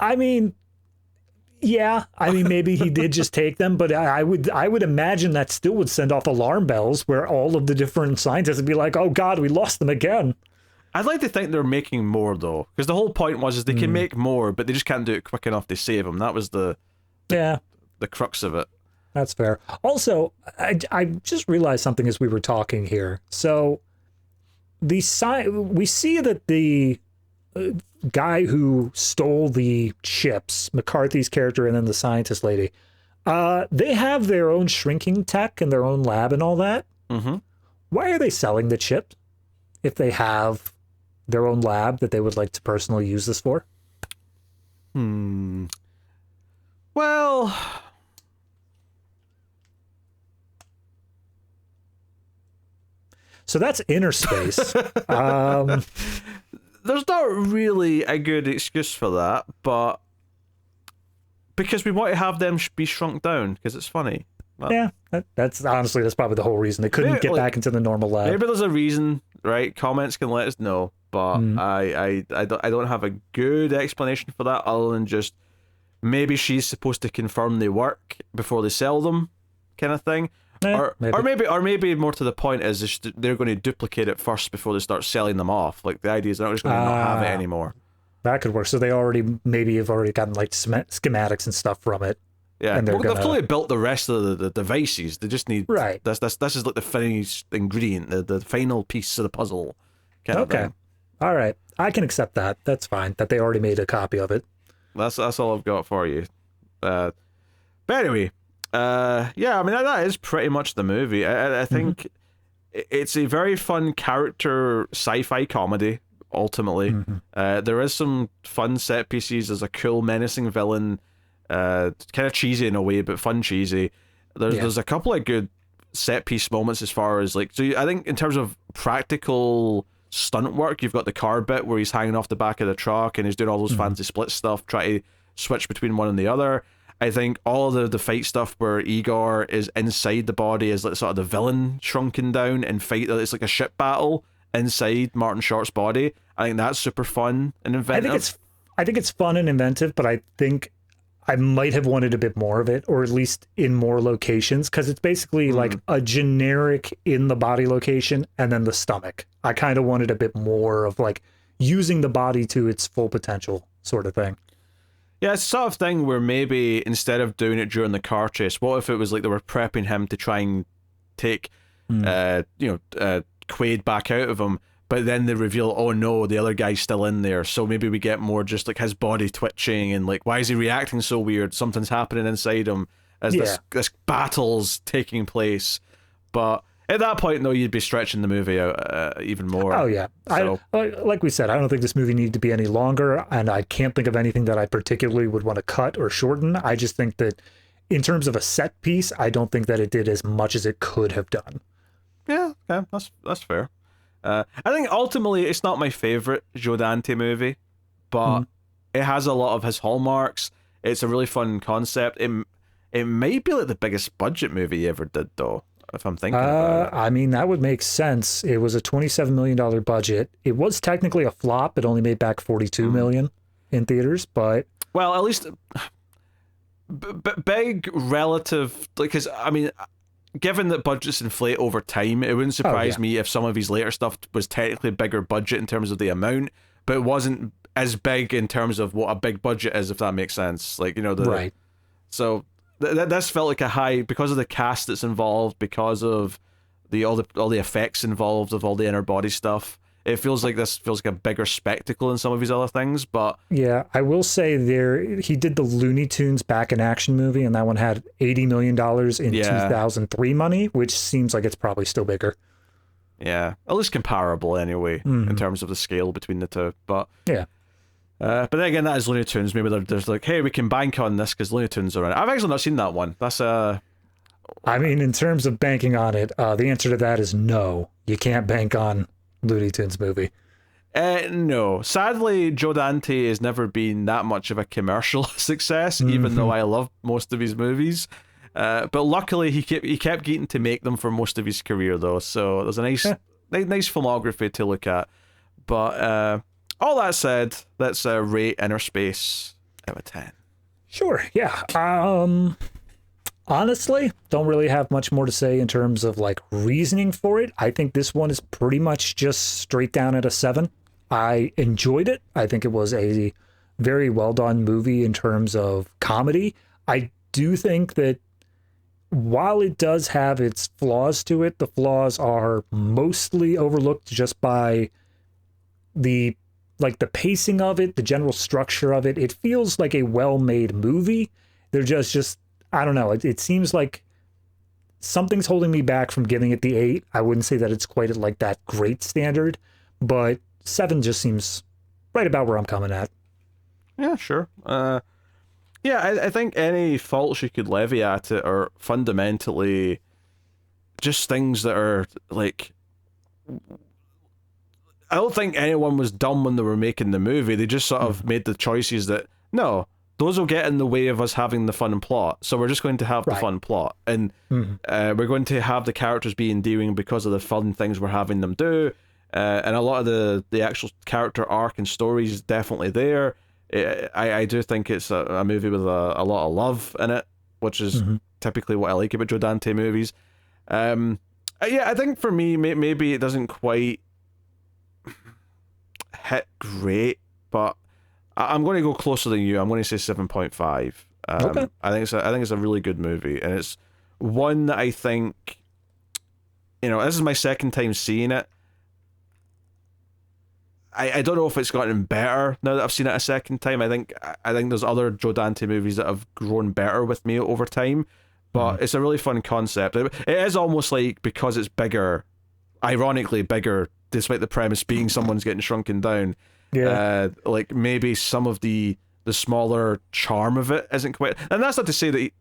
I mean, yeah, I mean, maybe he did just take them, but I would imagine that still would send off alarm bells where all of the different scientists would be like, "Oh God, we lost them again." I'd like to think they're making more, though, because the whole point was they can make more, but they just can't do it quick enough to save them. That was the crux of it. That's fair. Also, I just realized something as we were talking here. So we see that the guy who stole the chips, McCarthy's character, and then the scientist lady, they have their own shrinking tech and their own lab and all that. Mm-hmm. Why are they selling the chip if they have their own lab that they would like to personally use this for? Well, so that's Innerspace. There's not really a good excuse for that, but because we want to have them be shrunk down because it's funny. Yeah, that's probably the whole reason they couldn't get back into the normal lab. Maybe there's a reason, right? Comments can let us know, but I don't have a good explanation for that other than just maybe she's supposed to confirm they work before they sell them, kind of thing. Or maybe more to the point is they're going to duplicate it first before they start selling them off. Like the idea is they're not just going to not have it anymore. That could work. So they have already gotten like schematics and stuff from it. Yeah, they've clearly built the rest of the devices. They just need this is like the finished ingredient, the final piece of the puzzle. Kind of thing. All right, I can accept that. That's fine. That they already made a copy of it. That's all I've got for you. But anyway, I mean that is pretty much the movie. I think it's a very fun character sci-fi comedy. Ultimately, there is some fun set pieces. There's a cool menacing villain. Kind of cheesy in a way, but fun cheesy. There's a couple of good set piece moments as far as like. So I think in terms of practical stunt work, you've got the car bit where he's hanging off the back of the truck and he's doing all those fancy split stuff, try to switch between one and the other. I think all the fight stuff where Igor is inside the body is like sort of the villain shrunken down and fight. It's like a ship battle inside Martin Short's body. I think that's super fun and inventive. I think it's fun and inventive, but I think I might have wanted a bit more of it, or at least in more locations, because it's basically like a generic in the body location and then the stomach. I kind of wanted a bit more of like using the body to its full potential sort of thing. Yeah, it's the sort of thing where maybe instead of doing it during the car chase, what if it was like they were prepping him to try and take, Quaid back out of him, but then they reveal, oh no, the other guy's still in there. So maybe we get more just like his body twitching and like, why is he reacting so weird? Something's happening inside him as this battle's taking place. But at that point, though, you'd be stretching the movie out even more. Oh, yeah. So, like we said, I don't think this movie needed to be any longer, and I can't think of anything that I particularly would want to cut or shorten. I just think that in terms of a set piece, I don't think that it did as much as it could have done. Yeah, that's fair. I think ultimately it's not my favorite Joe Dante movie, but it has a lot of his hallmarks. It's a really fun concept. It might be like the biggest budget movie he ever did, though, if I'm thinking about it. I mean, that would make sense. It was a $27 million budget. It was technically a flop. It only made back $42 million in theaters, but... Well, at least big relative... Because, I mean... Given that budgets inflate over time, it wouldn't surprise me if some of his later stuff was technically bigger budget in terms of the amount, but it wasn't as big in terms of what a big budget is, if that makes sense. Like, right. So this felt like a high, because of the cast that's involved, because of all the effects involved of all the inner body stuff. It feels like a bigger spectacle than some of his other things, but... Yeah, I will say he did the Looney Tunes Back in Action movie, and that one had $80 million in 2003 money, which seems like it's probably still bigger. Yeah, at least comparable anyway, in terms of the scale between the two, but... Yeah. But then again, that is Looney Tunes. Maybe there's like, hey, we can bank on this because Looney Tunes are in it. I've actually not seen that one. That's I mean, in terms of banking on it, the answer to that is no. You can't bank on Looney Tunes movie. No. Sadly, Joe Dante has never been that much of a commercial success, even though I love most of his movies. But luckily, he kept getting to make them for most of his career, though. So there's a nice filmography to look at. But all that said, let's rate Innerspace out of 10. Sure, yeah. Honestly, don't really have much more to say in terms of like reasoning for it. I think this one is pretty much just straight down at a 7. I enjoyed it. I think it was a very well done movie in terms of comedy. I do think that while it does have its flaws to it, the flaws are mostly overlooked just by the pacing of it, the general structure of it. It feels like a well-made movie. They're just I don't know. It seems like something's holding me back from giving it the 8. I wouldn't say that it's quite at like that great standard, but 7 just seems right about where I'm coming at. Yeah, sure. I think any faults you could levy at it are fundamentally just things that are like... I don't think anyone was dumb when they were making the movie. They just sort of made the choices that, no, those will get in the way of us having the fun plot. So we're just going to have the fun plot. And we're going to have the characters be endearing because of the fun things we're having them do. And a lot of the actual character arc and story is definitely there. I do think it's a movie with a lot of love in it, which is typically what I like about Joe Dante movies. I think for me, maybe it doesn't quite hit great, but I'm going to go closer than you. I'm going to say 7.5. Okay. I think it's a really good movie, and it's one that I think, this is my second time seeing it. I don't know if it's gotten better now that I've seen it a second time. I think there's other Joe Dante movies that have grown better with me over time, but it's a really fun concept. It is almost like, because it's bigger, ironically bigger, despite the premise being someone's getting shrunken down. Yeah. Like maybe some of the smaller charm of it isn't quite, and that's not to say that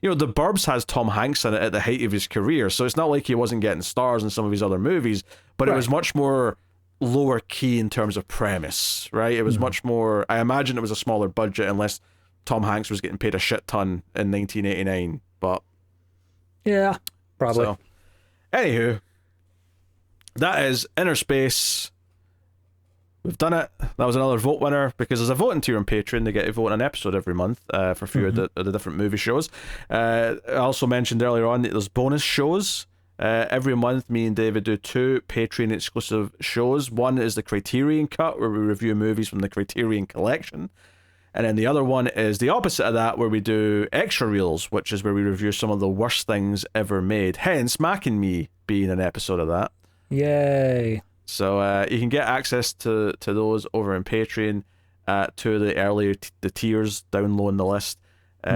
The Burbs has Tom Hanks in it at the height of his career, so it's not like he wasn't getting stars in some of his other movies, but it was much more lower key in terms of premise, right? It was much more, I imagine it was a smaller budget, unless Tom Hanks was getting paid a shit ton in 1989, but yeah, probably. So, anywho, that is Innerspace. we've done it. That was another vote winner, because there's a voting tier on Patreon. They get to vote on an episode every month for a few of the different movie shows. I also mentioned earlier on that there's bonus shows. Every month, me and David do 2 Patreon exclusive shows. One is the Criterion Cut, where we review movies from the Criterion Collection. And then the other one is the opposite of that, where we do Extra Reels, which is where we review some of the worst things ever made. Hence, Mac and Me being an episode of that. Yay. So you can get access to those over in Patreon, to the earlier the tiers down low in the list.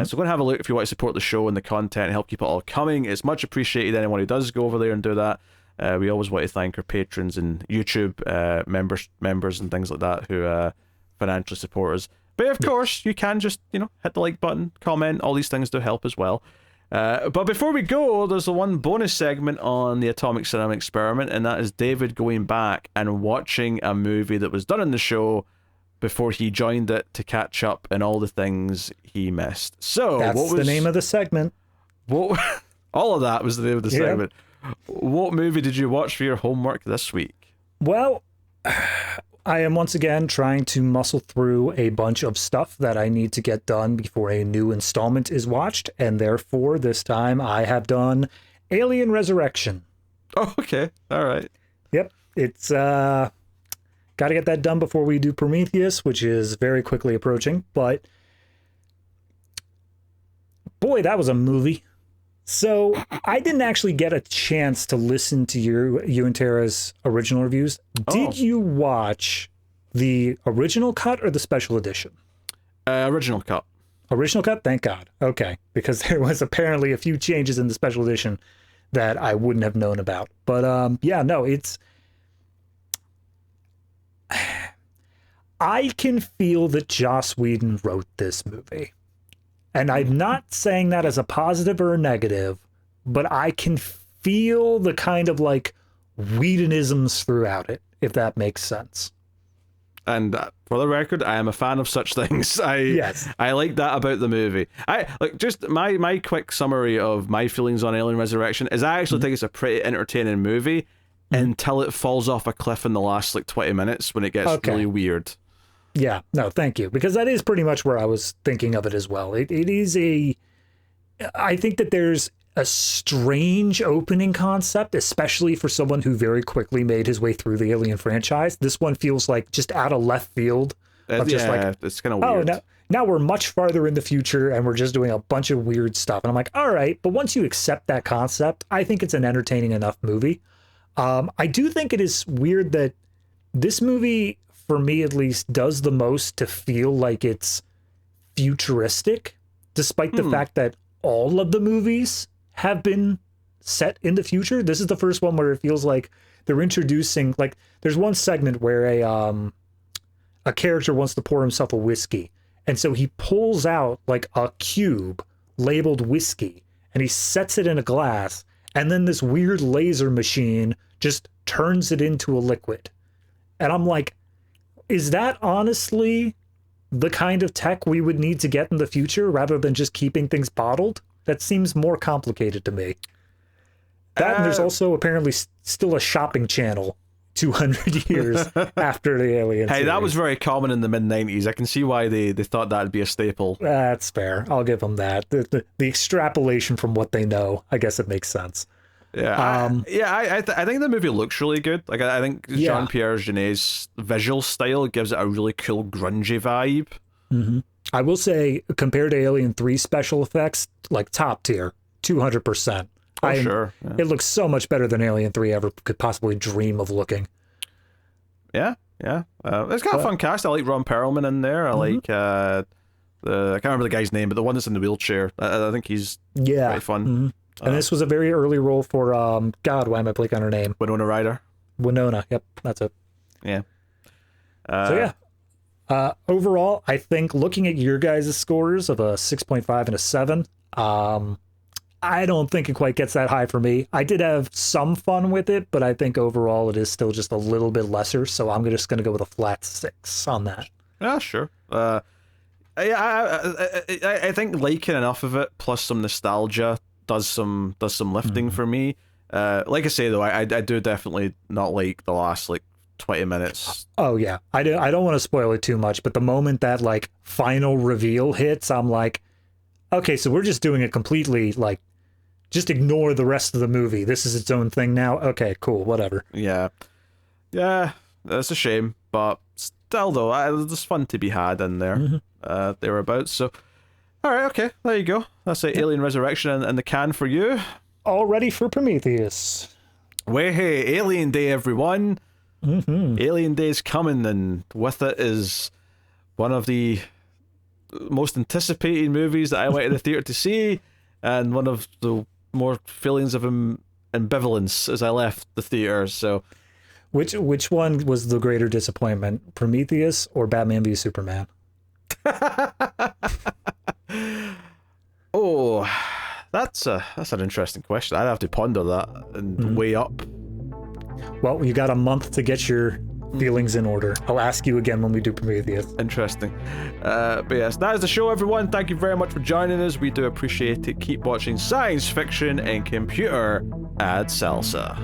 So go and have a look if you want to support the show and the content and help keep it all coming. It's much appreciated, anyone who does go over there and do that. We always want to thank our patrons and YouTube members and things like that who financially support us. But of course, you can just, hit the like button, comment. All these things do help as well. But before we go, there's the one bonus segment on the Atomic Cinema Experiment, and that is David going back and watching a movie that was done in the show before he joined it to catch up and all the things he missed. So that's the name of the segment. All of that was the name of the segment. What movie did you watch for your homework this week? Well, I am once again trying to muscle through a bunch of stuff that I need to get done before a new installment is watched, and therefore this time I have done Alien Resurrection. Oh, okay. All right. Yep. It's got to get that done before we do Prometheus, which is very quickly approaching. But boy, that was a movie. So I didn't actually get a chance to listen to you and Tara's original reviews. Did you watch the original cut or the special edition? Original cut. Original cut? Thank God. Okay. Because there was apparently a few changes in the special edition that I wouldn't have known about. But yeah, no, it's... I can feel that Joss Whedon wrote this movie. And I'm not saying that as a positive or a negative, but I can feel the kind of like Whedonisms throughout it, if that makes sense. And for the record, I am a fan of such things. I like that about the movie. Just my quick summary of my feelings on Alien Resurrection is I actually think it's a pretty entertaining movie until it falls off a cliff in the last 20 minutes when it gets really weird. Yeah, no, thank you. Because that is pretty much where I was thinking of it as well. It is I think that there's a strange opening concept, especially for someone who very quickly made his way through the Alien franchise. This one feels like just out of left field. It's kind of weird. Oh, now we're much farther in the future and we're just doing a bunch of weird stuff. And I'm like, all right, but once you accept that concept, I think it's an entertaining enough movie. I do think it is weird that this movie, for me at least, does the most to feel like it's futuristic, despite the fact that all of the movies have been set in the future. This is the first one where it feels like they're introducing, like, there's one segment where a character wants to pour himself a whiskey, and so he pulls out like a cube labeled whiskey and he sets it in a glass, and then this weird laser machine just turns it into a liquid. And I'm like, is that honestly the kind of tech we would need to get in the future rather than just keeping things bottled? That seems more complicated to me. That and there's also apparently still a shopping channel 200 years after the Alien series. That was very common in the mid-90s. I can see why they thought that'd be a staple. That's fair. I'll give them that. The extrapolation from what they know, I guess it makes sense. Yeah, I think the movie looks really good. Like, I think Jean-Pierre Gene's visual style gives it a really cool grungy vibe. Mm-hmm. I will say, compared to Alien 3 special effects, like top tier, 200%. Sure. Yeah. It looks so much better than Alien 3 ever could possibly dream of looking. Yeah. It's got a fun cast. I like Ron Perlman in there. I like I can't remember the guy's name, but the one that's in the wheelchair. I think he's pretty fun. Mm-hmm. And this was a very early role for God, why am I blanking on her name? Winona Ryder. Winona, yep, that's it. Yeah. Overall, I think looking at your guys' scores of a 6.5 and a 7, I don't think it quite gets that high for me. I did have some fun with it, but I think overall it is still just a little bit lesser, so I'm just going to go with a flat 6 on that. Yeah, sure. I think liking enough of it, plus some nostalgia, does some lifting for me. Like I say though, I do definitely not like the last 20 minutes. Oh yeah, I don't want to spoil it too much, but the moment that like final reveal hits, I'm like, okay, so we're just doing it completely like, just ignore the rest of the movie. This is its own thing now. Okay, cool, whatever. Yeah, it's a shame, but still though, there's fun to be had in there. Thereabouts. So, all right, okay, there you go. That's like Alien Resurrection in the can for you. All ready for Prometheus. Way hey, Alien Day, everyone. Alien Day's coming, and with it is one of the most anticipated movies that I went to the theater to see, and one of the more feelings of ambivalence as I left the theater. So, which one was the greater disappointment, Prometheus or Batman v Superman? Oh, that's an interesting question. I'd have to ponder that and weigh up. Well, you got a month to get your feelings in order. I'll ask you again when we do Prometheus. Interesting. But yes, that is the show, everyone. Thank you very much for joining us. We do appreciate it. Keep watching science fiction and computer ad salsa.